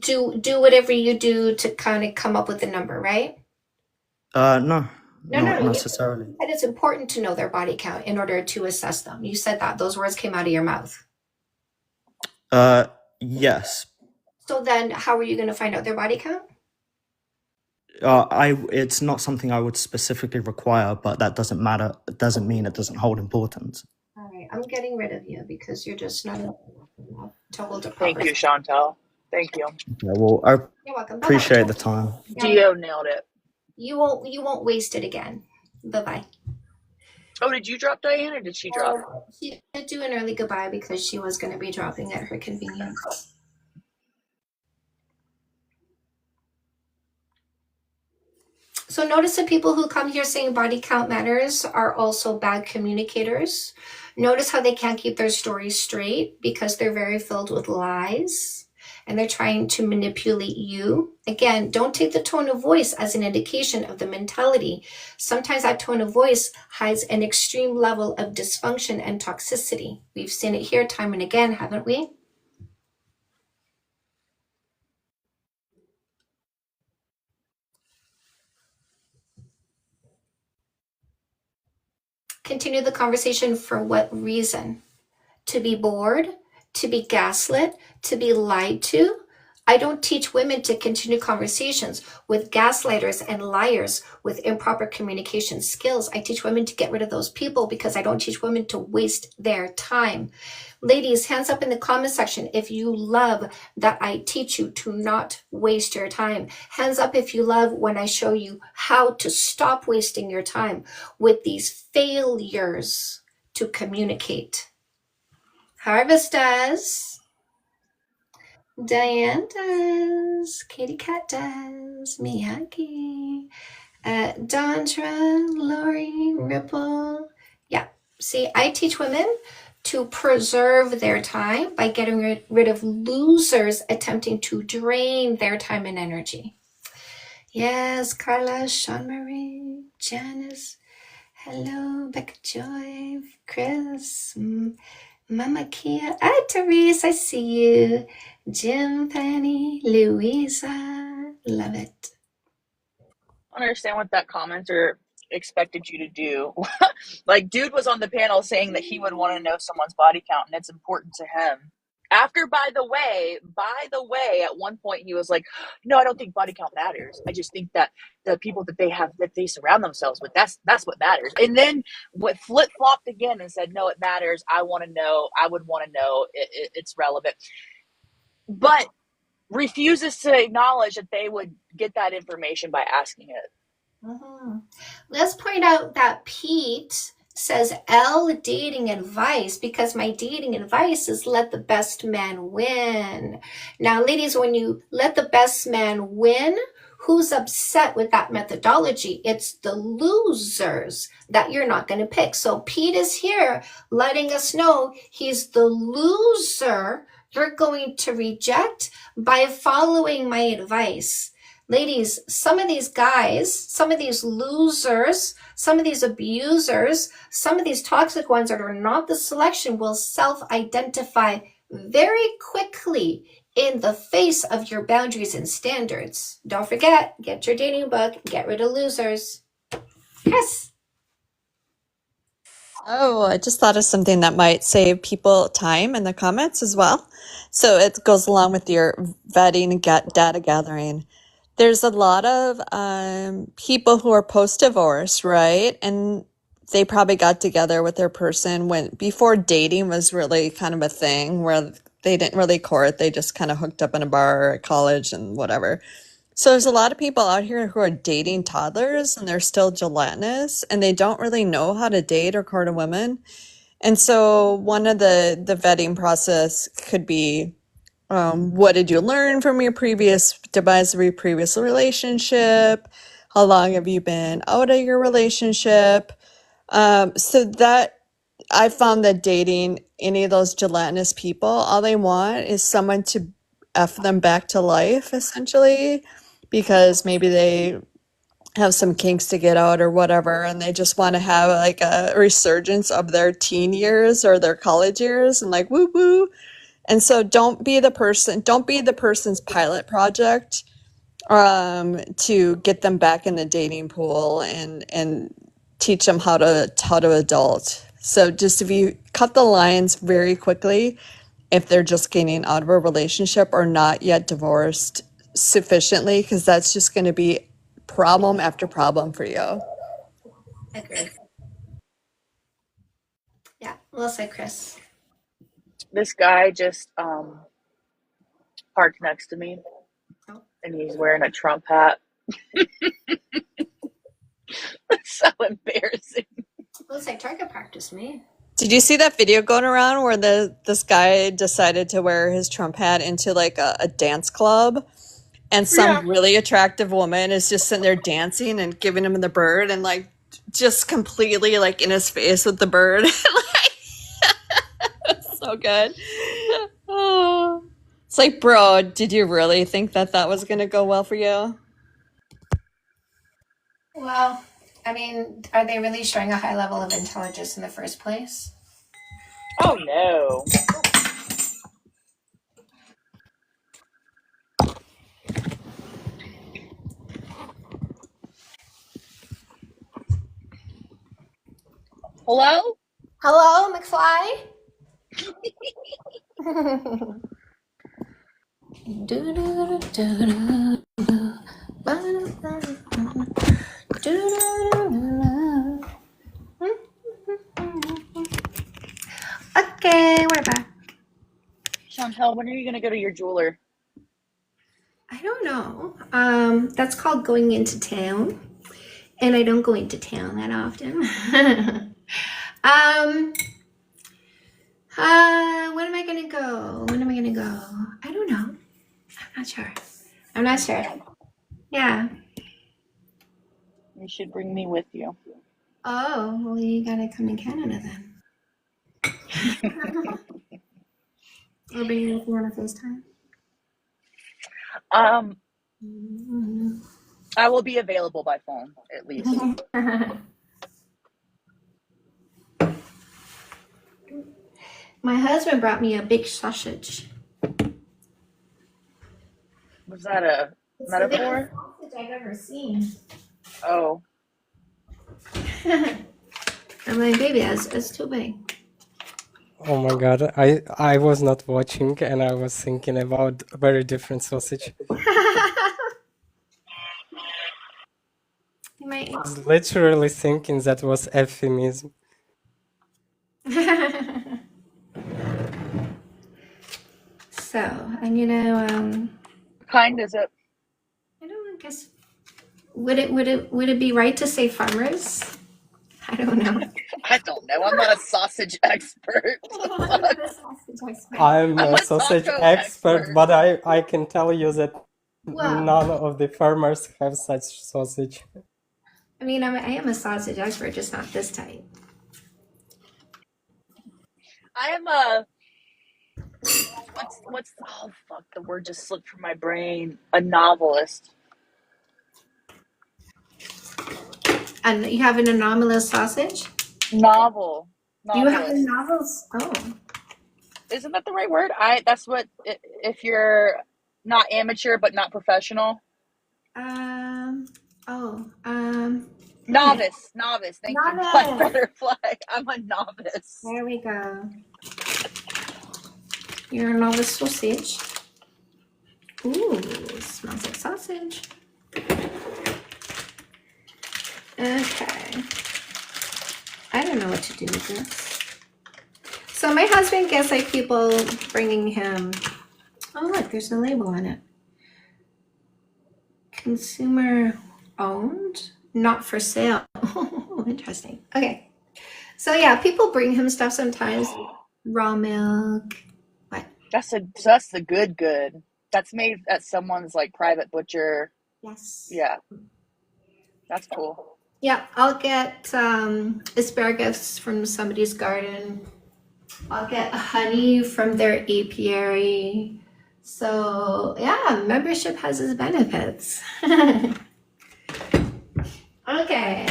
do whatever you do to kind of come up with a number, right? No, No, not no. necessarily. And it's important to know their body count in order to assess them. You said that. Those words came out of your mouth. Yes. So then how are you going to find out their body count? It's not something I would specifically require, but that doesn't matter. It doesn't mean it doesn't hold importance. All right. I'm getting rid of you because you're just not enough to hold a Thank proper. you, Chantel. Thank you. Yeah, well, I You're welcome. Bye-bye. appreciate the time. Yeah. Gio nailed it. You won't waste it again. Bye-bye. Oh, did you drop Diane or did she drop? She did do an early goodbye because she was going to be dropping at her convenience. So notice that people who come here saying body count matters are also bad communicators. Notice how they can't keep their stories straight because they're very filled with lies and they're trying to manipulate you. Again, don't take the tone of voice as an indication of the mentality. Sometimes that tone of voice hides an extreme level of dysfunction and toxicity. We've seen it here time and again, haven't we? Continue the conversation for what reason? To be bored, to be gaslit, to be lied to. I don't teach women to continue conversations with gaslighters and liars with improper communication skills. I teach women to get rid of those people because I don't teach women to waste their time. Ladies, hands up in the comment section if you love that I teach you to not waste your time. Hands up if you love when I show you how to stop wasting your time with these failures to communicate. Harvest does. Diane does. Katie Cat does. Miyagi. Dondra, Lori, Ripple. Yeah. See, I teach women to preserve their time by getting rid of losers attempting to drain their time and energy. Yes, Carla, Sean Marie, Janice. Hello, Becca Joy, Chris, Mama Kia. Hi, Therese, I see you. Jim, Penny, Louisa. Love it. I don't understand what that commenter expected you to do. Like, dude was on the panel saying that he would want to know someone's body count and it's important to him. After, by the way, at one point he was like, no, I don't think body count matters. I just think that the people that they surround themselves with, that's what matters. And then flip-flopped again and said, no, it matters. I want to know. I would want to know. It's relevant. But refuses to acknowledge that they would get that information by asking it. Mm-hmm. Let's point out that Pete says L dating advice because my dating advice is let the best man win. Now, ladies, when you let the best man win, who's upset with that methodology? It's the losers that you're not going to pick. So Pete is here letting us know he's the loser you're going to reject by following my advice. Ladies, some of these guys, some of these losers, some of these abusers, some of these toxic ones that are not the selection will self-identify very quickly in the face of your boundaries and standards. Don't forget, get your dating book, get rid of losers. Yes. Oh, I just thought of something that might save people time in the comments as well. So it goes along with your vetting and data gathering. There's a lot of people who are post-divorce, right? And they probably got together with their person when before dating was really kind of a thing, where they didn't really court, they just kind of hooked up in a bar at college and whatever. So there's a lot of people out here who are dating toddlers and they're still gelatinous and they don't really know how to date or court a woman. And so one of the vetting process could be, what did you learn from your previous demise of your previous relationship? How long have you been out of your relationship? So that I found that dating any of those gelatinous people, all they want is someone to F them back to life, essentially, because maybe they have some kinks to get out or whatever, and they just want to have like a resurgence of their teen years or their college years and like woo woo. And so don't be the person's pilot project to get them back in the dating pool and teach them how to adult. So just if you cut the lines very quickly, if they're just getting out of a relationship or not yet divorced sufficiently, because that's just going to be problem after problem for you. Agree. Yeah, well said, Chris. This guy just parked next to me, Oh. and he's wearing a Trump hat. That's so embarrassing. Looks like target practice me. Did you see that video going around where this guy decided to wear his Trump hat into like a dance club, and some really attractive woman is just sitting there dancing and giving him the bird and like just completely like in his face with the bird. Like, so good. Oh. It's like, bro, did you really think that was gonna go well for you? Well, I mean, are they really showing a high level of intelligence in the first place? Oh no. Hello? Hello, McFly? Okay, we're back. Chantel, when are you gonna go to your jeweler? I don't know. That's called going into town. And I don't go into town that often. When am I gonna go? I don't know. I'm not sure. Yeah. You should bring me with you. Oh, well, you gotta come in Canada then. Or bring you with you on a FaceTime. I will be available by phone, at least. My husband brought me a big sausage. Was that a It's metaphor? the biggest sausage I've ever seen. Oh. I'm like, baby, that's too big. Oh my god, I was not watching and I was thinking about a very different sausage. You might. I was literally thinking that was euphemism. So I'm gonna What kind is it? I don't guess would it be right to say farmers? I don't know. I don't know. I'm not a sausage expert. I'm I'm a a sausage taco expert, but I can tell you that Well, none of the farmers have such sausage. I mean, I am a sausage expert, just not this type. I am a what's oh fuck, the word just slipped from my brain. A novelist. And you have an anomalous sausage? Novel. You have a Novelist. novels? Oh. Isn't that the right word? That's what, if you're not amateur but not professional. Um, oh, Novice. Thank you, Black novice. Butterfly. I'm a novice. There we go. You're a novice sausage. Ooh, smells like sausage. Okay. I don't know what to do with this. So my husband gets like people bringing him. Oh look, there's a label on it. Consumer owned, not for sale. Oh, interesting. Okay. So yeah, people bring him stuff sometimes. Raw milk. What? That's the good. That's made at someone's like private butcher. Yes. Yeah. That's cool. Yeah, I'll get asparagus from somebody's garden. I'll get honey from their apiary. So yeah, membership has its benefits. Okay.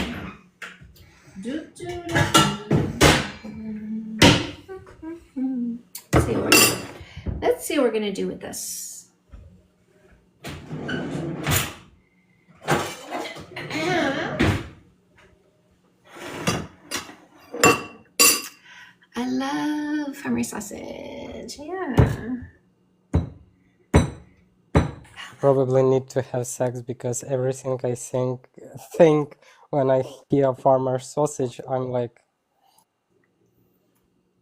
Let's see what we're gonna do with this. I love farmer sausage. Yeah. Probably need to have sex because everything I think when I hear farmer sausage, I'm like,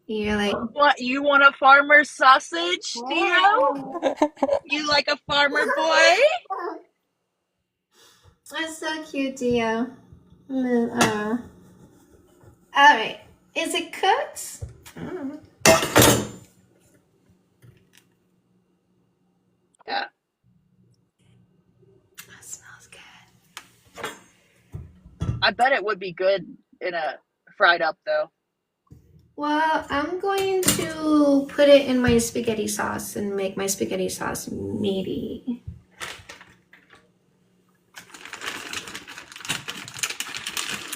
You're like, What, you want a farmer sausage, Theo? You like a farmer boy? that's so cute, Dio. All right. Is it cooked? Yeah. That smells good. I bet it would be good in a fried up though. Well, I'm going to put it in my spaghetti sauce and make my spaghetti sauce meaty.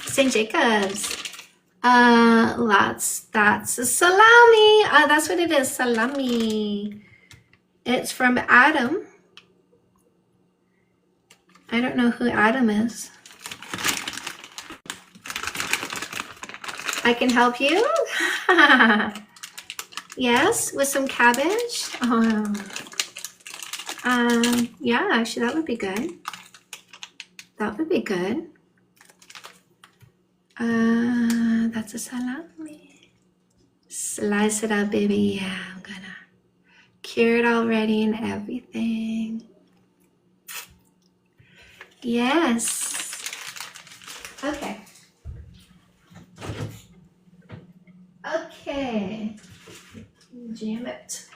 St. Jacobs. That's a salami. That's what it is, salami. It's from Adam. I don't know who Adam is. I can help you. Yes, with some cabbage. Yeah, actually, that would be good. That would be good. That's a salami. Slice it up, baby. Yeah, I'm gonna cure it already and everything. Yes. Okay. Okay. Jam it.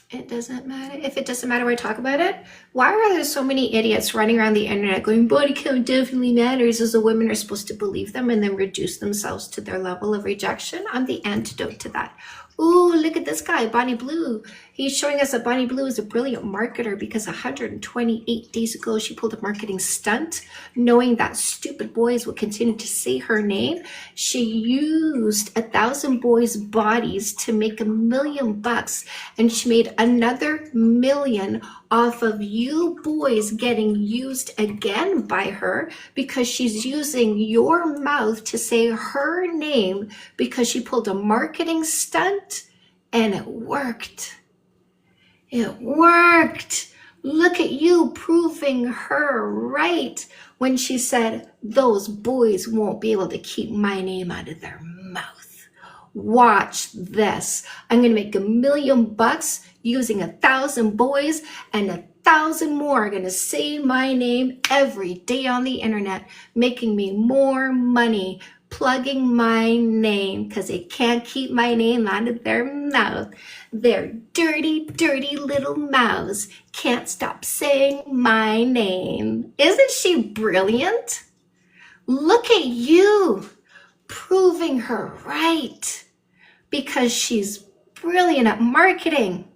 It doesn't matter. If it doesn't matter where I talk about it, why are there so many idiots running around the internet going, body count definitely matters, as the women are supposed to believe them and then reduce themselves to their level of rejection? I'm the antidote to that. Ooh, look at this guy, Bonnie Blue. He's showing us that Bonnie Blue is a brilliant marketer because 128 days ago, she pulled a marketing stunt, knowing that stupid boys would continue to say her name. She used 1,000 boys' bodies to make $1 million, and she made another $1 million off of you boys getting used again by her because she's using your mouth to say her name because she pulled a marketing stunt and it worked. It worked. Look at you proving her right when she said, those boys won't be able to keep my name out of their mouth. Watch this. I'm going to make $1 million using 1,000 boys, and 1,000 more are going to say my name every day on the internet, making me more money, plugging my name because they can't keep my name out of their mouth. Their dirty, dirty little mouths can't stop saying my name. Isn't she brilliant? Look at you proving her right because she's brilliant at marketing.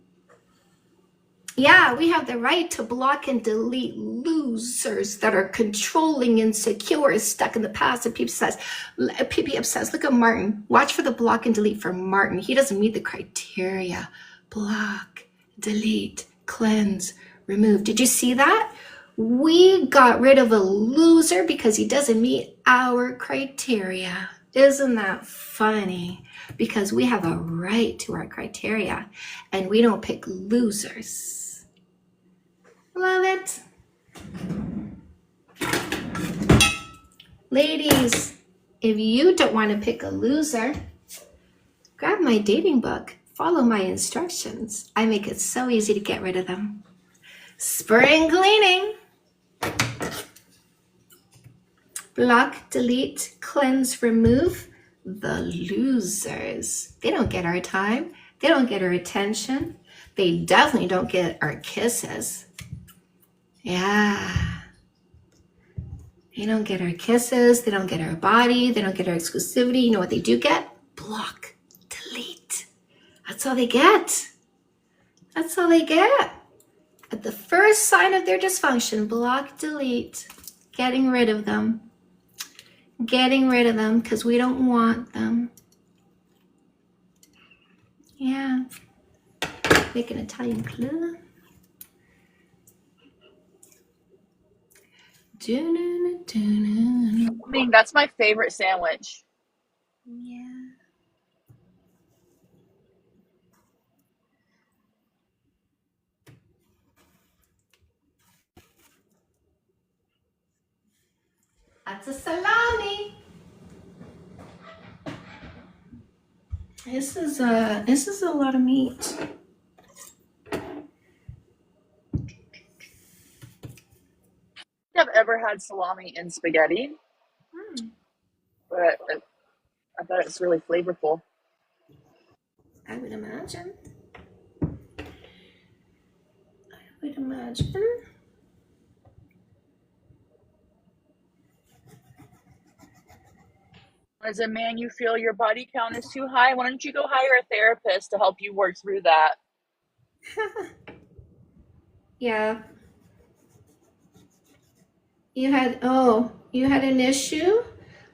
Yeah, we have the right to block and delete lewd losers that are controlling, insecure, stuck in the past. And PPF says, look at Martin. Watch for the block and delete for Martin. He doesn't meet the criteria. Block, delete, cleanse, remove. Did you see that? We got rid of a loser because he doesn't meet our criteria. Isn't that funny? Because we have a right to our criteria and we don't pick losers. Love it. Ladies, if you don't want to pick a loser, grab my dating book. Follow my instructions. I make it so easy to get rid of them. Spring cleaning. Block, delete, cleanse, remove the losers. They don't get our time. They don't get our attention. They definitely don't get our kisses. Yeah. They don't get our kisses. They don't get our body. They don't get our exclusivity. You know what they do get? Block, delete. That's all they get. That's all they get. At the first sign of their dysfunction, block, delete. Getting rid of them. Getting rid of them because we don't want them. Yeah. Make an Italian clue. I mean, that's my favorite sandwich. Yeah. That's a salami. This is a lot of meat. I've ever had salami in spaghetti, but I bet it's really flavorful. I would imagine. I would imagine. As a man, you feel your body count is too high. Why don't you go hire a therapist to help you work through that? Yeah. You had an issue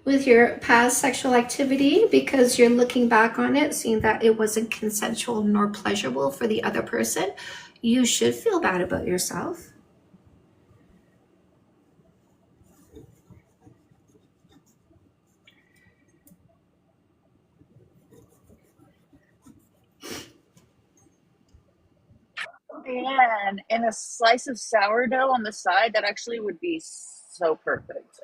with your past sexual activity because you're looking back on it, seeing that it wasn't consensual nor pleasurable for the other person. You should feel bad about yourself. And a slice of sourdough on the side, that actually would be so perfect.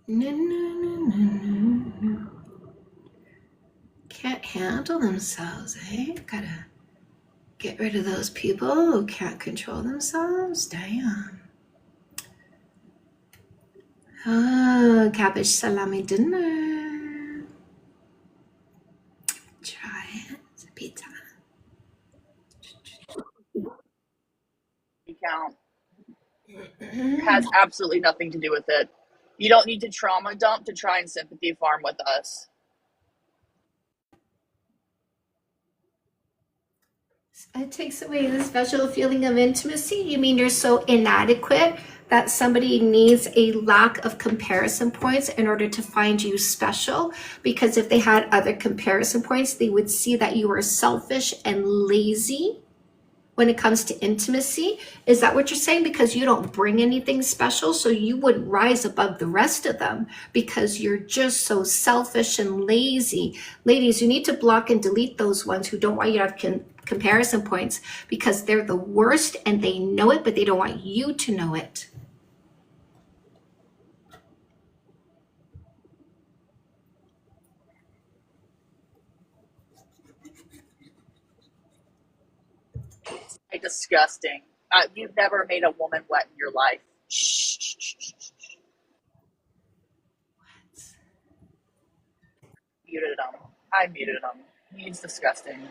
No. Can't handle themselves, eh? Gotta get rid of those people who can't control themselves. Damn. Oh, cabbage salami dinner. Try it. It's a pizza. Count has absolutely nothing to do with it. You don't need to trauma dump to try and sympathy farm with us. It takes away the special feeling of intimacy. You mean you're so inadequate that somebody needs a lack of comparison points in order to find you special? Because if they had other comparison points, they would see that you are selfish and lazy when it comes to intimacy. Is that what you're saying? Because you don't bring anything special, so you would rise above the rest of them because you're just so selfish and lazy. Ladies, you need to block and delete those ones who don't want you to have comparison points because they're the worst and they know it, but they don't want you to know it. Disgusting. You've never made a woman wet in your life. Muted him. I muted him. He's disgusting.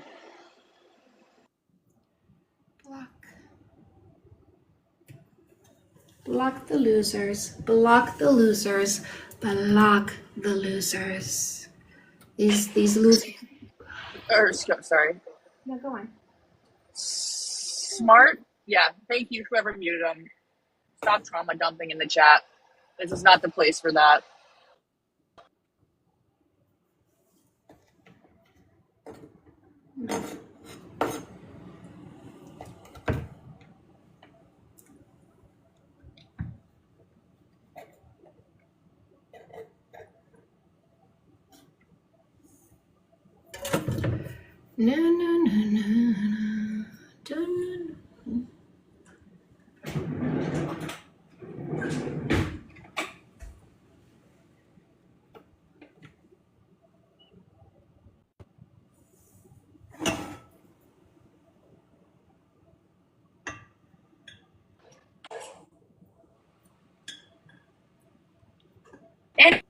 Block the losers. Block the losers. Block the losers. These losers. Or sorry, No, go on. smart. Yeah, thank you, whoever muted him. Stop trauma dumping in the chat. This is not the place for that. No, no, no, no, no. Dun, dun. And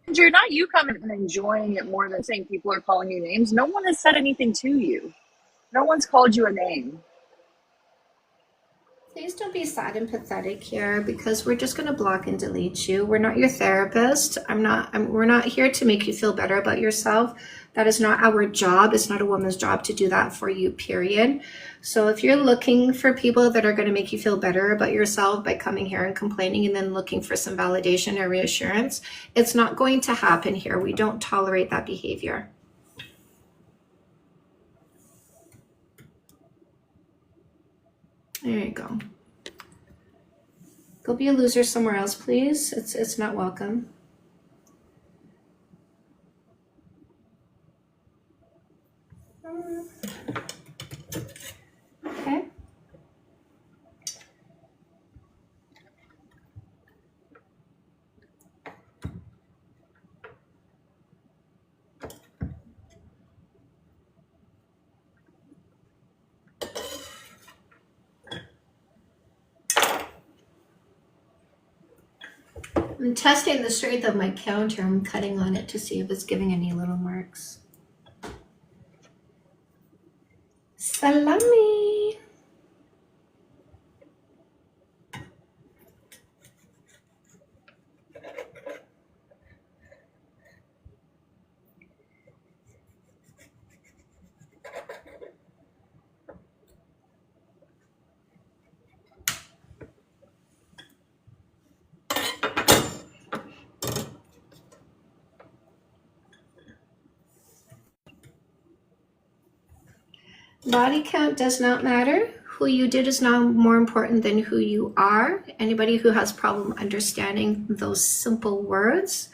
Andrew, not you coming and enjoying it more than saying people are calling you names. No one has said anything to you. No one's called you a name. Please don't be sad and pathetic here, because we're just going to block and delete you. We're not your therapist. We're not here to make you feel better about yourself. That is not our job. It's not a woman's job to do that for you, period. So if you're looking for people that are going to make you feel better about yourself by coming here and complaining and then looking for some validation or reassurance, it's not going to happen here. We don't tolerate that behavior. There you go. Go be a loser somewhere else, please. It's not welcome. Okay. I'm testing the strength of my counter. I'm cutting on it to see if it's giving any little marks. Salami. Body count does not matter. Who you did is not more important than who you are. Anybody who has problem understanding those simple words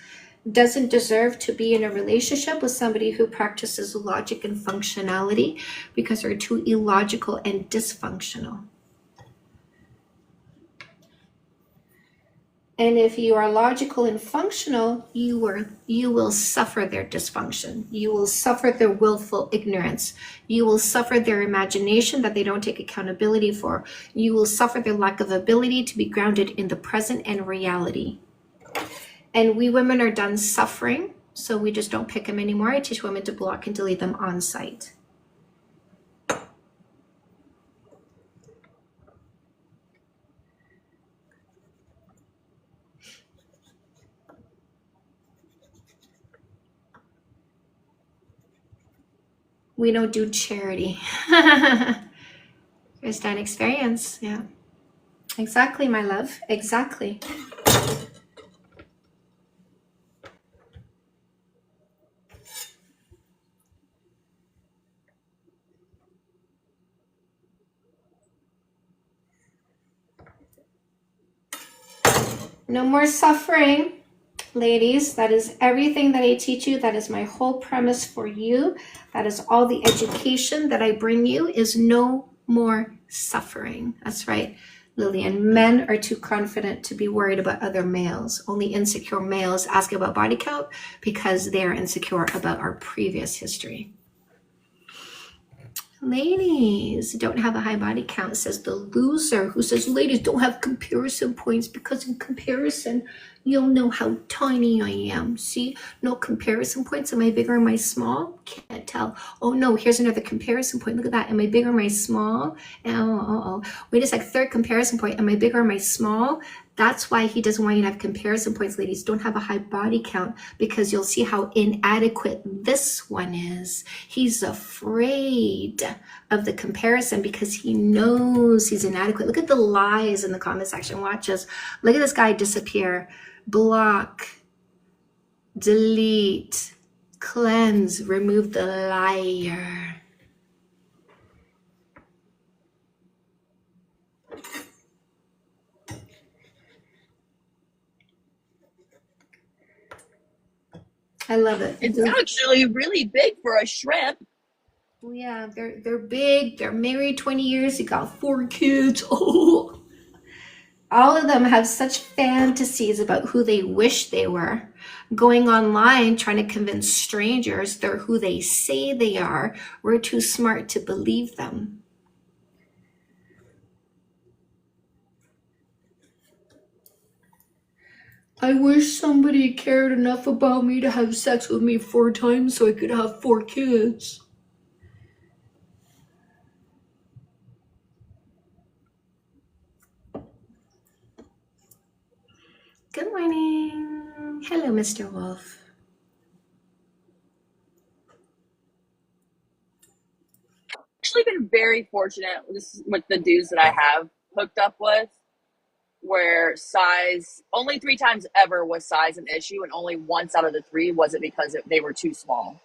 doesn't deserve to be in a relationship with somebody who practices logic and functionality, because they're too illogical and dysfunctional. And if you are logical and functional, you will suffer their dysfunction. You will suffer their willful ignorance. You will suffer their imagination that they don't take accountability for. You will suffer their lack of ability to be grounded in the present and reality. And we women are done suffering, so we just don't pick them anymore. I teach women to block and delete them on site. We don't do charity. There's that experience. Yeah. Exactly, my love. Exactly. No more suffering. Ladies, that is everything that I teach you. That is my whole premise for you. That is all the education that I bring you, is no more suffering. That's right, Lillian. Men are too confident to be worried about other males. Only insecure males ask about body count because they are insecure about our previous history. Ladies don't have a high body count, says the loser who says ladies don't have comparison points because in comparison you'll know how tiny I am. See, no comparison points. Am I bigger? Am I small? Can't tell. Oh no, here's another comparison point. Look at that. Am I bigger? Am I small? Oh. Wait a sec. Third comparison point. Am I bigger? Am I small? That's why he doesn't want you to have comparison points, ladies. Don't have a high body count, because you'll see how inadequate this one is. He's afraid of the comparison because he knows he's inadequate. Look at the lies in the comment section. Watch us. Look at this guy disappear. Block, delete, cleanse, remove the liar. I love it. It's actually really big for a shrimp. Yeah, they're big. They're married 20 years. They got 4 kids. Oh, all of them have such fantasies about who they wish they were. Going online, trying to convince strangers they're who they say they are. We're too smart to believe them. I wish somebody cared enough about me to have sex with me 4 times so I could have 4 kids. Good morning. Hello, Mr. Wolf. Actually been very fortunate with the dudes that I have hooked up with, where size, only 3 times ever was size an issue, and only once out of the 3 was it because they were too small.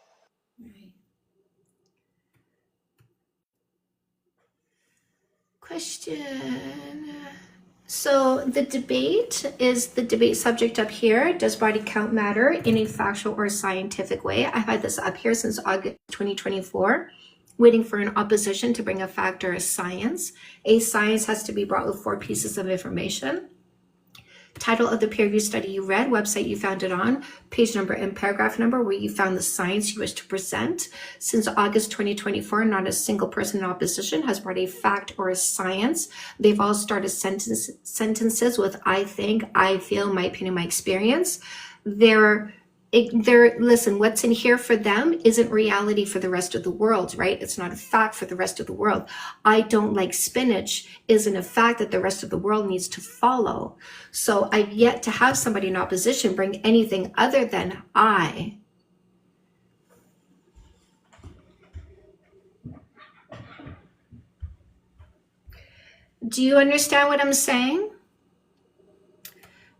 Question. So the debate is the debate subject up here. Does body count matter in a factual or scientific way? I've had this up here since August 2024, waiting for an opposition to bring a fact or a science. A science has to be brought with 4 pieces of information. Title of the peer-reviewed study you read, website you found it on, page number and paragraph number where you found the science you wish to present. Since August 2024, not a single person in opposition has brought a fact or a science. They've all started sentences with I think, I feel, my opinion, my experience. Listen, what's in here for them isn't reality for the rest of the world, right? It's not a fact for the rest of the world. I don't like spinach isn't a fact that the rest of the world needs to follow. So I've yet to have somebody in opposition bring anything other than I. Do you understand what I'm saying?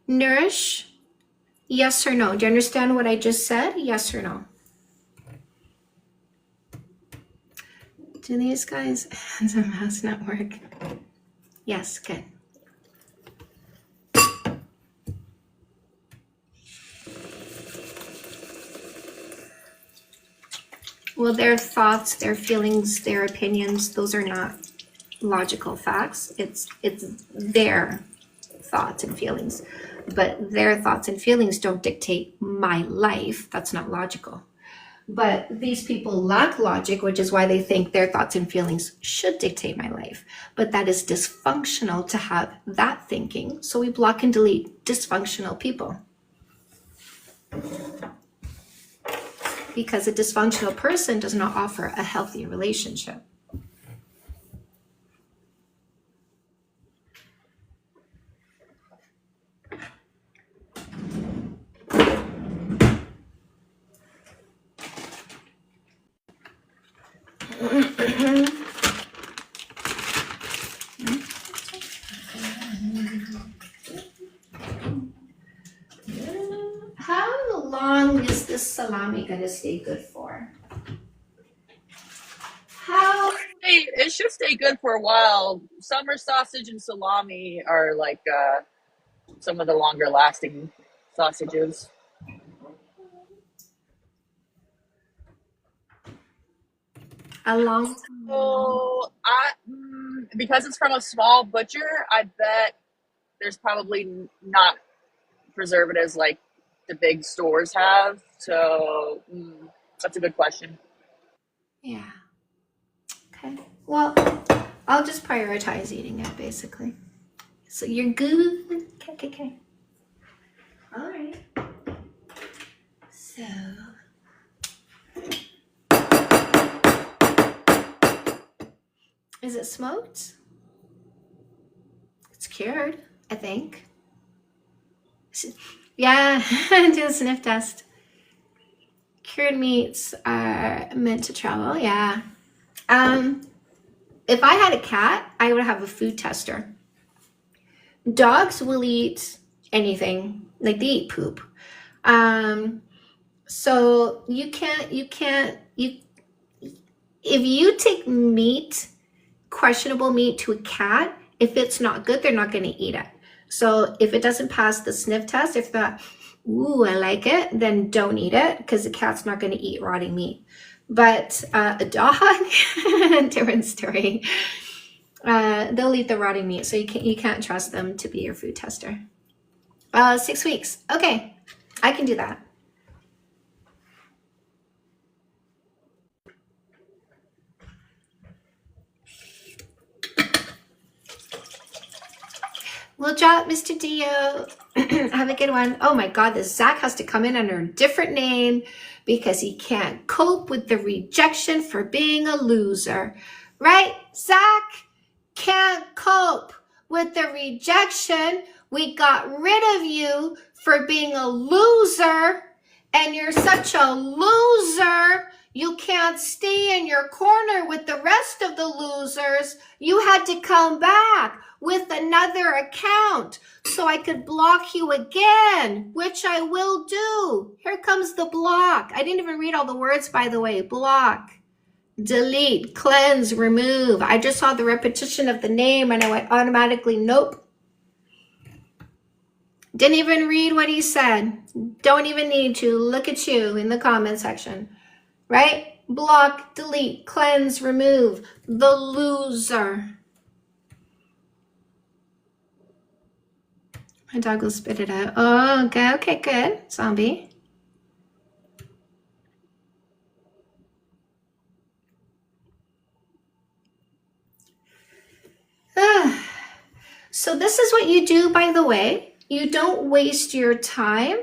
Nourish? Yes or no? Do you understand what I just said? Yes or no? Do these guys' hands and mouths not work? Yes, good. Well, their thoughts, their feelings, their opinions, those are not logical facts. It's their thoughts and feelings. But their thoughts and feelings don't dictate my life. That's not logical. But these people lack logic, which is why they think their thoughts and feelings should dictate my life. But that is dysfunctional to have that thinking. So we block and delete dysfunctional people. Because a dysfunctional person does not offer a healthy relationship. How long is this salami gonna stay good for? How? Hey, it should stay good for a while. Summer sausage and salami are like some of the longer lasting sausages. A long So because it's from a small butcher, I bet there's probably not preservatives like the big stores have. So that's a good question. Yeah. Okay. Well, I'll just prioritize eating it, basically. So you're good. Okay. All right. So. Is it smoked? It's cured, I think. Yeah, do the sniff test. Cured meats are meant to travel. Yeah. If I had a cat, I would have a food tester. Dogs will eat anything, like they eat poop. So if you take meat, questionable meat to a cat, if it's not good, they're not going to eat it. So if it doesn't pass the sniff test, if ooh, I like it, then don't eat it, because the cat's not going to eat rotting meat. But a dog, different story. They'll eat the rotting meat, so you can't trust them to be your food tester. 6 weeks. Okay, I can do that. We'll drop Mr. Dio. Have a good one. Oh my God, this Zach has to come in under a different name because he can't cope with the rejection for being a loser. Right, Zach? Can't cope with the rejection. We got rid of you for being a loser, and you're such a loser. You can't stay in your corner with the rest of the losers. You had to come back with another account so I could block you again, which I will do. Here comes the block. I didn't even read all the words, by the way. Block, delete, cleanse, remove. I just saw the repetition of the name and I went automatically, nope. Didn't even read what he said. Don't even need to. Look at you in the comment section, right? Block, delete, cleanse, remove. The loser. My dog will spit it out. Oh, okay, okay, good. Zombie. So this is what you do, by the way. You don't waste your time.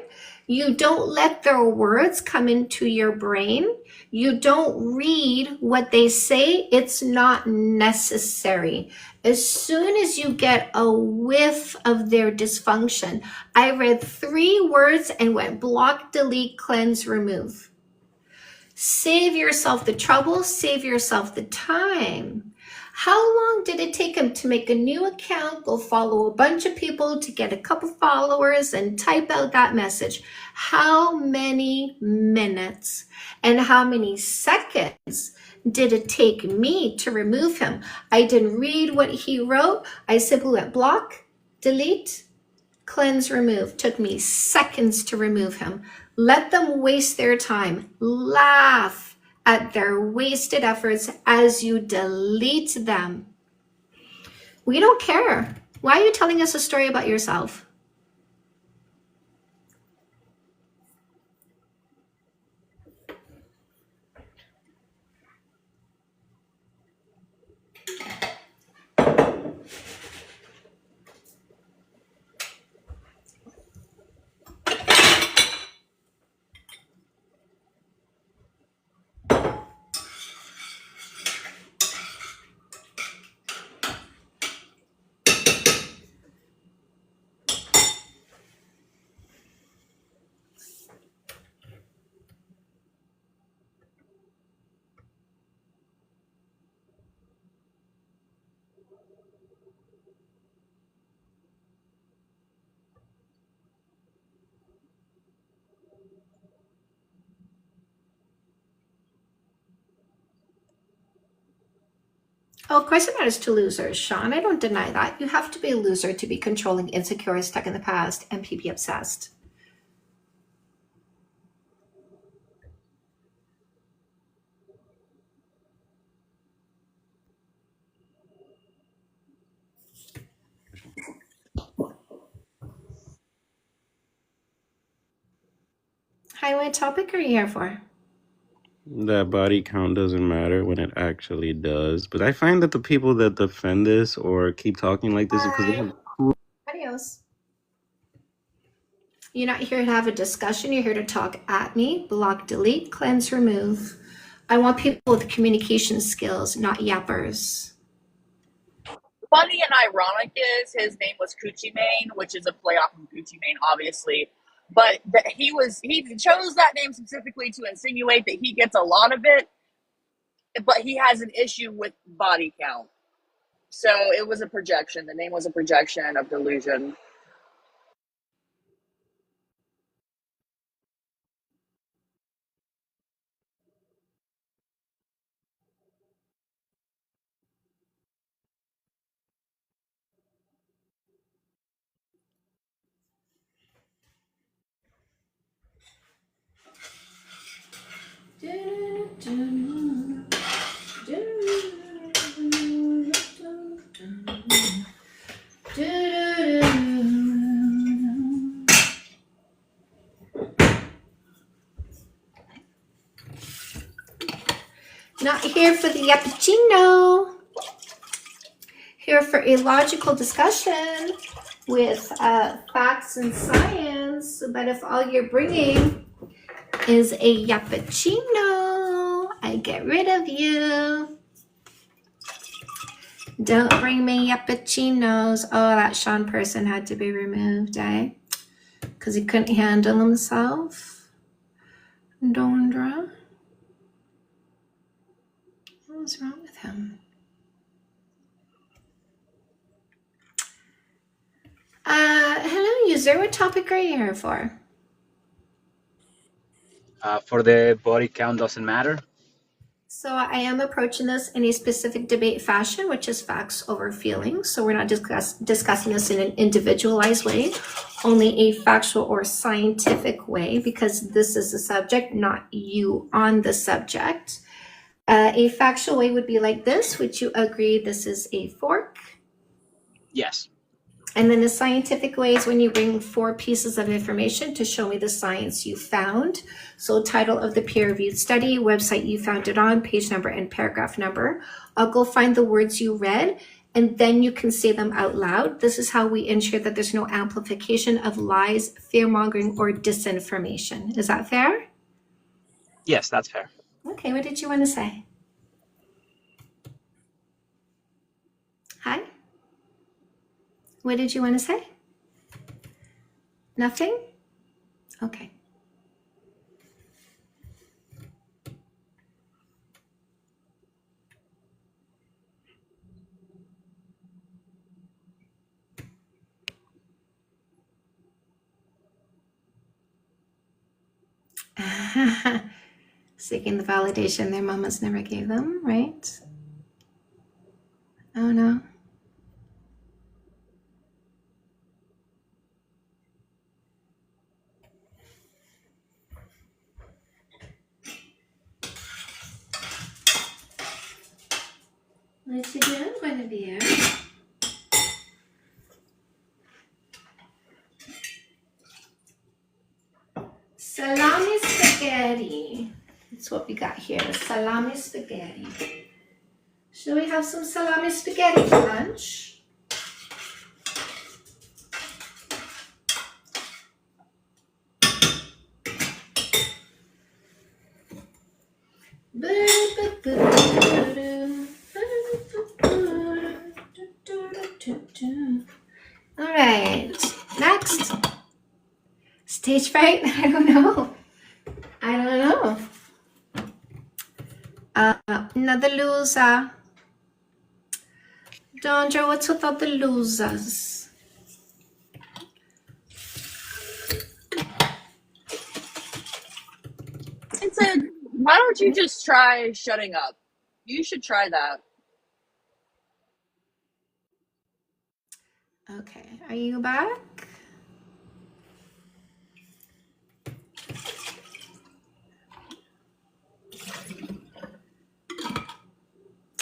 You don't let their words come into your brain. You don't read what they say. It's not necessary. As soon as you get a whiff of their dysfunction, I read 3 words and went block, delete, cleanse, remove. Save yourself the trouble, save yourself the time. How long did it take him to make a new account, go follow a bunch of people to get a couple followers and type out that message? How many minutes and how many seconds did it take me to remove him? I didn't read what he wrote. I simply went block, delete, cleanse, remove. Took me seconds to remove him. Let them waste their time. Laugh at their wasted efforts as you delete them. We don't care. Why are you telling us a story about yourself? Oh, of course it matters to losers, Sean. I don't deny that. You have to be a loser to be controlling, insecure, stuck in the past, and PP obsessed. Hi, what topic are you here for? That body count doesn't matter when it actually does. But I find that the people that defend this or keep talking like this is because they have Adios. You're not here to have a discussion. You're here to talk at me. Block, delete, cleanse, remove. I want people with communication skills, not yappers. funny and ironic is his name was Coochie Mane, which is a play off of Gucci Mane, obviously. But he chose that name specifically to insinuate that he gets a lot of it, but he has an issue with body count. So it was a projection. The name was a projection of delusion. Not here for the cappuccino. Here for a logical discussion with facts and science. But if all you're bringing is a yappuccino, I get rid of you. Don't bring me yappuccinos. Oh, that Sean person had to be removed, eh? Because he couldn't handle himself. Dondra. What was wrong with him? Hello, user. What topic are you here for? For the body count doesn't matter. So I am approaching this in a specific debate fashion, which is facts over feelings. So we're not discussing this in an individualized way, only a factual or scientific way, because this is the subject, not you on the subject. A factual way would be like this. Would you agree this is a fork? Yes. And then the scientific way is when you bring 4 pieces of information to show me the science you found. So title of the peer-reviewed study, website you found it on, page number and paragraph number. I'll go find the words you read, and then you can say them out loud. This is how we ensure that there's no amplification of lies, fear-mongering, or disinformation. Is that fair? Yes, that's fair. Okay, what did you want to say? Hi? What did you want to say? Nothing? Okay. Seeking the validation their mamas never gave them, right? Oh no. What you doing, Guinevere? Salami spaghetti. That's what we got here. Salami spaghetti. Should we have some salami spaghetti for lunch? All right, next. Stage fright? I don't know. Another loser. Dondra, what's with all the losers? Why don't you just try shutting up? You should try that. Okay, are you back?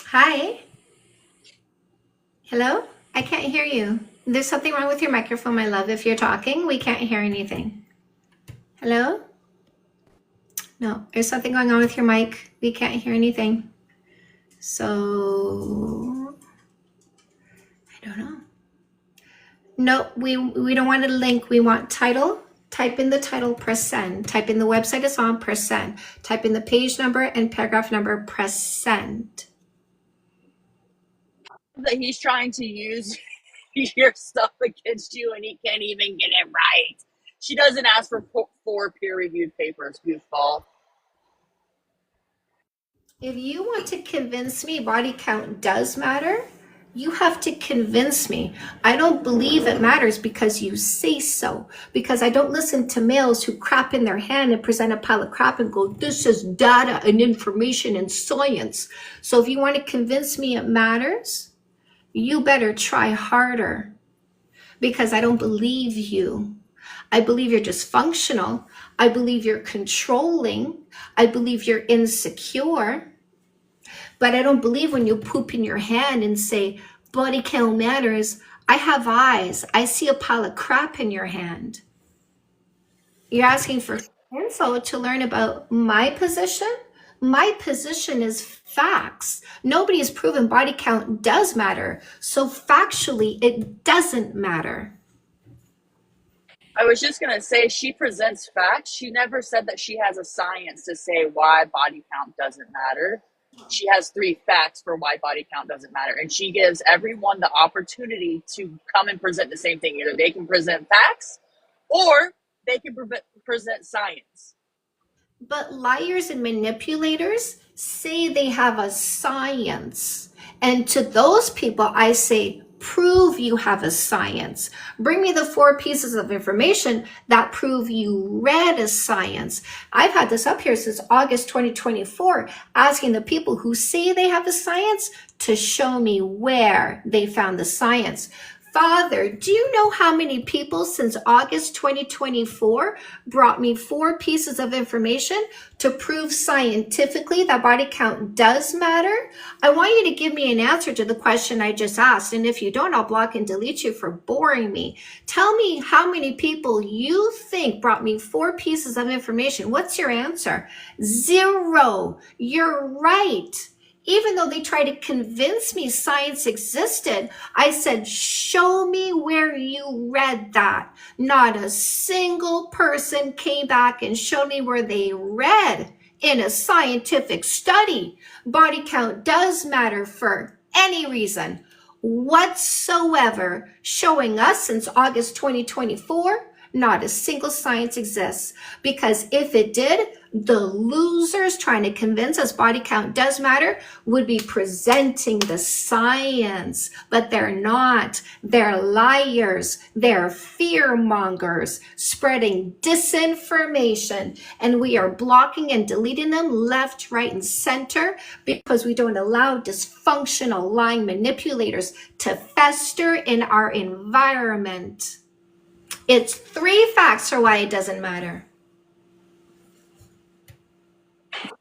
Hi. Hello? I can't hear you. There's something wrong with your microphone, my love. If you're talking, we can't hear anything. Hello? No, there's something going on with your mic. We can't hear anything. So, I don't know. No, we don't want a link. We want title. Type in the title, press send. Type in the website is on, press send. Type in the page number and paragraph number, press send. that he's trying to use your stuff against you and he can't even get it right. She doesn't ask for 4 peer-reviewed papers, goofball. If you want to convince me body count does matter, you have to convince me. I don't believe it matters because you say so. Because I don't listen to males who crap in their hand and present a pile of crap and go, this is data and information and science. So if you want to convince me it matters, you better try harder. Because I don't believe you. I believe you're dysfunctional. I believe you're controlling. I believe you're insecure. But I don't believe when you poop in your hand and say, body count matters. I have eyes. I see a pile of crap in your hand. You're asking for info to learn about my position? My position is facts. Nobody has proven body count does matter. So factually, it doesn't matter. I was just going to say, she presents facts. She never said that she has a science to say why body count doesn't matter. She has 3 facts for why body count doesn't matter. And she gives everyone the opportunity to come and present the same thing. Either they can present facts or they can present science. But liars and manipulators say they have a science. And to those people, I say, prove you have a science. Bring me the 4 pieces of information that prove you read a science. I've had this up here since August 2024, asking the people who say they have a science to show me where they found the science. Father, do you know how many people since August 2024 brought me 4 pieces of information to prove scientifically that body count does matter? I want you to give me an answer to the question I just asked. And if you don't, I'll block and delete you for boring me. Tell me how many people you think brought me 4 pieces of information. What's your answer? 0. You're right. Even though they tried to convince me science existed, I said, show me where you read that. Not a single person came back and showed me where they read in a scientific study. Body count does matter for any reason whatsoever, showing us since August 2024, not a single science exists. Because if it did, the losers trying to convince us body count does matter would be presenting the science, but they're not. They're liars. They're fear mongers spreading disinformation, and we are blocking and deleting them left, right, and center because we don't allow dysfunctional lying manipulators to fester in our environment. It's 3 facts for why it doesn't matter.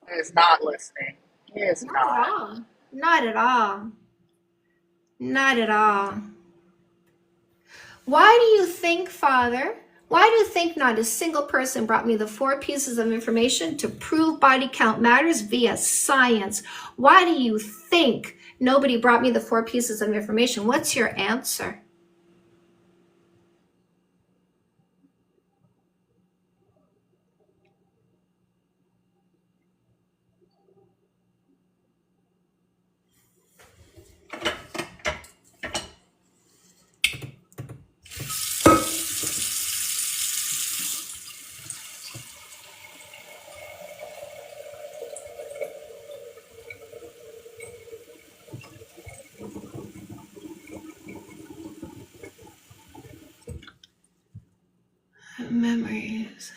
He is not listening. He is Not at all. Not at all. Not at all. Why do you think, Father? Why do you think not a single person brought me the 4 pieces of information to prove body count matters via science? Why do you think nobody brought me the 4 pieces of information? What's your answer? Memories.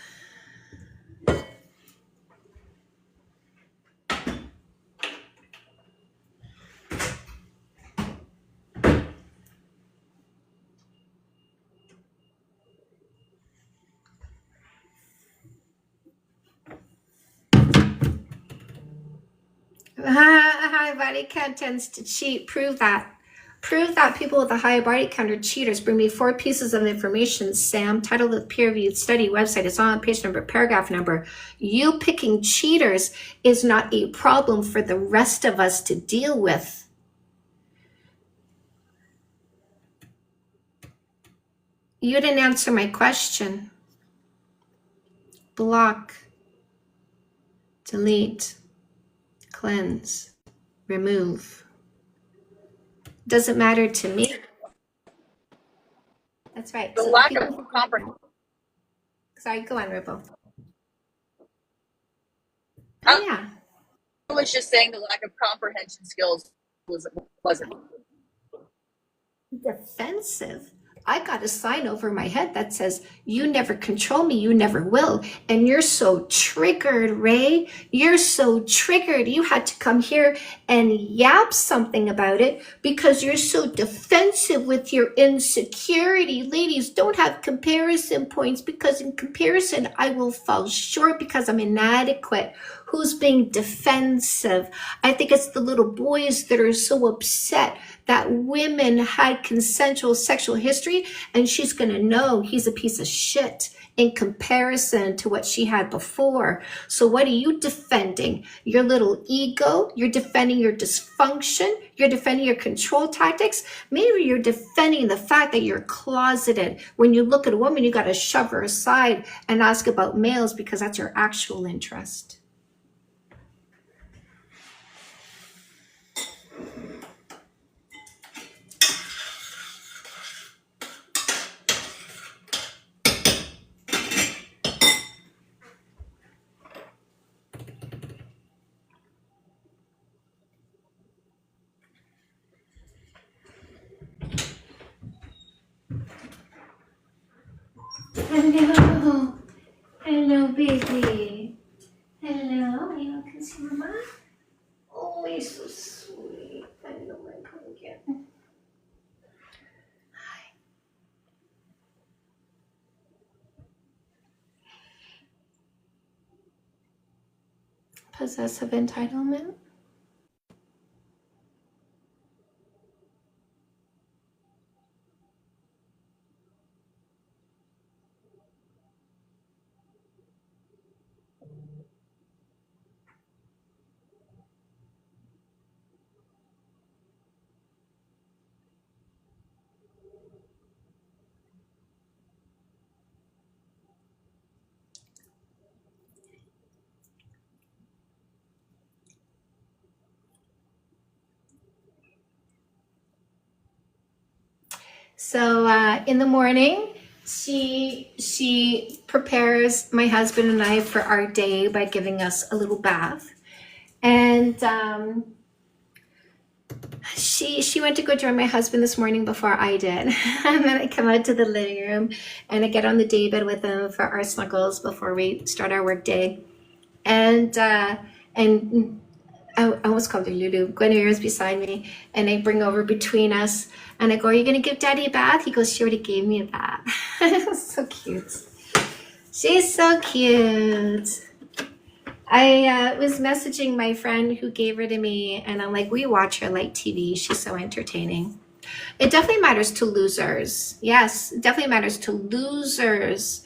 High body count tends to cheat. Prove that. Prove that people with a high body count are cheaters. Bring me 4 pieces of information, Sam. Title of the peer-reviewed study website is on page number, paragraph number. You picking cheaters is not a problem for the rest of us to deal with. You didn't answer my question. Block, delete, cleanse, remove. Doesn't matter to me. That's right. The So the lack people of who comprehension. sorry, go on, Ripple. I Oh yeah. was just saying the lack of comprehension skills was pleasant. Defensive. I got a sign over my head that says, "You never control me, you never will." And you're so triggered, Ray. You're so triggered. You had to come here and yap something about it because you're so defensive with your insecurity. Ladies, don't have comparison points, because in comparison, I will fall short because I'm inadequate. Who's being defensive? I think it's the little boys that are so upset that women had consensual sexual history, and she's going to know he's a piece of shit in comparison to what she had before. So what are you defending? Your little ego? You're defending your dysfunction? You're defending your control tactics? Maybe you're defending the fact that you're closeted. When you look at a woman, you got to shove her aside and ask about males because that's your actual interest. Hello. Hello, baby. Hello. You want to see Mama? Oh, he's so sweet. I know my pumpkin. Possessive entitlement. So in the morning, she prepares my husband and I for our day by giving us a little bath, and she went to go join my husband this morning before I did, and then I come out to the living room and I get on the daybed with him for our snuggles before we start our work day, and I almost called her Lulu. Guinevere is beside me, and I bring over between us, and I go, "Are you gonna give Daddy a bath?" He goes, "She already gave me a bath." So cute. She's so cute. I was messaging my friend who gave her to me, and I'm like, we watch her like TV. She's so entertaining. It definitely matters to losers. Yes, it definitely matters to losers.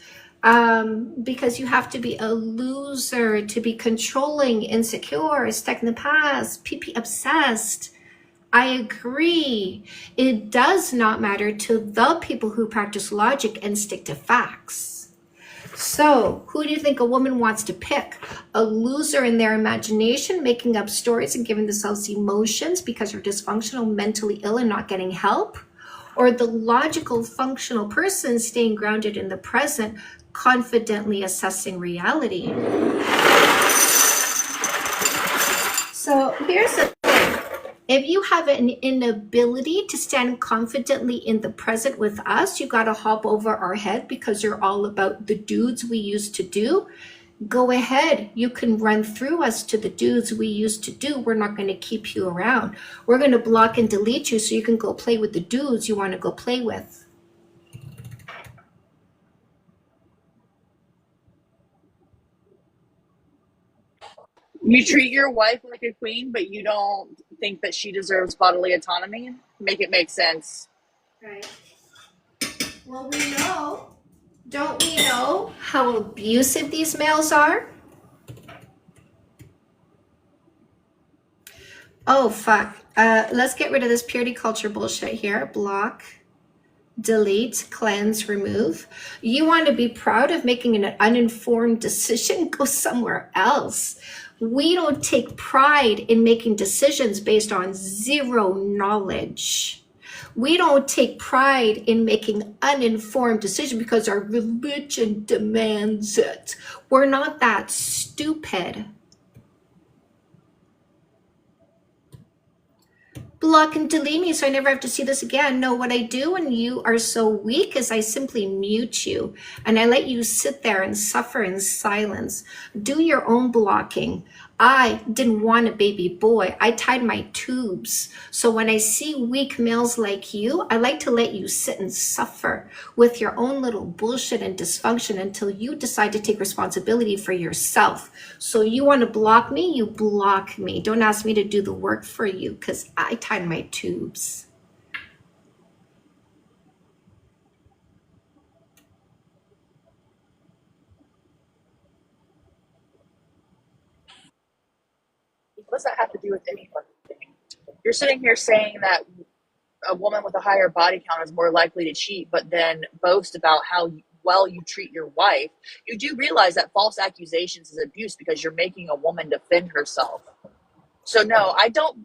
Because you have to be a loser to be controlling, insecure, stuck in the past, PP obsessed. I agree. It does not matter to the people who practice logic and stick to facts. So, who do you think a woman wants to pick? A loser in their imagination, making up stories and giving themselves emotions because they're dysfunctional, mentally ill, and not getting help? Or the logical, functional person staying grounded in the present, confidently assessing reality? So here's the thing. If you have an inability to stand confidently in the present with us, you got to hop over our head because you're all about the dudes we used to do. Go ahead. You can run through us to the dudes we used to do. We're not going to keep you around. We're going to block and delete you so you can go play with the dudes you want to go play with. You treat your wife like a queen, but you don't think that she deserves bodily autonomy. Make it make sense. Right. Well, we know. Don't we know how abusive these males are? Oh, fuck. Let's get rid of this purity culture bullshit here. Block, delete, cleanse, remove. You want to be proud of making an uninformed decision? Go somewhere else. We don't take pride in making decisions based on zero knowledge. We don't take pride in making uninformed decisions because our religion demands it. We're not that stupid. Block and delete me so I never have to see this again. No, what I do when you are so weak is I simply mute you and I let you sit there and suffer in silence. Do your own blocking. I didn't want a baby boy. I tied my tubes. So when I see weak males like you, I like to let you sit and suffer with your own little bullshit and dysfunction until you decide to take responsibility for yourself. So you want to block me? You block me. Don't ask me to do the work for you because I tied my tubes. What does that have to do with any fucking thing? You're sitting here saying that a woman with a higher body count is more likely to cheat, but then boast about how well you treat your wife. You do realize that false accusations is abuse because you're making a woman defend herself. So no, I don't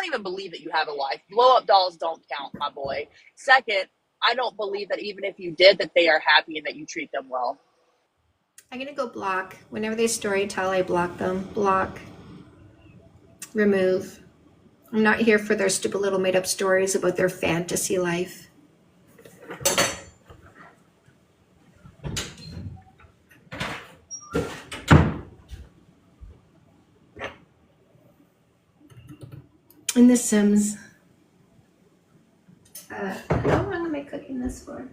even believe that you have a wife. Blow up dolls don't count, my boy. Second, I don't believe that even if you did, that they are happy and that you treat them well. I'm going to go block. Whenever they story tell, I block them. Block. Remove. I'm not here for their stupid little made up stories about their fantasy life. In The Sims. How long am I cooking this for?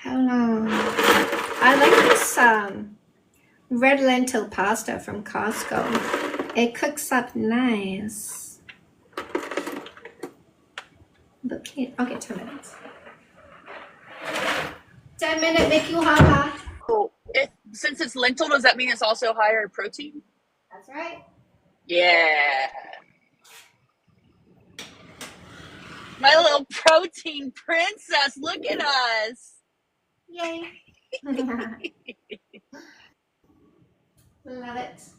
Hello. I like this red lentil pasta from Costco. It cooks up nice. But okay, 10 minutes. 10-minute make you haha. Oh, since it's lentil, does that mean it's also higher protein? That's right. Yeah. My little protein princess, look at us. Yay. Love it.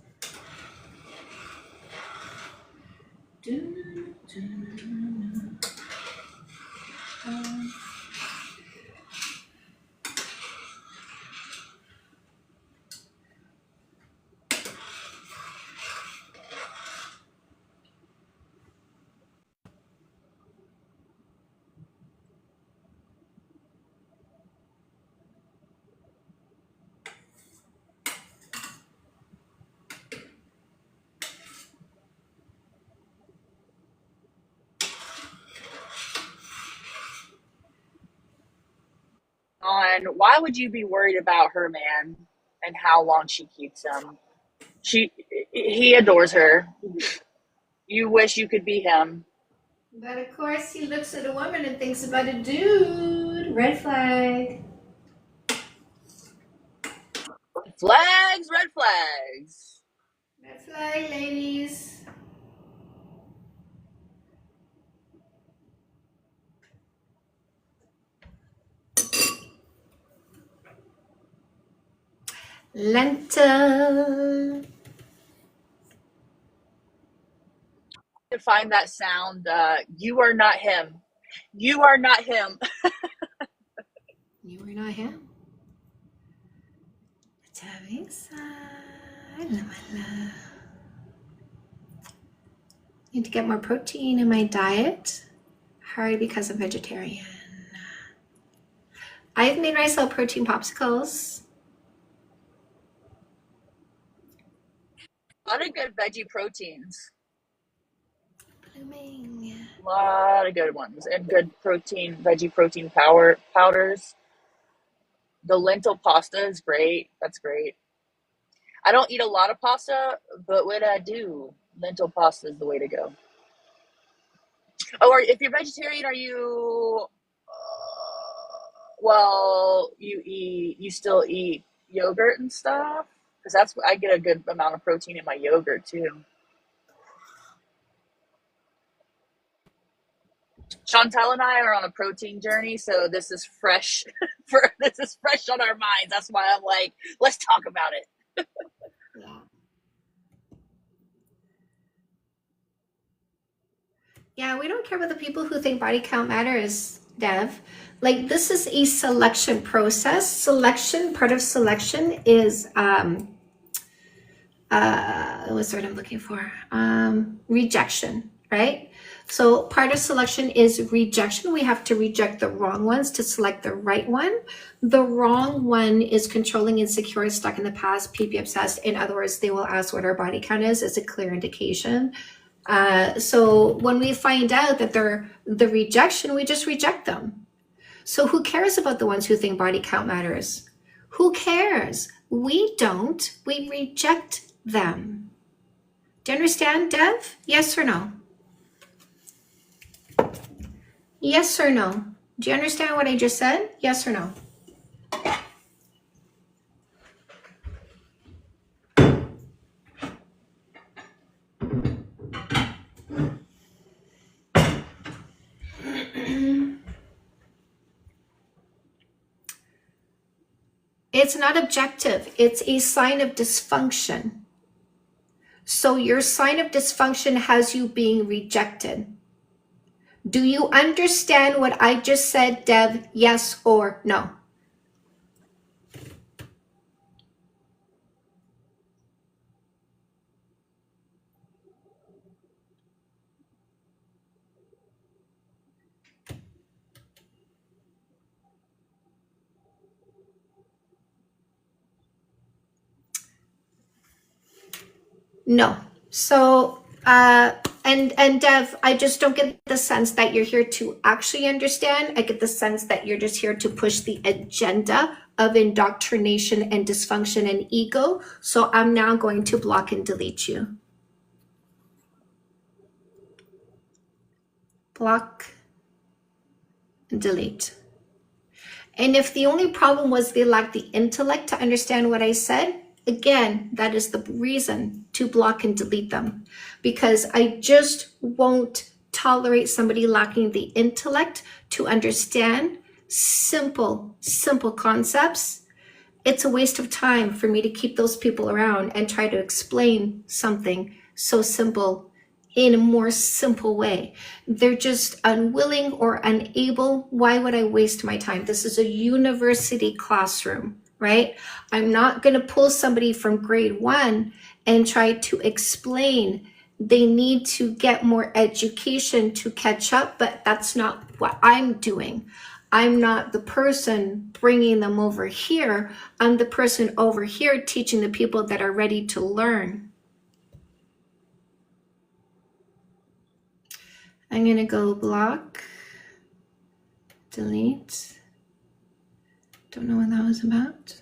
On why would you be worried about her man and how long she keeps him? He adores her. You wish you could be him. But of course, he looks at a woman and thinks about a dude. Red flag. Flags, red flags. Red flag, ladies. Lentil. To find that sound, you are not him. You are not him. You are not him. Need to get more protein in my diet. Hard because I'm vegetarian. I've made myself protein popsicles. A lot of good veggie proteins. Blooming. A lot of good ones and good veggie protein powders. The lentil pasta is great. That's great. I don't eat a lot of pasta, but when I do, lentil pasta is the way to go. Oh, or if you're vegetarian, are you? Well, you still eat yogurt and stuff because I get a good amount of protein in my yogurt too. Chantal and I are on a protein journey, so this is fresh this is fresh on our minds. That's why I'm like, let's talk about it. Yeah, we don't care about the people who think body count matters, Dev. Like, this is a selection process. Part of selection is what's the word I'm looking for? Rejection, right? So part of selection is rejection. We have to reject the wrong ones to select the right one. The wrong one is controlling, insecure, stuck in the past, PP obsessed. In other words, they will ask what our body count is as a clear indication. So when we find out that they're the rejection, we just reject them. So who cares about the ones who think body count matters? Who cares? We don't. We reject them. Do you understand, Dev? Yes or no? Yes or no? Do you understand what I just said? Yes or no? It's not objective. It's a sign of dysfunction. So your sign of dysfunction has you being rejected. Do you understand what I just said, Dev? Yes or no? No. So, and Dev, I just don't get the sense that you're here to actually understand. I get the sense that you're just here to push the agenda of indoctrination and dysfunction and ego. So I'm now going to block and delete you. Block and delete. And if the only problem was they lacked the intellect to understand what I said, again, that is the reason to block and delete them, because I just won't tolerate somebody lacking the intellect to understand simple concepts. It's a waste of time for me to keep those people around and try to explain something so simple in a more simple way. They're just unwilling or unable. Why would I waste my time? This is a university classroom, right? I'm not going to pull somebody from grade 1 and try to explain. They need to get more education to catch up, but that's not what I'm doing. I'm not the person bringing them over here. I'm the person over here teaching the people that are ready to learn. I'm going to go block, delete. Don't know what that was about.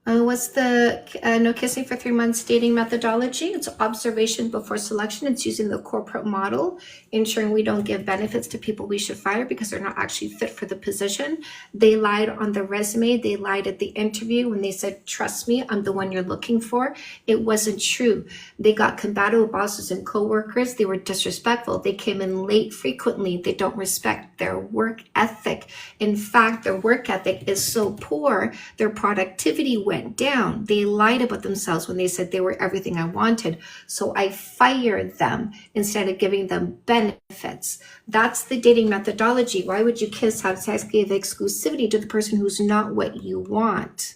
What's the no kissing for 3 months dating methodology? It's observation before selection. It's using the corporate model, ensuring we don't give benefits to people we should fire because they're not actually fit for the position. They lied on the resume. They lied at the interview when they said, trust me, I'm the one you're looking for. It wasn't true. They got combative with bosses and coworkers. They were disrespectful. They came in late frequently. They don't respect their work ethic. In fact, their work ethic is so poor, their productivity went down. They lied about themselves when they said they were everything I wanted. So I fired them instead of giving them benefits. That's the dating methodology. Why would you kiss, have sex, give exclusivity to the person who's not what you want?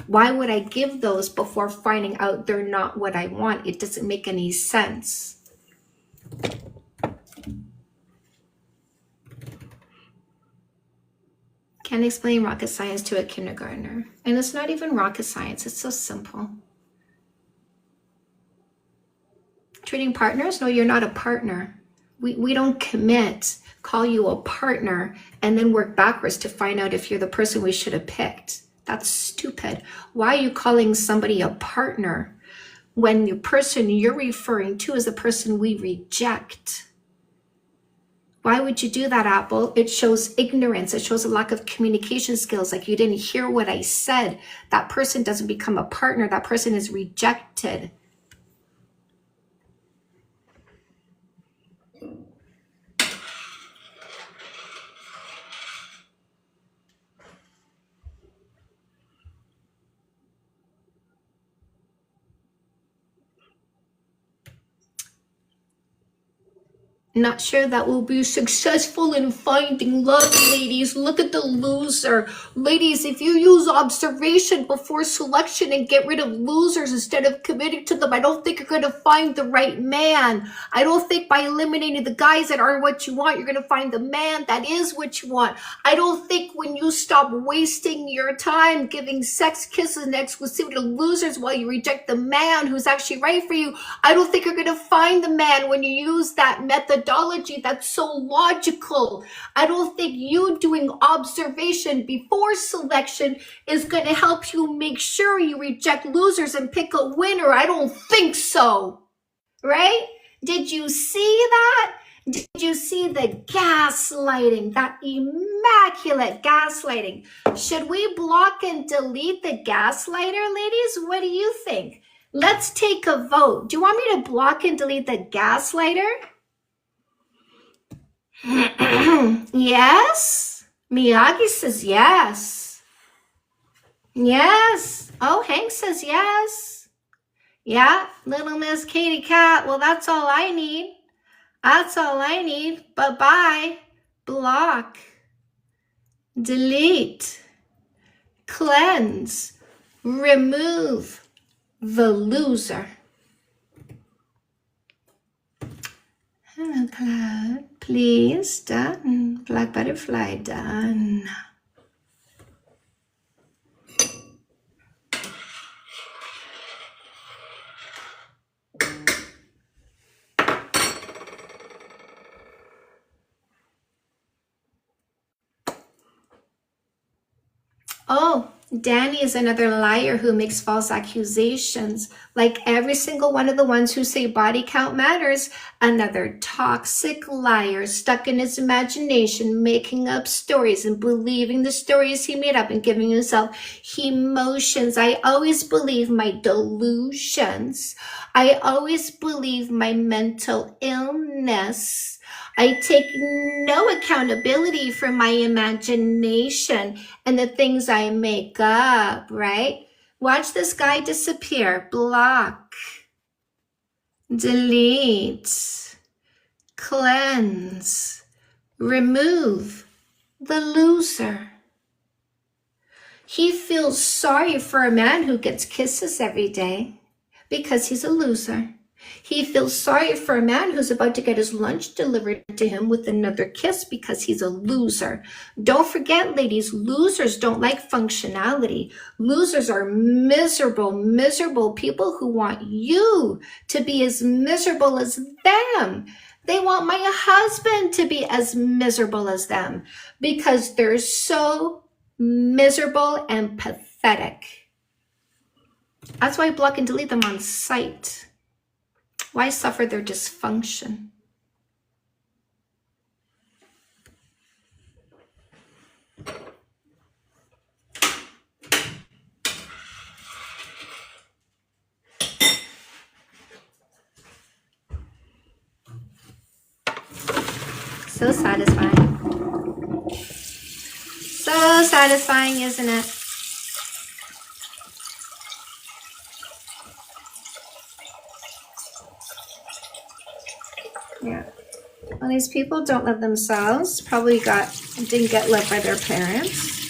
Why would I give those before finding out they're not what I want? It doesn't make any sense. Can't explain rocket science to a kindergartner. And it's not even rocket science. It's so simple. Treating partners? No, you're not a partner. We don't commit, call you a partner, and then work backwards to find out if you're the person we should have picked. That's stupid. Why are you calling somebody a partner when the person you're referring to is the person we reject? Why would you do that, Apple? It shows ignorance. It shows a lack of communication skills. Like you didn't hear what I said. That person doesn't become a partner. That person is rejected. Not sure that will be successful in finding love, ladies. Look at the loser. Ladies, if you use observation before selection and get rid of losers instead of committing to them, I don't think you're going to find the right man. I don't think by eliminating the guys that aren't what you want, you're going to find the man that is what you want. I don't think when you stop wasting your time giving sex, kisses, and exclusivity to losers while you reject the man who's actually right for you, I don't think you're going to find the man when you use that methodology that's so logical. I don't think you doing observation before selection is going to help you make sure you reject losers and pick a winner. I don't think so. Right? Did you see that? Did you see the gaslighting, that immaculate gaslighting? Should we block and delete the gaslighter, ladies? What do you think? Let's take a vote. Do you want me to block and delete the gaslighter? Yes? Miyagi says yes. Yes. Oh, Hank says yes. Yeah, little Miss Katie Cat. Well, that's all I need. That's all I need. Bye-bye. Block. Delete. Cleanse. Remove the loser. Hello, Cloud. Please, done. Black butterfly, done. Oh, Danny is another liar who makes false accusations. Like every single one of the ones who say body count matters, another toxic liar stuck in his imagination, making up stories and believing the stories he made up and giving himself emotions. I always believe my delusions. I always believe my mental illness. I take no accountability for my imagination and the things I make up, right? Watch this guy disappear. Block. Delete. Cleanse. Remove the loser. He feels sorry for a man who gets kisses every day because he's a loser. He feels sorry for a man who's about to get his lunch delivered to him with another kiss because he's a loser. Don't forget, ladies, losers don't like functionality. Losers are miserable, miserable people who want you to be as miserable as them. They want my husband to be as miserable as them because they're so miserable and pathetic. That's why I block and delete them on sight. Why suffer their dysfunction? So satisfying. So satisfying, isn't it? Yeah. Well, these people don't love themselves. Probably didn't get loved by their parents.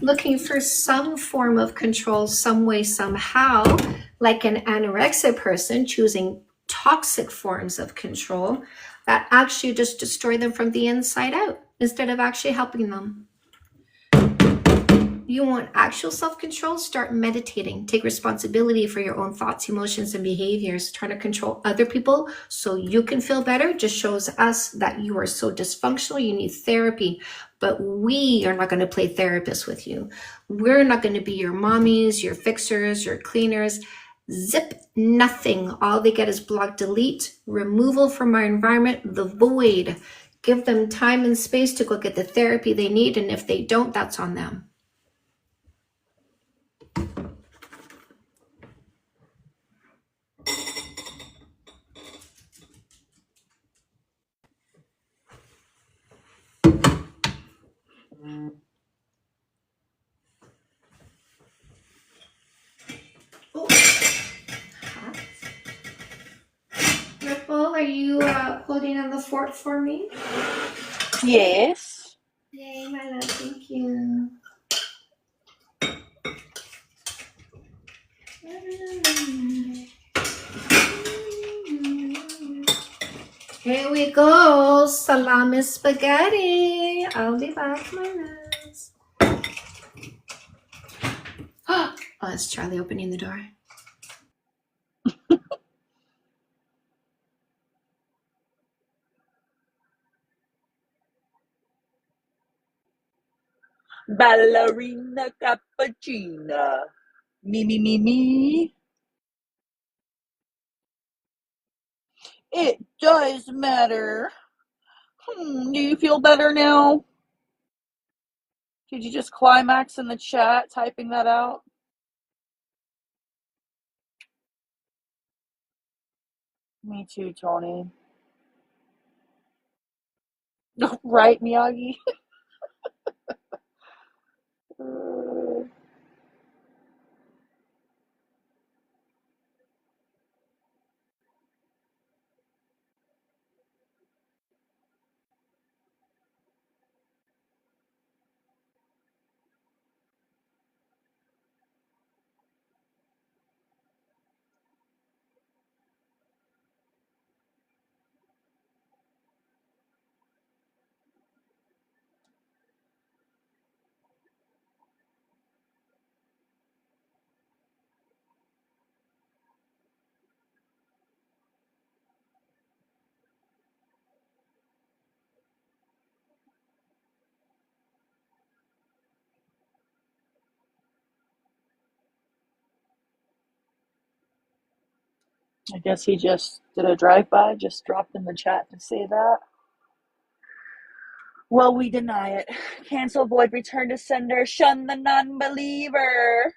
Looking for some form of control, some way, somehow, like an anorexic person choosing toxic forms of control that actually just destroy them from the inside out instead of actually helping them. You want actual self-control? Start meditating. Take responsibility for your own thoughts, emotions, and behaviors. Trying to control other people so you can feel better just shows us that you are so dysfunctional. You need therapy. But we are not going to play therapists with you. We're not going to be your mommies, your fixers, your cleaners. Zip, nothing. All they get is block, delete, removal from our environment, the void. Give them time and space to go get the therapy they need. And if they don't, that's on them. are you holding on the fort for me? Yes. Yay, my love, thank you. Here we go, salami spaghetti. I'll be back, my loves. Oh, it's Charlie opening the door. Ballerina cappuccina. Me. It does matter. Do you feel better now? Did you just climax in the chat typing that out? Me too, Tony. Right, Miyagi? I guess he just did a drive-by, just dropped in the chat to say that. Well, we deny it. Cancel, void, return to sender, shun the non-believer.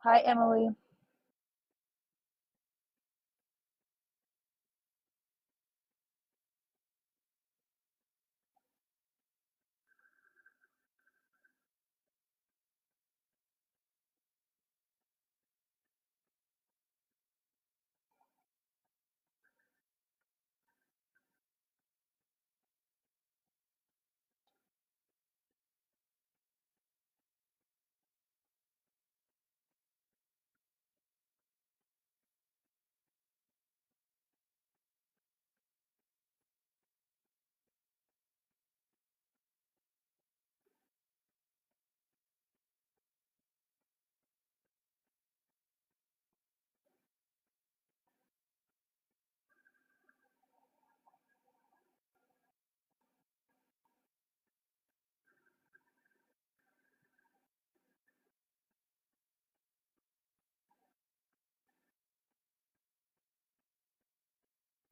Hi, Emily.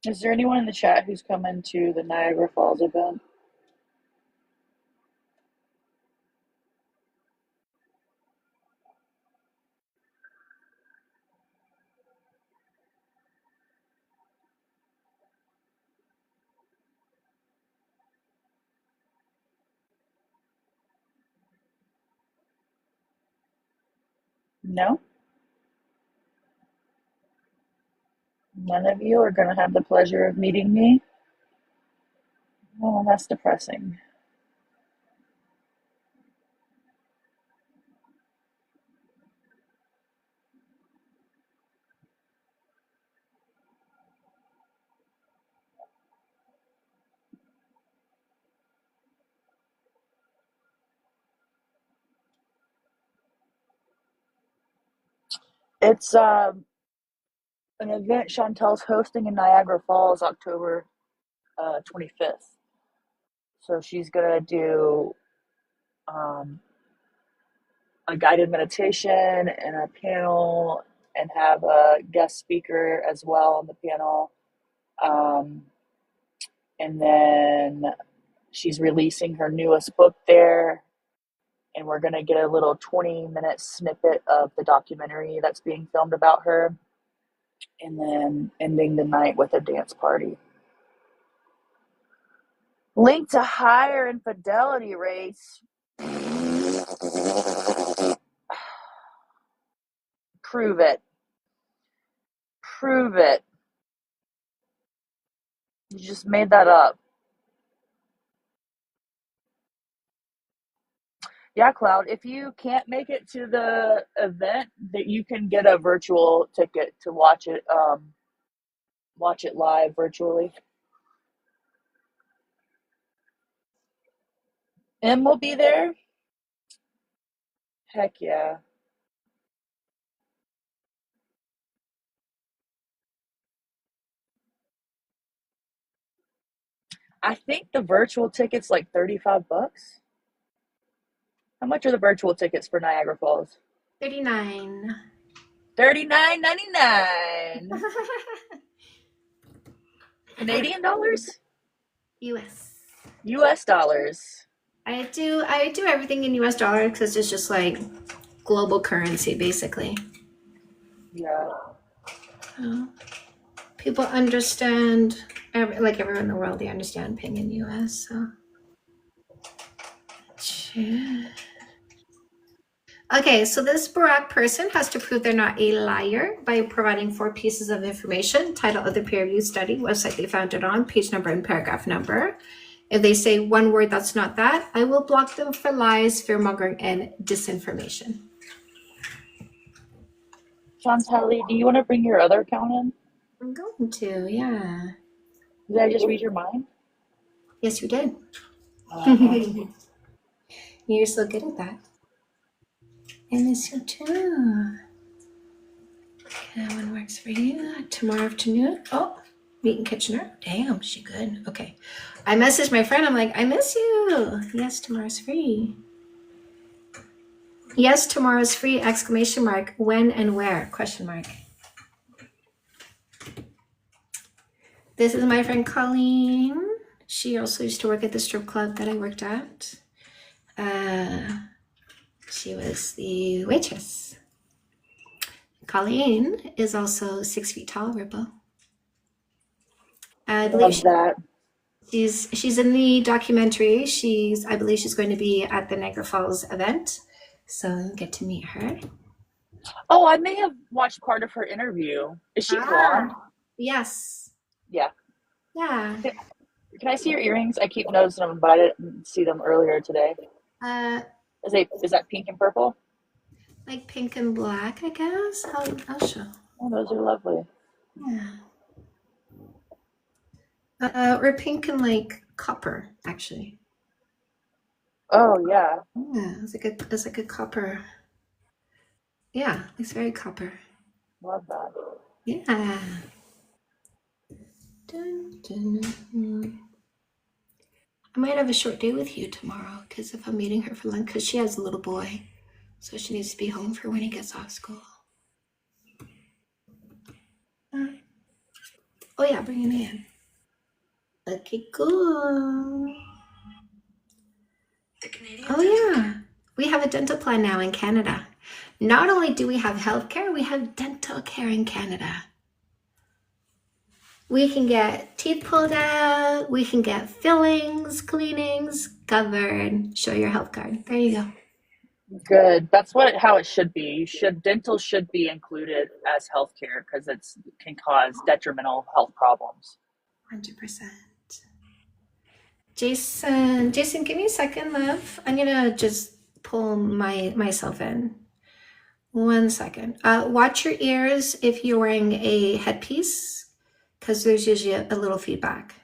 Is there anyone in the chat who's coming to the Niagara Falls event? No? None of you are going to have the pleasure of meeting me? Oh, that's depressing. It's an event Chantel's hosting in Niagara Falls, October 25th. So she's going to do a guided meditation and a panel and have a guest speaker as well on the panel. And then she's releasing her newest book there. And we're going to get a little 20-minute snippet of the documentary that's being filmed about her. And then ending the night with a dance party. Linked to higher infidelity rates. Prove it. Prove it. You just made that up. Yeah, Cloud, if you can't make it to the event, that you can get a virtual ticket to watch it live virtually. Em will be there. Heck yeah. I think the virtual ticket's like $35. How much are the virtual tickets for Niagara Falls? $39. $39.99. Canadian dollars? US. US dollars. I do everything in US dollars because it's just like global currency basically. Yeah. People understand, like everyone in the world, they understand paying in US. So. Okay, so this Barack person has to prove they're not a liar by providing 4 pieces of information: title of the peer-reviewed study, website they found it on, page number and paragraph number. If they say one word that's not that, I will block them for lies, fear-mongering, and disinformation. Chantelli, do you want to bring your other account in? I'm going to, yeah. Did I just read your mind? Yes, you did. You're so good at that. I miss you too. Okay, when works for you? Tomorrow afternoon? Oh, meet in Kitchener. Damn, she good. Okay. I messaged my friend. I'm like, I miss you. Yes, tomorrow's free. Yes, tomorrow's free! Exclamation mark. When and where? Question mark. This is my friend Colleen. She also used to work at the strip club that I worked at. She was the waitress. Colleen is also 6 feet tall, Ripple. I believe that. She's in the documentary. I believe she's going to be at the Niagara Falls event, so you'll get to meet her. Oh, I may have watched part of her interview. Is she blonde? Yes. Yeah. Yeah. Can I see your earrings? I keep noticing them, but I didn't see them earlier today. Is that pink and purple? Like pink and black, I guess. I'll show. Oh, those are lovely. Yeah. Or pink and like copper, actually. Oh yeah. Yeah, it's like a copper. Yeah, it's very copper. Love that. Yeah. Dun, dun, dun. I might have a short day with you tomorrow because if I'm meeting her for lunch, because she has a little boy, so she needs to be home for when he gets off school. Oh yeah, bring him in. Okay, cool. Oh yeah, we have a dental plan now in Canada. Not only do we have healthcare, we have dental care in Canada. We can get teeth pulled out, we can get fillings, cleanings covered. Show your health card. There you go. Good. That's how it should be. Dental should be included as healthcare because it can cause detrimental health problems. 100%. Jason, give me a second, love. I'm gonna just pull myself in. 1 second. Watch your ears if you're wearing a headpiece, because there's usually a little feedback.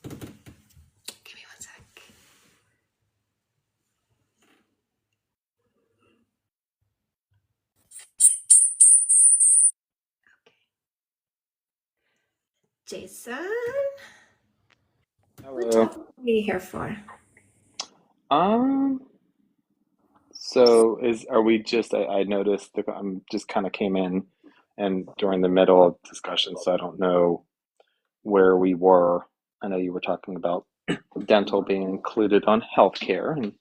Give me 1 sec. Okay. Jason, what Hello. topic are you here for? So are we just, I noticed that I'm just kind of came in and during the middle of discussion, so I don't know where we were. I know you were talking about dental being included on healthcare and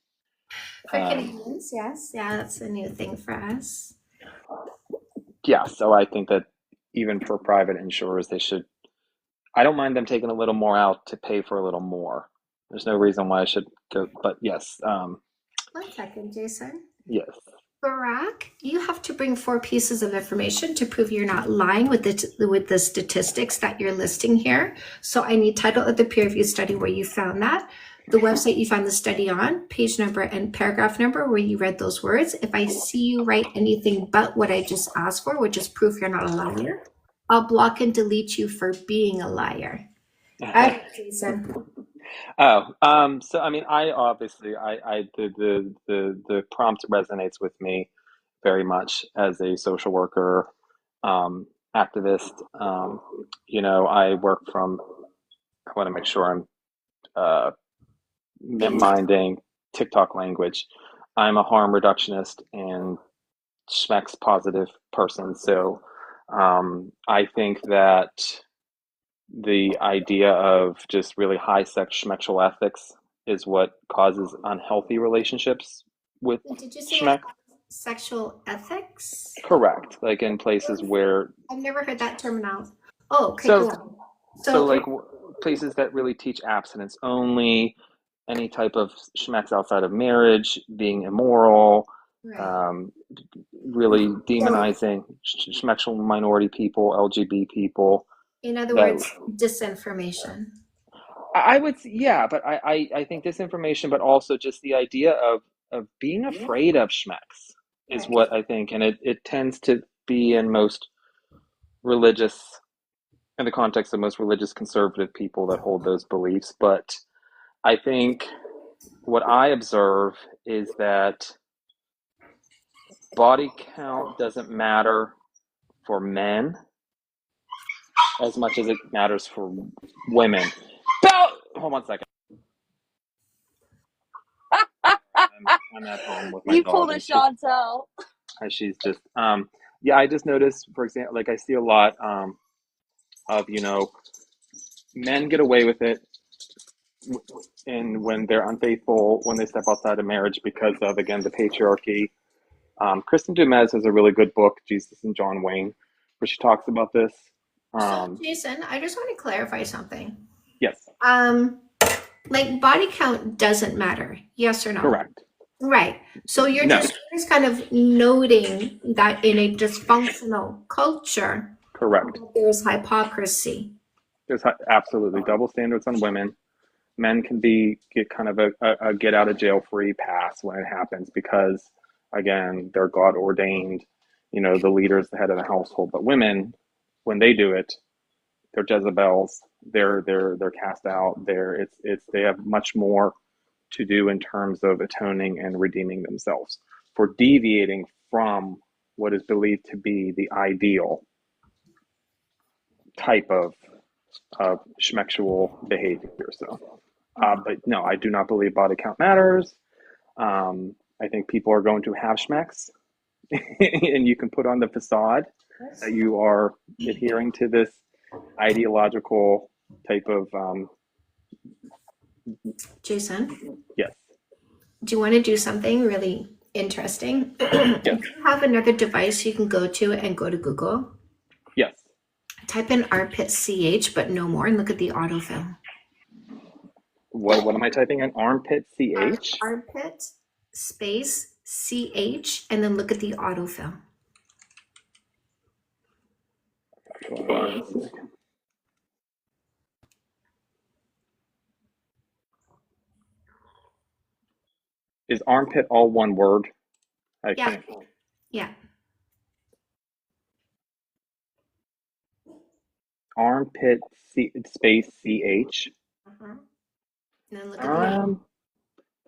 For Canadians, yes. Yeah, that's a new thing for us. yeah, so I think that even for private insurers, I don't mind them taking a little more out to pay for a little more. There's no reason why I should go, but yes, 1 second, Jason. yes. Barack, you have to bring 4 pieces of information to prove you're not lying with the statistics that you're listing here. So I need title of the peer review study where you found that, the website you found the study on, page number and paragraph number where you read those words. If I see you write anything but what I just asked for, which is proof you're not a liar, I'll block and delete you for being a liar. All right, Jason. So I mean, I obviously, the prompt resonates with me very much as a social worker, activist. You know, I work from. I want to make sure I'm minding TikTok language. I'm a harm reductionist and schmex positive person, so I think that the idea of just really high sexual ethics is what causes unhealthy relationships with Did you say schmeck. sexual ethics? Correct. Like in places where I've never heard that terminology. Oh, okay, so go on. so like places that really teach abstinence only, any type of schmecks outside of marriage, being immoral, Right. really demonizing schmexual minority people, LGBT people. In other That words, disinformation. I would, yeah, but I think disinformation, but also just the idea of being afraid of schmecks is what I think, and it tends to be in most religious, in the context of most religious conservative people that hold those beliefs. But I think what I observe is that body count doesn't matter for men as much as it matters for women. Hold on one second. I'm at home with my You dog. pulled a And Chantel. she's just, yeah, I just noticed, for example, like I see a lot of, you know, men get away with it and when they're unfaithful, when they step outside of marriage because of, again, the patriarchy. Kristen Dumez has a really good book, Jesus and John Wayne, where she talks about this. So, Jason, I just want to clarify something. Yes. Like body count doesn't matter, yes or no? Correct. Right. So you're No. just kind of noting that in a dysfunctional culture, Correct. there's hypocrisy. There's absolutely double standards on women. Men can get kind of a get out of jail free pass when it happens because, again, they're God ordained, you know, the leader is the head of the household. But women, when they do it, they're Jezebels. They're cast out. They have much more to do in terms of atoning and redeeming themselves for deviating from what is believed to be the ideal type of schmexual behavior. So, but no, I do not believe body count matters. I think people are going to have schmecks, and you can put on the facade that you are adhering to this ideological type of. Jason, Yes. do you want to do something really interesting? Yes. If you have another device you can go to and go to Google. Yes. Type in armpit CH, but no more, and look at the autofill. What am I typing in? Armpit CH? Armpit space CH, and then look at the autofill. Is armpit all one word? I Yeah. can't. Yeah. Armpit space CH. And then look at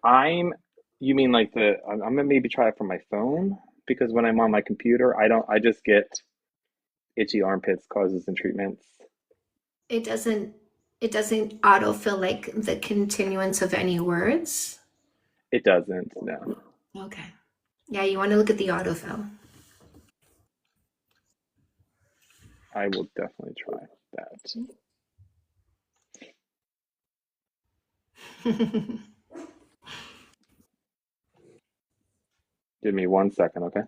the You mean like I'm gonna maybe try it from my phone because when I'm on my computer, I just get itchy armpits, causes and treatments. it doesn't autofill like the continuance of any words. It doesn't, no. Okay. Yeah, you want to look at the autofill. I will definitely try that. Give me 1 second, okay?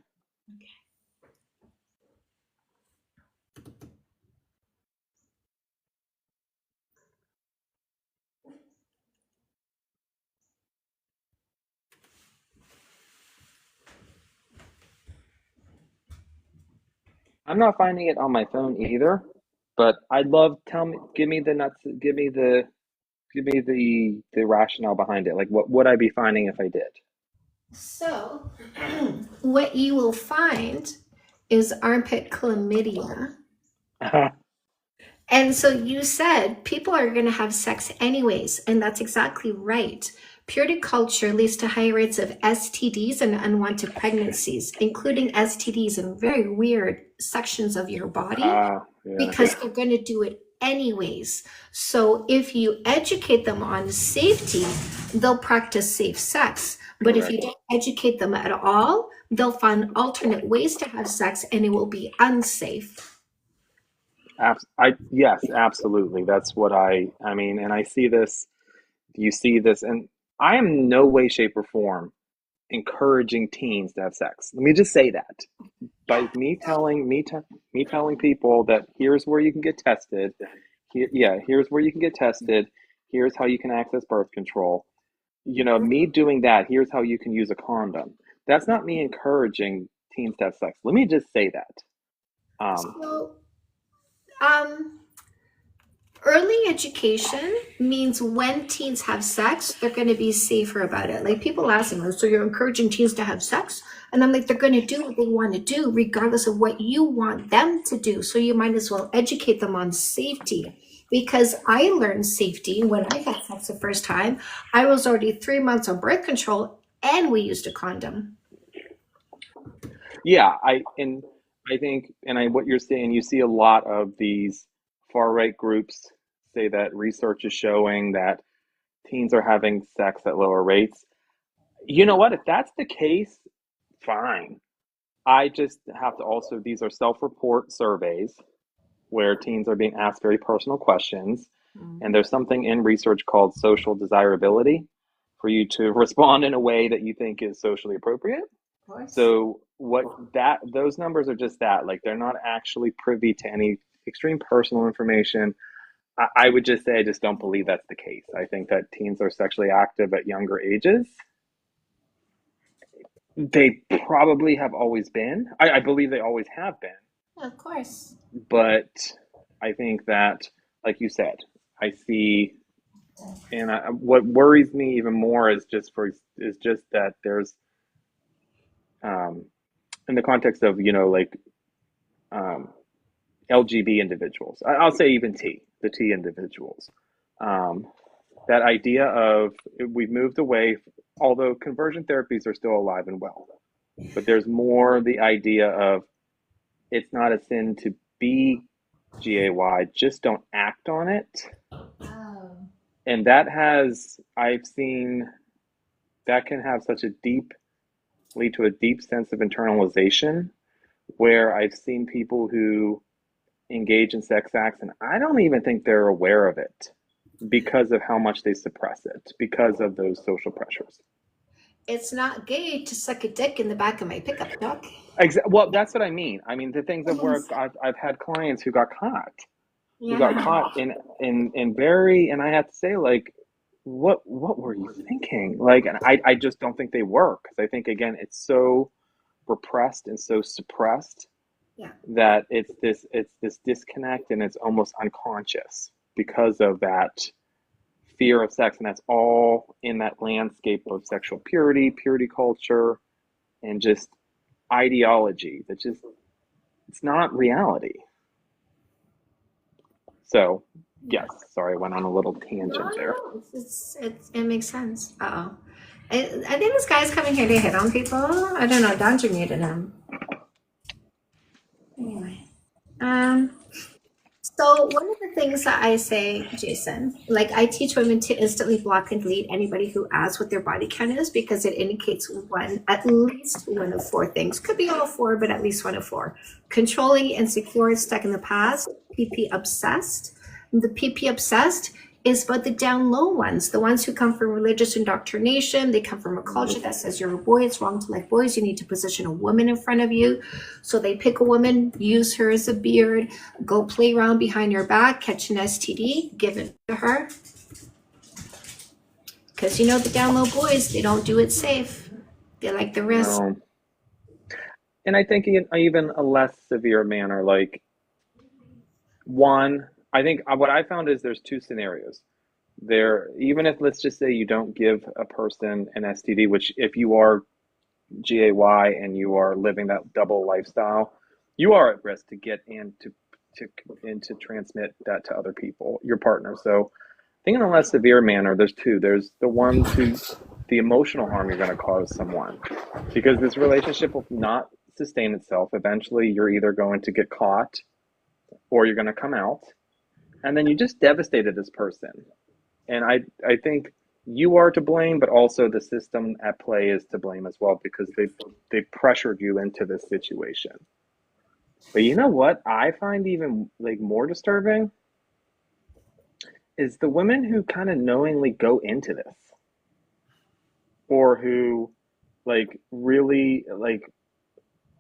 I'm not finding it on my phone either, but I'd love tell me give me the nuts give me the rationale behind it. Like what would I be finding if I did? So, what you will find is armpit chlamydia. And so you said people are going to have sex anyways, and that's exactly right. Purity culture leads to high rates of STDs and unwanted pregnancies, including STDs in very weird sections of your body, Yeah. because they're going to do it anyways. So if you educate them on safety, they'll practice safe sex. But if you Correct. don't educate them at all, they'll find alternate ways to have sex and it will be unsafe. Yes, absolutely. That's what I mean, and I see this, you see this, and I am in no way, shape, or form encouraging teens to have sex. Let me just say that. By me telling people that here's where you can get tested. Here's where you can get tested. Here's how you can access birth control. Me doing that, here's how you can use a condom. That's not me encouraging teens to have sex. Let me just say that. So, early education means when teens have sex, they're going to be safer about it. Like people ask me, so you're encouraging teens to have sex? And I'm like, they're going to do what they want to do, regardless of what you want them to do. So you might as well educate them on safety. Because I learned safety when I had sex the first time. I was already 3 months on birth control and we used a condom. Yeah, what you're saying, you see a lot of these far right groups say that research is showing that teens are having sex at lower rates. You know what? If that's the case, fine. I just have to also, these are self-report surveys where teens are being asked very personal questions. And there's something in research called social desirability for you to respond in a way that you think is socially appropriate. So those numbers are just that, like they're not actually privy to any extreme personal information. I would just say I just don't believe that's the case. I think that teens are sexually active at younger ages. They probably have always been. I believe they always have been. Of course. But I think that, like you said, I see, and what worries me even more is just that there's, in the context of LGB individuals, I'll say even the T individuals, that idea of we've moved away, although conversion therapies are still alive and well, but there's more the idea of it's not a sin to be GAY, just don't act on it. And I've seen that can have lead to a deep sense of internalization, where I've seen people who engage in sex acts and I don't even think they're aware of it because of how much they suppress it, because of those social pressures. It's not gay to suck a dick in the back of my pickup truck. Well, that's what I mean. I mean, the things of where I've had clients who got caught, in very, and I have to say, like, what were you thinking? Like, and I just don't think they work, because I think, again, it's so repressed and so suppressed that it's this disconnect, and it's almost unconscious because of that fear of sex, and that's all in that landscape of sexual purity culture, and just ideology that just, it's not reality. So yes, sorry, I went on a little tangent there. It makes sense. I think this guy's coming here to hit on people. I don't know, Dodger muted him. Anyway, so one of the things that I say, Jason, like I teach women to instantly block and delete anybody who asks what their body count is, because it indicates at least one of four things. Could be all four, but at least one of four. Controlling, insecure, stuck in the past, PP obsessed. The PP obsessed is about the down low ones, the ones who come from religious indoctrination. They come from a culture that says you're a boy, it's wrong to like boys, you need to position a woman in front of you. So they pick a woman, use her as a beard, go play around behind her back, catch an STD, give it to her. Because the down low boys, they don't do it safe. They like the risk. No. and I think in even a less severe manner, like one, I think what I found is there's two scenarios. There, even if let's just say you don't give a person an STD, which if you are GAY and you are living that double lifestyle, you are at risk to get to transmit that to other people, your partner. So I think in a less severe manner, there's two. There's the ones who the emotional harm you're going to cause someone, because this relationship will not sustain itself. Eventually, you're either going to get caught or you're going to come out, and then you just devastated this person. And I think you are to blame, but also the system at play is to blame as well, because they pressured you into this situation. But you know what I find even like more disturbing is the women who kind of knowingly go into this, or who like really like,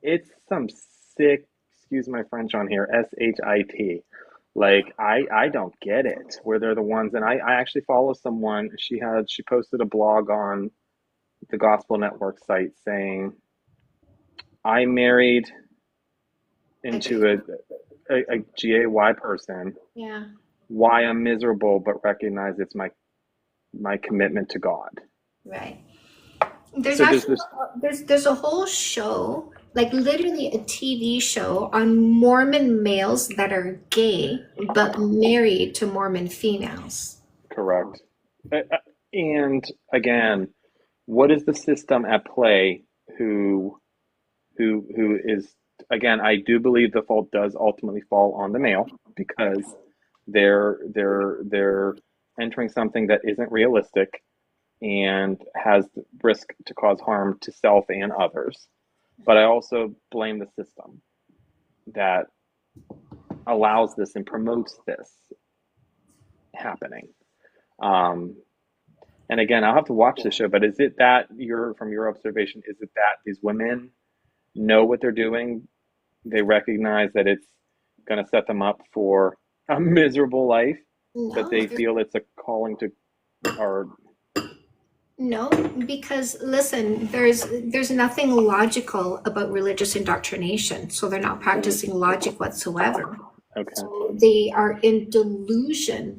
it's some sick, excuse my French on here, SHIT. Like I don't get it, where they're the ones, and I actually follow someone, she posted a blog on the Gospel Network site saying, I married into a GAY person. Yeah. Why I'm miserable, but recognize it's my commitment to God. Right. There's So actually there's a whole show, like literally a TV show on Mormon males that are gay but married to Mormon females. Correct. And again, what is the system at play? Who is, again? I do believe the fault does ultimately fall on the male, because they're entering something that isn't realistic and has the risk to cause harm to self and others. But I also blame the system that allows this and promotes this happening. And again, I'll have to watch the show, but is it that from your observation, is it that these women know what they're doing? They recognize that it's going to set them up for a miserable life, that they feel it's a calling to, or No, because listen, there's nothing logical about religious indoctrination, so they're not practicing logic whatsoever. okay. So they are in delusion.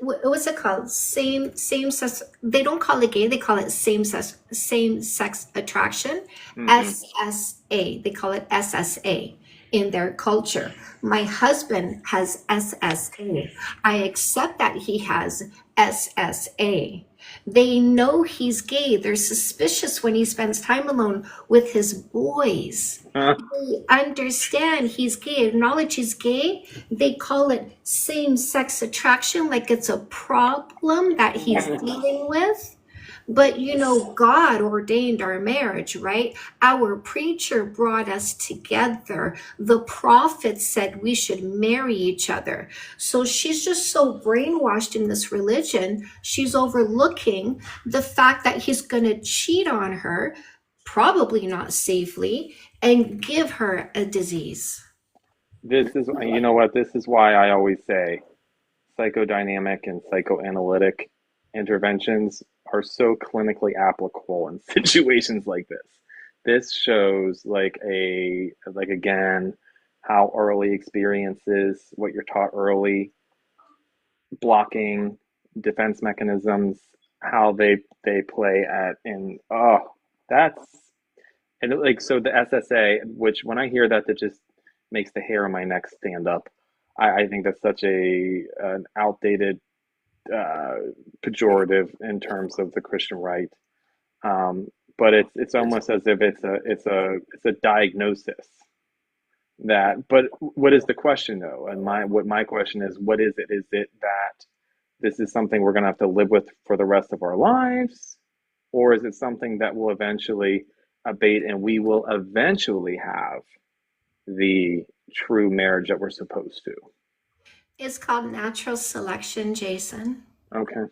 What's it called? Same sex. They don't call it gay. They call it same sex attraction. SSA. They call it SSA in their culture. My husband has SSA. I accept that he has SSA. They know he's gay. They're suspicious when he spends time alone with his boys. They understand he's gay, acknowledge he's gay. They call it same-sex attraction, like it's a problem that he's dealing with. But God ordained our marriage, right? Our preacher brought us together. The prophet said we should marry each other. So she's just so brainwashed in this religion, she's overlooking the fact that he's going to cheat on her, probably not safely, and give her a disease. This is, you know what, this is why I always say psychodynamic and psychoanalytic interventions are so clinically applicable in situations like this. This shows again how early experiences, what you're taught early, blocking defense mechanisms, how they play at, and so the SSA, which when I hear that just makes the hair on my neck stand up. I think that's such an outdated pejorative in terms of the Christian right, but it's almost as if it's a diagnosis that. But what is the question though? And my question is, what is it? Is it that this is something we're going to have to live with for the rest of our lives, or is it something that will eventually abate and we will eventually have the true marriage that we're supposed to? It's called natural selection, Jason. Okay.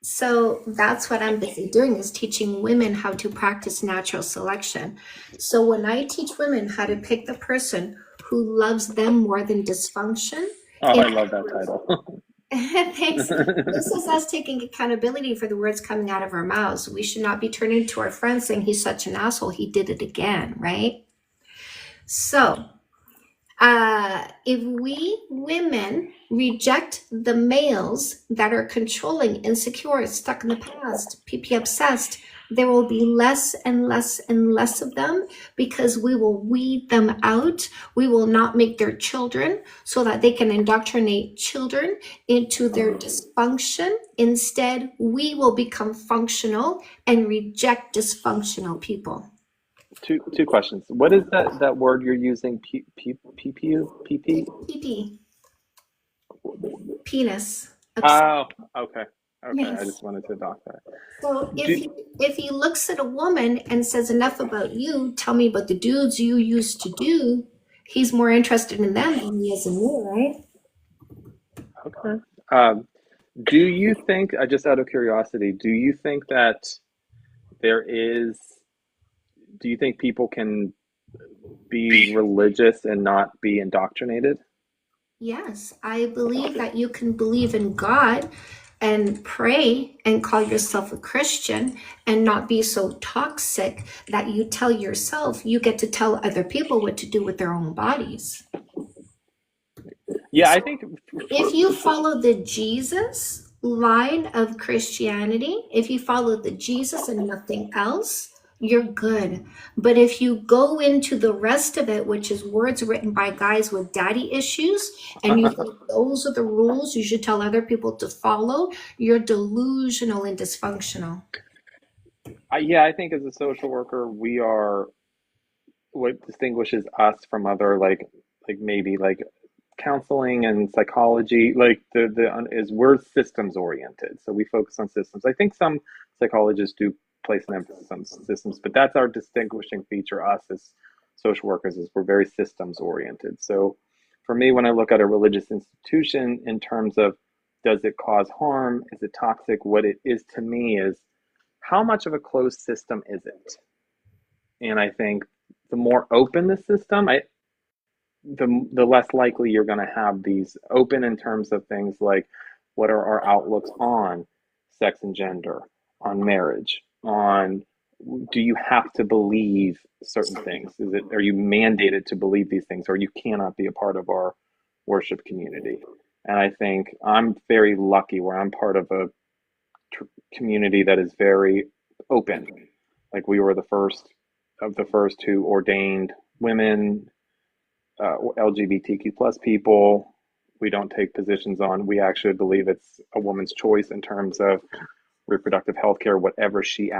So that's what I'm busy doing, is teaching women how to practice natural selection. So when I teach women how to pick the person who loves them more than dysfunction. Oh, I love that title. Thanks. This is us taking accountability for the words coming out of our mouths. We should not be turning to our friends saying he's such an asshole, he did it again, right? So, if we women reject the males that are controlling, insecure, stuck in the past, PP obsessed, there will be less and less and less of them because we will weed them out. We will not make their children so that they can indoctrinate children into their dysfunction. Instead, we will become functional and reject dysfunctional people. Two questions. What is that word you're using? PPU? PP? PP, penis. Oh, okay. Okay. I Yes. just wanted to dock that. So Do, if he looks at a woman and says enough about you, tell me about the dudes you used to do, he's more interested in them than he is in you, right? okay. Do you think, just out of curiosity, do you think that there is, do you think people can be religious and not be indoctrinated? Yes, I believe that you can believe in God and pray and call yourself a Christian and not be so toxic that you tell yourself you get to tell other people what to do with their own bodies. Yeah, I think If you follow the Jesus line of Christianity, if you follow the Jesus and nothing else, you're good. But if you go into the rest of it, which is words written by guys with daddy issues, and you think those are the rules you should tell other people to follow, you're delusional and dysfunctional. yeah, I think as a social worker, we are, what distinguishes us from other like maybe like counseling and psychology, like is we're systems oriented. So we focus on systems. I think some psychologists do place an emphasis on systems, but that's our distinguishing feature, us as social workers, is we're very systems oriented. So for me, when I look at a religious institution in terms of does it cause harm, is it toxic, what it is to me is how much of a closed system is it? And I think the more open the system, the less likely you're going to have these open in terms of things like what are our outlooks on sex and gender, on marriage, on do you have to believe certain things? Are you mandated to believe these things, or you cannot be a part of our worship community? And I think I'm very lucky where I'm part of a community that is very open. Like we were the first of the first who ordained women, LGBTQ plus people. We don't take positions on, we actually believe it's a woman's choice in terms of reproductive health care, whatever she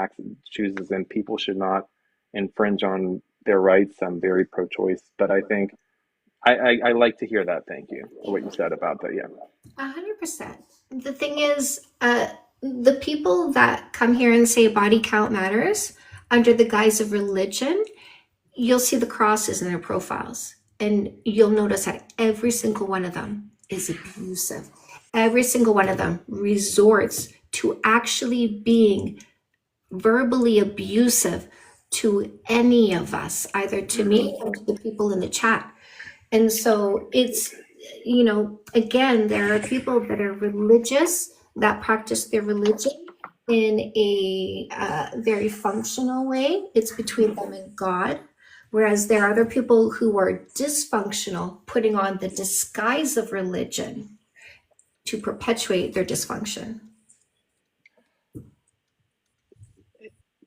chooses, and people should not infringe on their rights. I'm very pro-choice, but I think I like to hear that. Thank you for what you said about that. Yeah. 100%. The thing is, the people that come here and say body count matters under the guise of religion, you'll see the crosses in their profiles. And you'll notice that every single one of them is abusive. Every single one of them resorts to actually being verbally abusive to any of us, either to me or to the people in the chat. And so it's, again, there are people that are religious, that practice their religion in a very functional way. It's between them and God. Whereas there are other people who are dysfunctional, putting on the disguise of religion to perpetuate their dysfunction.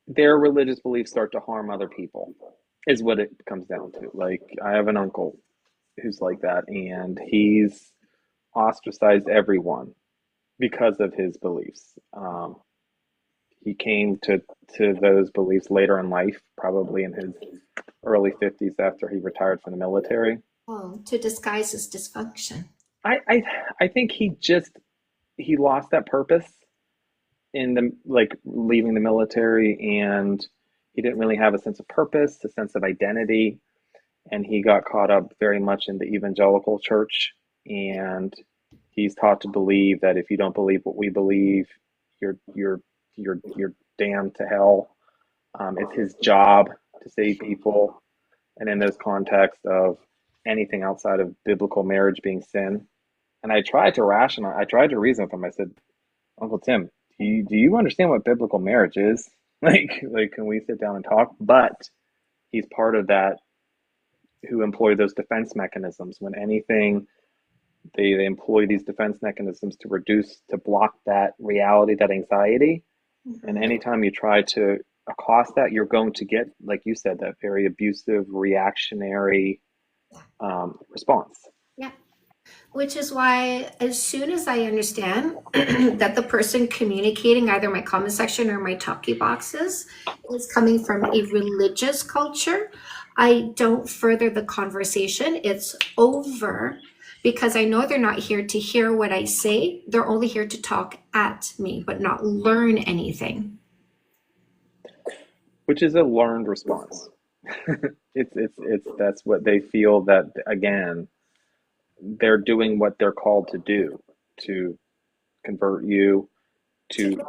Their religious beliefs start to harm other people, is what it comes down to. Like, I have an uncle who's like that, and he's ostracized everyone because of his beliefs. He came to those beliefs later in life, probably in his early 50s after he retired from the military. Oh, to disguise his dysfunction. I think he lost that purpose in the leaving the military, and he didn't really have a sense of purpose, a sense of identity, and he got caught up very much in the evangelical church, and he's taught to believe that if you don't believe what we believe, you're damned to hell. It's his job to save people, and in those contexts of anything outside of biblical marriage being sin. And I tried to reason with him. I said, Uncle Tim, do you understand what biblical marriage is? Like, can we sit down and talk? But he's part of that who employ those defense mechanisms. When anything, they employ these defense mechanisms to reduce, to block that reality, that anxiety. And anytime you try to accost that, you're going to get, like you said, that very abusive, reactionary response. Yeah. Which is why, as soon as I understand that the person communicating either my comment section or my talkie boxes is coming from a religious culture, I don't further the conversation. It's over because I know they're not here to hear what I say. They're only here to talk at me, but not learn anything. Which is a learned response. it's that's what they feel, that again, they're doing what they're called to do, to convert you to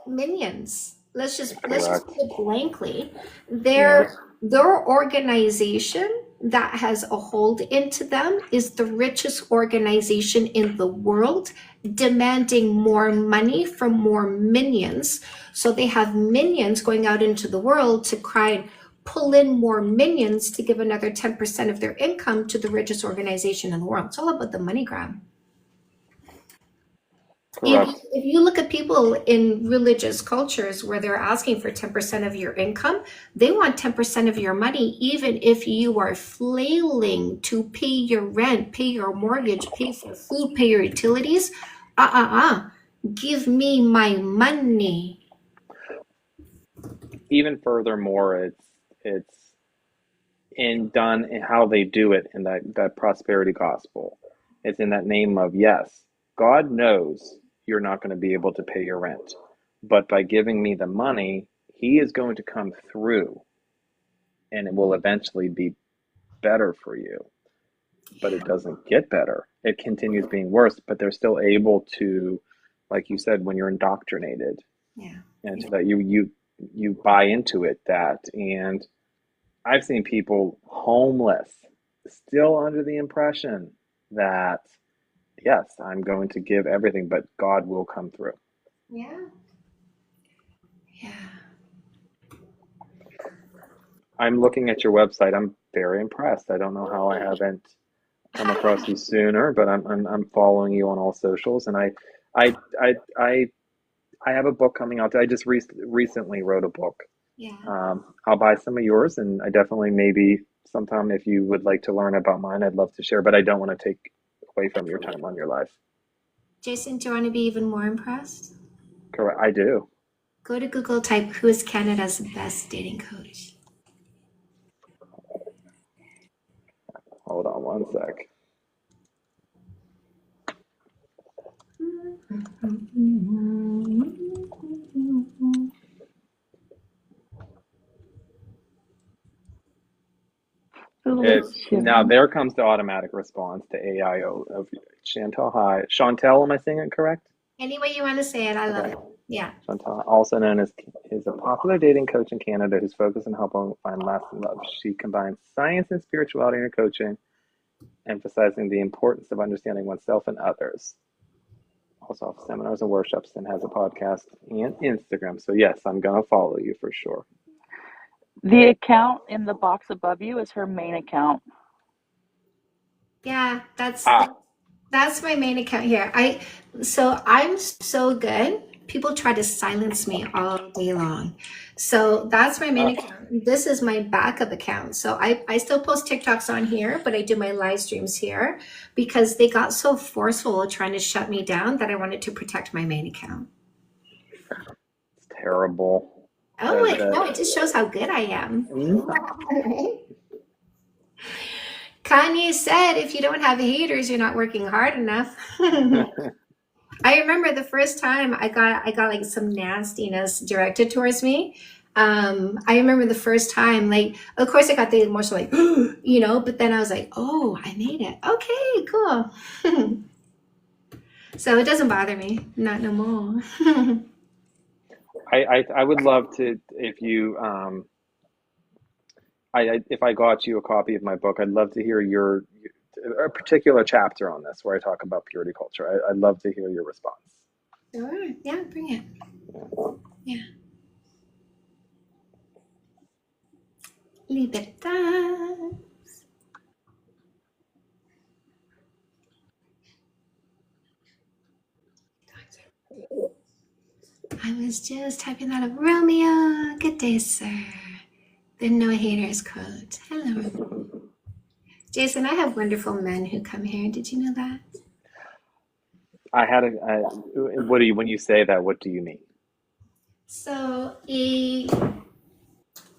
Minions. Let's just put correct. it blankly. Yes. Their organization that has a hold into them is the richest organization in the world, demanding more money from more minions. So they have minions going out into the world to pull in more minions to give another 10% of their income to the richest organization in the world. It's all about the money grab. Correct. If you look at people in religious cultures where they're asking for 10% of your income, they want 10% of your money, even if you are flailing to pay your rent, pay your mortgage, pay for food, pay your utilities. Give me my money. Even furthermore, it's done in how they do it in that prosperity gospel. It's in that name of, yes, God knows you're not going to be able to pay your rent, but by giving me the money, he is going to come through and it will eventually be better for you. But it doesn't get better. It continues being worse, but they're still able to, like you said, when you're indoctrinated, and so that you buy into it, and I've seen people homeless still under the impression that, yes, I'm going to give everything, but God will come through. Yeah. I'm looking at your website. I'm very impressed. I don't know how I haven't come across you sooner, but I'm following you on all socials, and I have a book coming out. I just recently wrote a book. Yeah. I'll buy some of yours, and I definitely, maybe sometime, if you would like to learn about mine, I'd love to share, but I don't want to take away from your time on your life. Jason, do you want to be even more impressed? Correct. I do. Go to Google, type who is Canada's best dating coach. Hold on one sec. Now there comes the automatic response to AIO of Chantal. Hi, Chantel. Am I saying it correct? Any way you want to say it, I love it. Yeah. Chantal, also known as, is a popular dating coach in Canada who's focused on helping find lasting love. She combines science and spirituality in her coaching, emphasizing the importance of understanding oneself and others. Also offers seminars and workshops, and has a podcast and Instagram. So yes, I'm gonna follow you for sure. The account in the box above you is her main account. Yeah, that's my main account here. I'm so good. People try to silence me all day long. So that's my main account. This is my backup account. So I still post TikToks on here, but I do my live streams here because they got so forceful trying to shut me down that I wanted to protect my main account. It's terrible. Oh, no, it just shows how good I am. Kanye said, if you don't have haters, you're not working hard enough. I remember the first time I got like some nastiness directed towards me. I remember the first time, like, of course I got the emotional, like, but then I was like, oh, I made it. Okay, cool. So it doesn't bother me, not no more. I would love to, if you if I got you a copy of my book, I'd love to hear a particular chapter on this where I talk about purity culture. I'd love to hear your response. Sure. Yeah, bring it. Yeah. Libertad. I was just typing that of Romeo. Good day, sir. The no haters quote. Hello, Romeo. Jason, I have wonderful men who come here. Did you know that? I had what do you, when you say that, what do you mean? So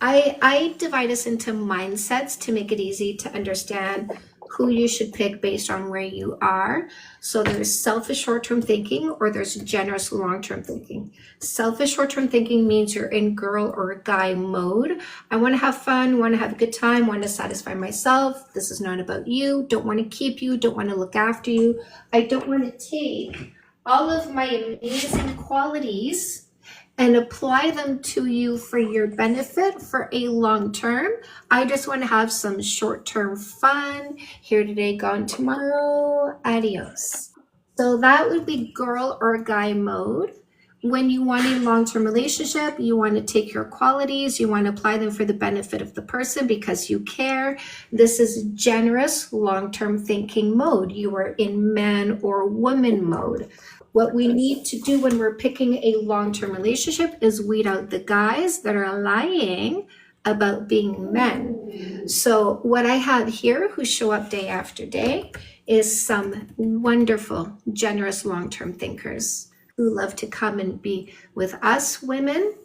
I divide us into mindsets to make it easy to understand who you should pick based on where you are. So there's selfish short-term thinking or there's generous long-term thinking. Selfish short-term thinking means you're in girl or guy mode. I want to have fun, want to have a good time, want to satisfy myself. This is not about you. Don't want to keep you, don't want to look after you. I don't want to take all of my amazing qualities and apply them to you for your benefit for a long term. I just want to have some short-term fun. Here today, gone tomorrow. Adios. So that would be girl or guy mode. When you want a long-term relationship, you want to take your qualities, you want to apply them for the benefit of the person because you care. This is generous long-term thinking mode. You are in man or woman mode. What we need to do when we're picking a long-term relationship is weed out the guys that are lying about being men. So what I have here who show up day after day is some wonderful, generous long-term thinkers who love to come and be with us women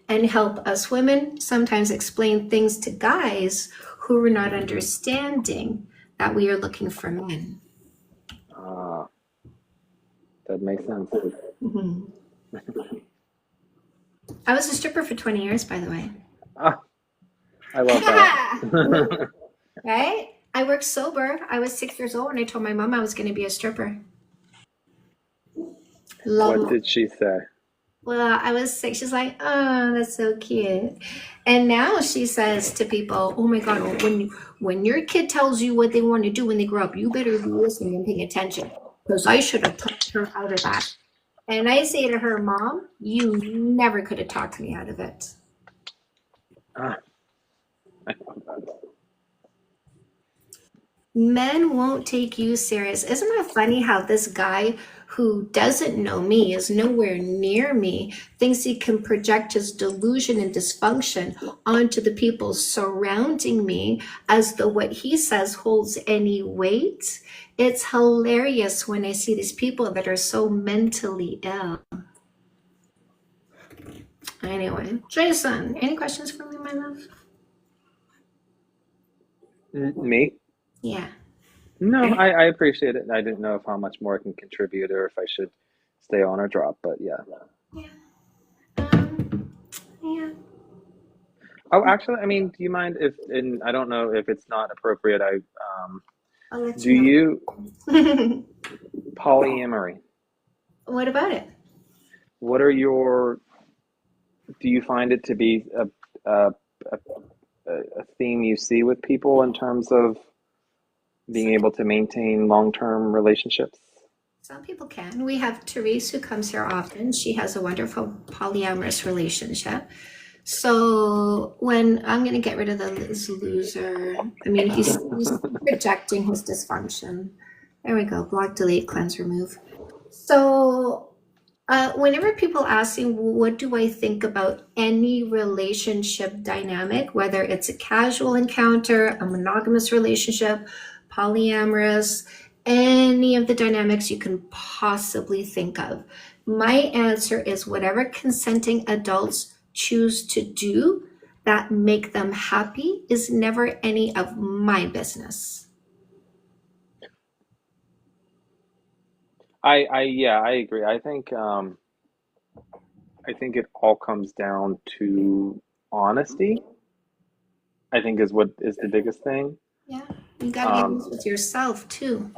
and help us women sometimes explain things to guys who are not understanding that we are looking for men. That makes sense. Mhm. I was a stripper for 20 years, by the way. I love that. Right? I worked sober. I was 6 years old and I told my mom I was going to be a stripper. What did she say? Well, I was 6. She's like, oh, that's so cute. And now she says to people, oh my God, when your kid tells you what they want to do when they grow up, you better be listening and paying attention. Because I should have talked her out of that. And I say to her, Mom, you never could have talked me out of it. Men won't take you serious. Isn't that funny how this guy who doesn't know me, is nowhere near me, thinks he can project his delusion and dysfunction onto the people surrounding me as though what he says holds any weight? It's hilarious when I see these people that are so mentally ill. Anyway, Jason, any questions for me, my love? Me? Yeah. No, I appreciate it. I didn't know if how much more I can contribute or if I should stay on or drop, but yeah. Yeah. Oh, actually, I mean, do you mind if, and I don't know if it's not appropriate, I'll let do you know. you polyamory? What about it? What are your, do you find it to be a theme you see with people in terms of being able to maintain long-term relationships? Some people can. We have Therese who comes here often. She has a wonderful polyamorous relationship. So when I'm going to get rid of this loser, I mean, he's projecting his dysfunction. There we go. Block, delete, cleanse, remove. So whenever people ask me, what do I think about any relationship dynamic, whether it's a casual encounter, a monogamous relationship, polyamorous, any of the dynamics you can possibly think of, my answer is whatever consenting adults choose to do that make them happy is never any of my business. I agree. I think it all comes down to honesty. I think is what is the biggest thing. Yeah, you got to be honest with yourself too.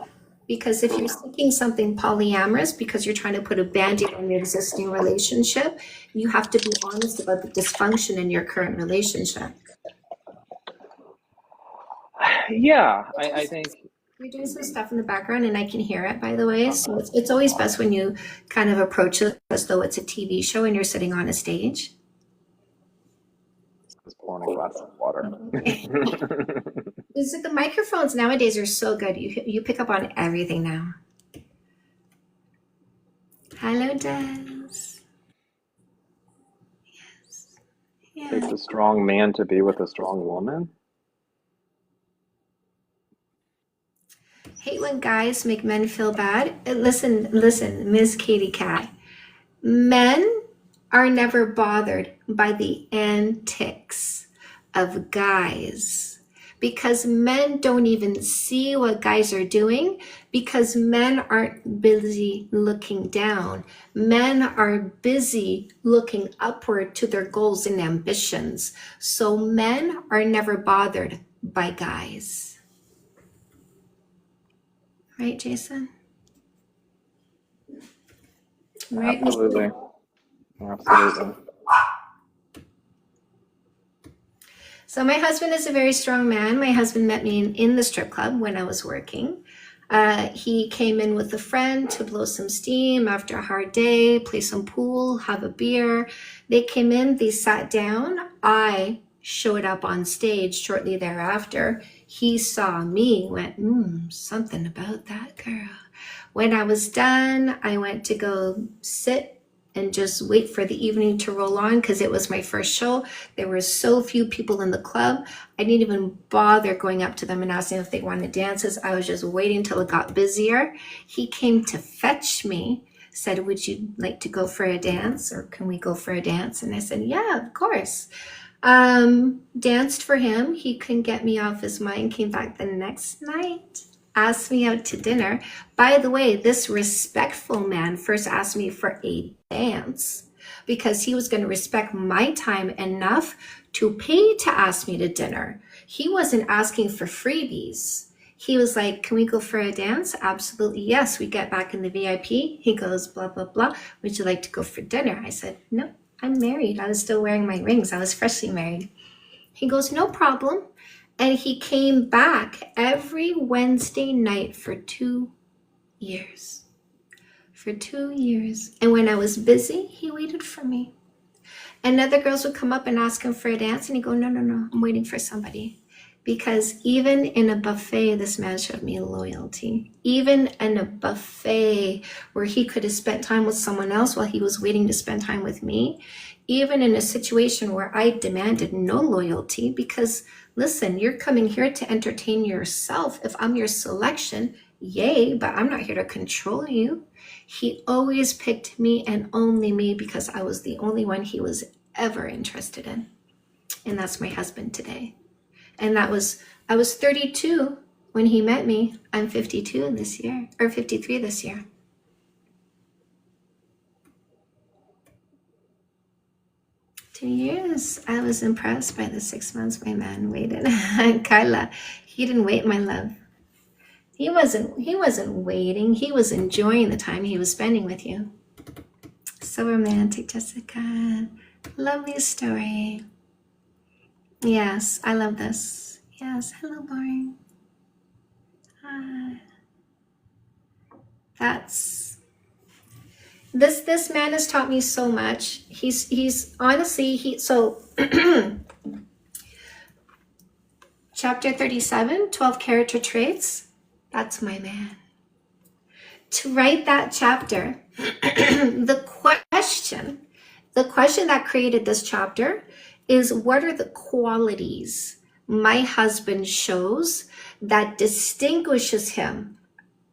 Because if you're seeking something polyamorous because you're trying to put a band-aid on your existing relationship, you have to be honest about the dysfunction in your current relationship. Yeah, I think you're doing some stuff in the background and I can hear it, by the way. So it's always best when you kind of approach it as though it's a TV show and you're sitting on a stage. I was pouring a glass of water. Is it the microphones nowadays are so good. You pick up on everything now. Hello, Des. strong man to be with a strong woman? Hate when guys make men feel bad. Listen, Miss Katie Cat. Men are never bothered by the antics of guys because men don't even see what guys are doing because men aren't busy looking down. Men are busy looking upward to their goals and ambitions. So men are never bothered by guys. Right, Jason? Right, Miss- Absolutely. Absolutely. So my husband is a very strong man. My husband met me in the strip club when I was working. He came in with a friend to blow some steam after a hard day, play some pool, have a beer. They came in, they sat down. I showed up on stage shortly thereafter. He saw me, went, something about that girl. When I was done, I went to go sit and just wait for the evening to roll on because it was my first show. There were so few people in the club. I didn't even bother going up to them and asking if they wanted dances. I was just waiting till it got busier. He came to fetch me, said, would you like to go for a dance or can we go for a dance? And I said, yeah, of course. Danced for him. He couldn't get me off his mind, came back the next night, asked me out to dinner. By the way, this respectful man first asked me for a dance because he was going to respect my time enough to pay to ask me to dinner. He wasn't asking for freebies. He was like, can we go for a dance? Absolutely, yes. We get back in the VIP. He goes, blah, blah, blah. Would you like to go for dinner? I said, no, I'm married. I was still wearing my rings. I was freshly married. He goes, no problem. And he came back every Wednesday night for 2 years. For 2 years. And when I was busy, he waited for me. And other girls would come up and ask him for a dance. And he'd go, no, I'm waiting for somebody. Because even in a buffet, this man showed me loyalty. Even in a buffet where he could have spent time with someone else while he was waiting to spend time with me. Even in a situation where I demanded no loyalty because, listen, you're coming here to entertain yourself. If I'm your selection, yay, but I'm not here to control you. He always picked me and only me because I was the only one he was ever interested in. And that's my husband today. And I was 32 when he met me. I'm 52 this year, or 53 this year. Two years. I was impressed by the 6 months my man waited. Kyla, he didn't wait, my love. He wasn't waiting. He was enjoying the time he was spending with you. So romantic, Jessica. Lovely story. Yes, I love this. Yes, hello, Lauren. This man has taught me so much. He's honestly so chapter 37, 12 character traits. That's my man. To write that chapter, the question that created this chapter is what are the qualities my husband shows that distinguishes him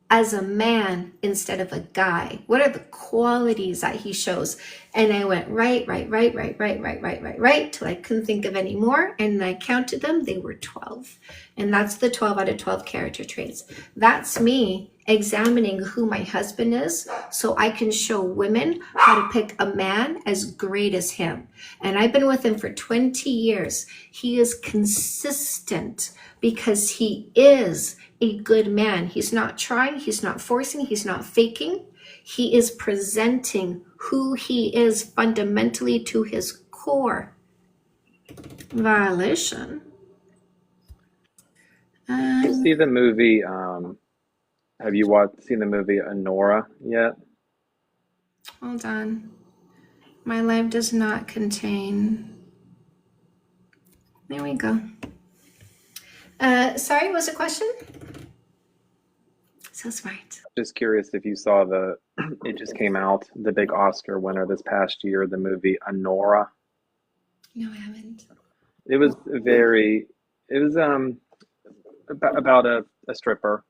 as a man instead of a guy? What are the qualities that he shows? And I went right, till I couldn't think of any more. And I counted them, they were 12. And that's the 12 out of 12 character traits. That's me examining who my husband is so I can show women how to pick a man as great as him. And I've been with him for 20 years. He is consistent because he is a good man. He's not trying, he's not forcing, he's not faking. He is presenting who he is fundamentally to his core. Violation. Did you see the movie? Have you seen the movie Anora yet? Hold on. My life does not contain. There we go. Sorry, what was the question? So smart. Just curious if you saw it just came out, the big Oscar winner this past year, the movie Anora. No, I haven't. It was very. It was about a stripper.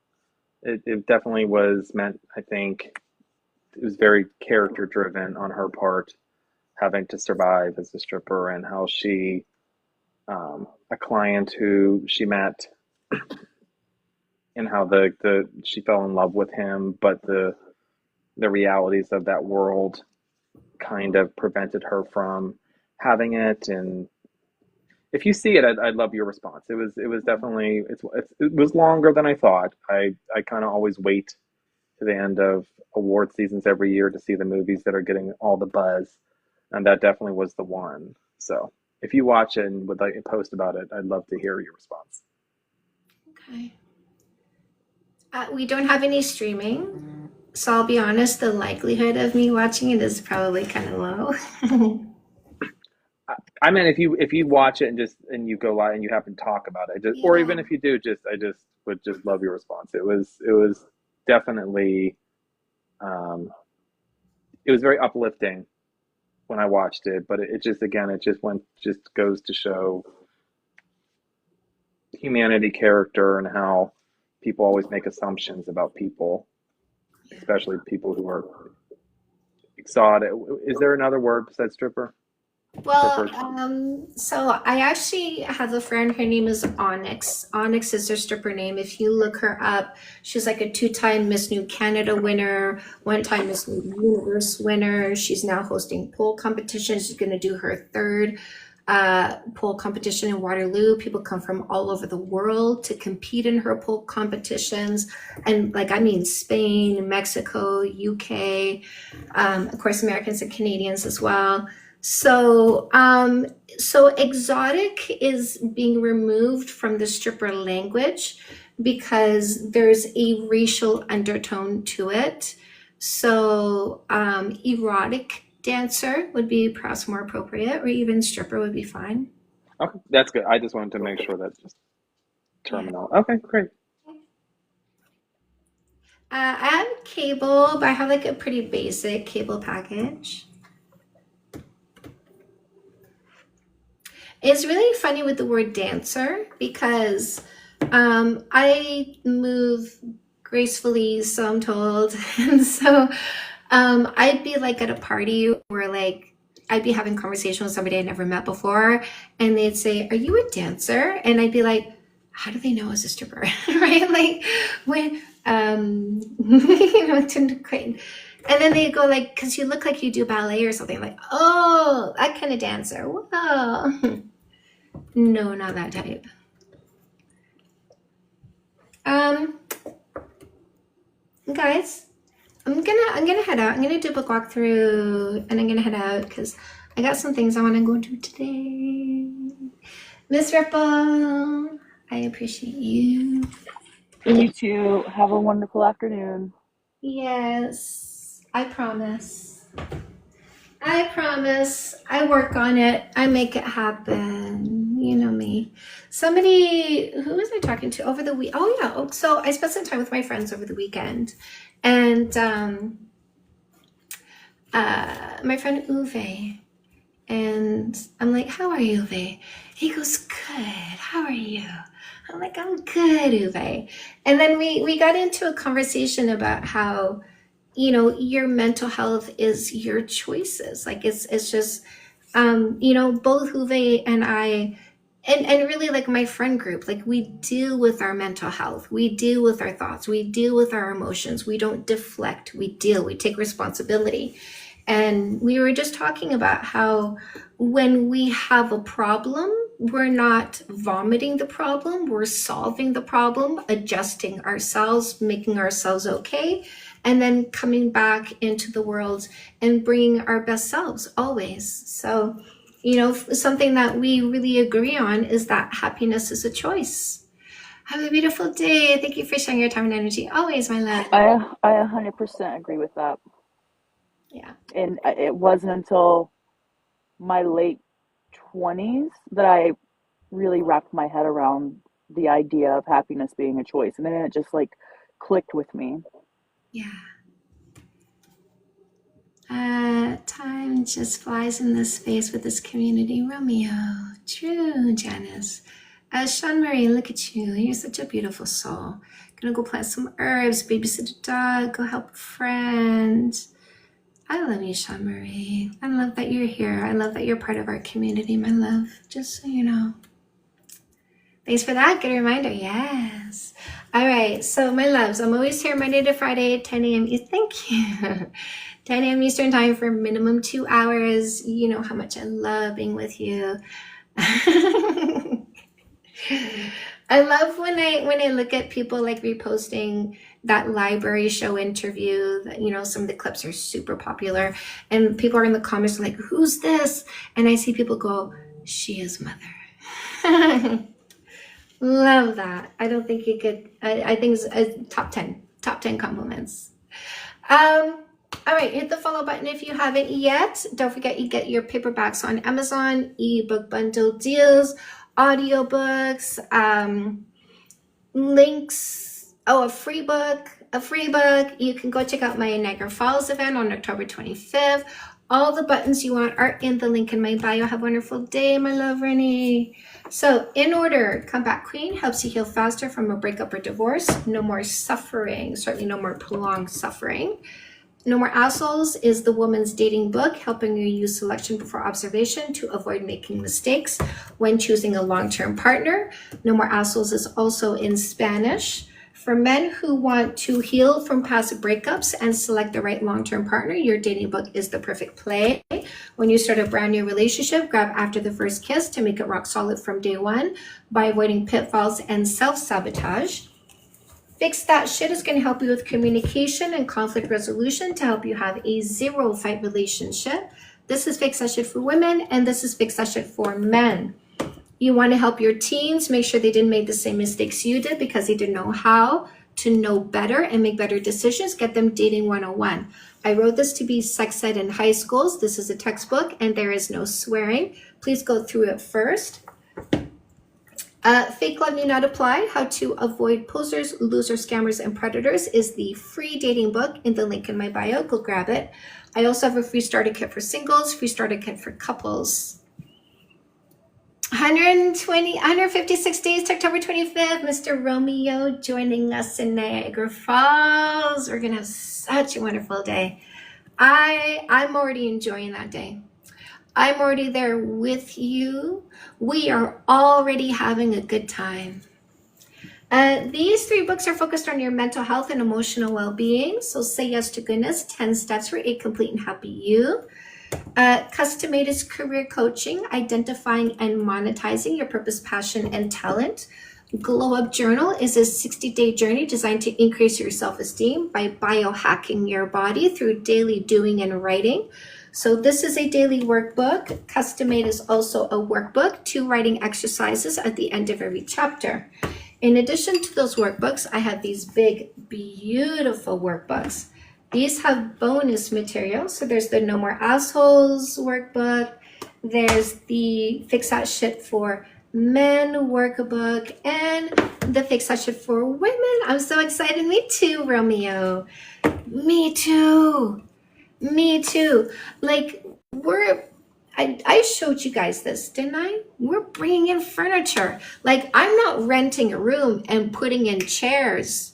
It definitely was meant. I think it was very character driven on her part, having to survive as a stripper, and how she, a client who she met, and how the she fell in love with him, but the realities of that world kind of prevented her from having it. And if you see it, I'd love your response. It was definitely it was longer than I thought. I kind of always wait to the end of award seasons every year to see the movies that are getting all the buzz, and that definitely was the one. So if you watch it and would like to post about it, I'd love to hear your response. Okay. We don't have any streaming, so I'll be honest, the likelihood of me watching it is probably kind of low. I mean, if you watch it and you go live and you happen to talk about it, or even Yeah. if you do, I just would just love your response. It was definitely it was very uplifting when I watched it, but it just goes to show humanity, character, and how people always make assumptions about people, especially people who are exotic. Is there another word besides stripper? Well, Strippers. so I actually have a friend, her name is Onyx. Onyx is her stripper name. If you look her up, she's like a 2-time Miss New Canada winner, 1-time Miss New Universe winner. She's now hosting pole competitions. She's going to do her third pole competition in Waterloo. People come from all over the world to compete in her pole competitions. And like, I mean, Spain, Mexico, UK, of course, Americans and Canadians as well. So, so exotic is being removed from the stripper language because there's a racial undertone to it. So, erotic dancer would be perhaps more appropriate, or even stripper would be fine. Okay, that's good. I just wanted to make sure that's just terminal. Okay, great. I have cable, but I have like a pretty basic cable package. It's really funny with the word dancer because I move gracefully, so I'm told. And so I'd be like at a party where like I'd be having conversation with somebody I never met before, and they'd say, "Are you a dancer?" And I'd be like, "How do they know I was a stripper?" Right? Like when it didn't quite. And then they go like, "Because you look like you do ballet or something." Like, "Oh, that kind of dancer." Whoa. No, not that type. Guys, I'm gonna head out. I'm gonna do a book walkthrough, and I'm gonna head out because I got some things I want to go do today. Miss Ripple, I appreciate you. You too. Have a wonderful afternoon. Yes, I promise. I promise. I work on it. I make it happen. You know me. Somebody, who was I talking to over the week? Oh yeah. Oh, so I spent some time with my friends over the weekend, and my friend Uwe, and I'm like, "How are you, Uwe?" He goes, "Good. How are you?" I'm like, "I'm good, Uwe." And then we got into a conversation about how, you know, your mental health is your choices. Like it's just, you know, both Uwe and I, and really like my friend group, like we deal with our mental health, we deal with our thoughts, we deal with our emotions. We don't deflect, we take responsibility. And we were just talking about how when we have a problem, we're not vomiting the problem, we're solving the problem, adjusting ourselves, making ourselves okay, and then coming back into the world and bringing our best selves always. So, you know, something that we really agree on is that happiness is a choice. Have a beautiful day. Thank you for sharing your time and energy. Always, my love. I 100% agree with that. Yeah. And it wasn't until my late 20s that I really wrapped my head around the idea of happiness being a choice. And then it just like clicked with me. Yeah. Time just flies in this space with this community. Romeo, true, Janice. Sean Marie, look at you. You're such a beautiful soul. Gonna go plant some herbs, babysit a dog, go help a friend. I love you, Sean Marie. I love that you're here. I love that you're part of our community, my love. Just so you know. Thanks for that. Good reminder. Yes. All right. So, my loves, I'm always here Monday to Friday at 10 a.m. Thank you. 10 a.m. Eastern time for minimum 2 hours. You know how much I love being with you. I love when I look at people like reposting that library show interview that, you know, some of the clips are super popular and people are in the comments like, who's this? And I see people go, she is mother. Love that. I don't think you could, I think it's a top 10 compliments. All right, hit the follow button if you haven't yet. Don't forget you get your paperbacks on Amazon, ebook bundle deals, audiobooks, links, a free book. You can go check out my Niagara Falls event on October 25th. All the buttons you want are in the link in my bio. Have a wonderful day, my love, Rennie. So, in order, Comeback Queen helps you heal faster from a breakup or divorce. No more suffering, certainly no more prolonged suffering. No More Assholes is the woman's dating book, helping you use selection before observation to avoid making mistakes when choosing a long-term partner. No More Assholes is also in Spanish. For men who want to heal from past breakups and select the right long-term partner, your dating book is the perfect play. When you start a brand new relationship, grab After the First Kiss to make it rock solid from day one by avoiding pitfalls and self-sabotage. Fix That Shit is going to help you with communication and conflict resolution to help you have a zero-fight relationship. This is Fix That Shit for women, and this is Fix That Shit for men. You want to help your teens make sure they didn't make the same mistakes you did because they didn't know how to know better and make better decisions. Get them Dating 101. I wrote this to be sex ed in high schools. This is a textbook, and there is no swearing. Please go through it first. Fake Love Need Not Apply, How to Avoid Posers, Losers, Scammers, and Predators is the free dating book in the link in my bio. Go grab it. I also have a free starter kit for singles, free starter kit for couples. 156 days to October 25th. Mr. Romeo joining us in Niagara Falls. We're going to have such a wonderful day. I'm already enjoying that day. I'm already there with you. We are already having a good time. These 3 books are focused on your mental health and emotional well-being. So Say Yes to Goodness, 10 Steps for a Complete and Happy You. Custom Made is career coaching, identifying and monetizing your purpose, passion, and talent. Glow Up Journal is a 60-day journey designed to increase your self-esteem by biohacking your body through daily doing and writing. So this is a daily workbook. Custom Made is also a workbook, 2 writing exercises at the end of every chapter. In addition to those workbooks, I have these big, beautiful workbooks. These have bonus material. So there's the No More Assholes workbook. There's the Fix That Shit for Men workbook and the Fix That Shit for Women. I'm so excited. Me too, Romeo. Me too. Me too. Like, I showed you guys this, didn't I? We're bringing in furniture. Like, I'm not renting a room and putting in chairs.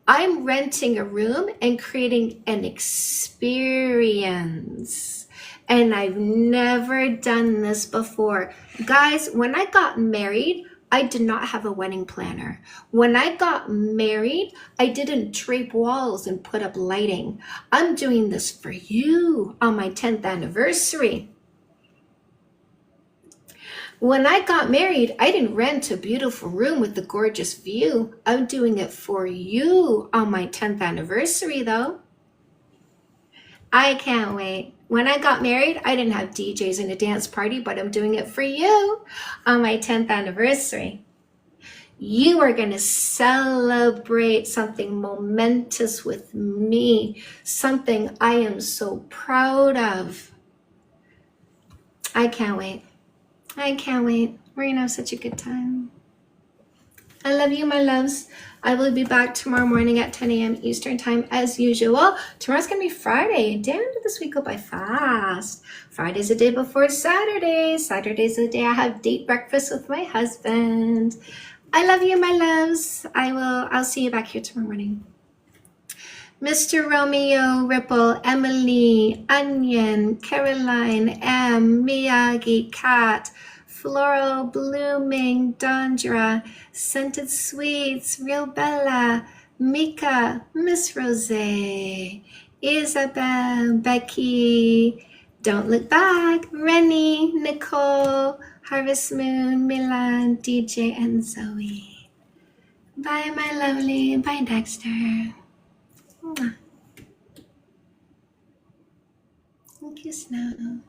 I'm renting a room and creating an experience. And I've never done this before. Guys, when I got married, I did not have a wedding planner. When I got married, I didn't drape walls and put up lighting. I'm doing this for you on my 10th anniversary. When I got married, I didn't rent a beautiful room with a gorgeous view. I'm doing it for you on my 10th anniversary, though. I can't wait. When I got married, I didn't have DJs and a dance party, but I'm doing it for you on my 10th anniversary. You are going to celebrate something momentous with me, something I am so proud of. I can't wait. I can't wait. We're going to have such a good time. I love you, my loves. I will be back tomorrow morning at 10 a.m. Eastern time as usual. Tomorrow's going to be Friday. Damn, did this week go by fast. Friday's the day before Saturday. Saturday's the day I have date breakfast with my husband. I love you, my loves. I'll see you back here tomorrow morning. Mr. Romeo, Ripple, Emily, Onion, Caroline, M, Miyagi, Cat, Floral, Blooming, Dondra, Scented Sweets, Real Bella, Mika, Miss Rose, Isabel, Becky, Don't Look Back, Rennie, Nicole, Harvest Moon, Milan, DJ, and Zoe. Bye, my lovely. Bye, Dexter. Mwah. Thank you, Snow.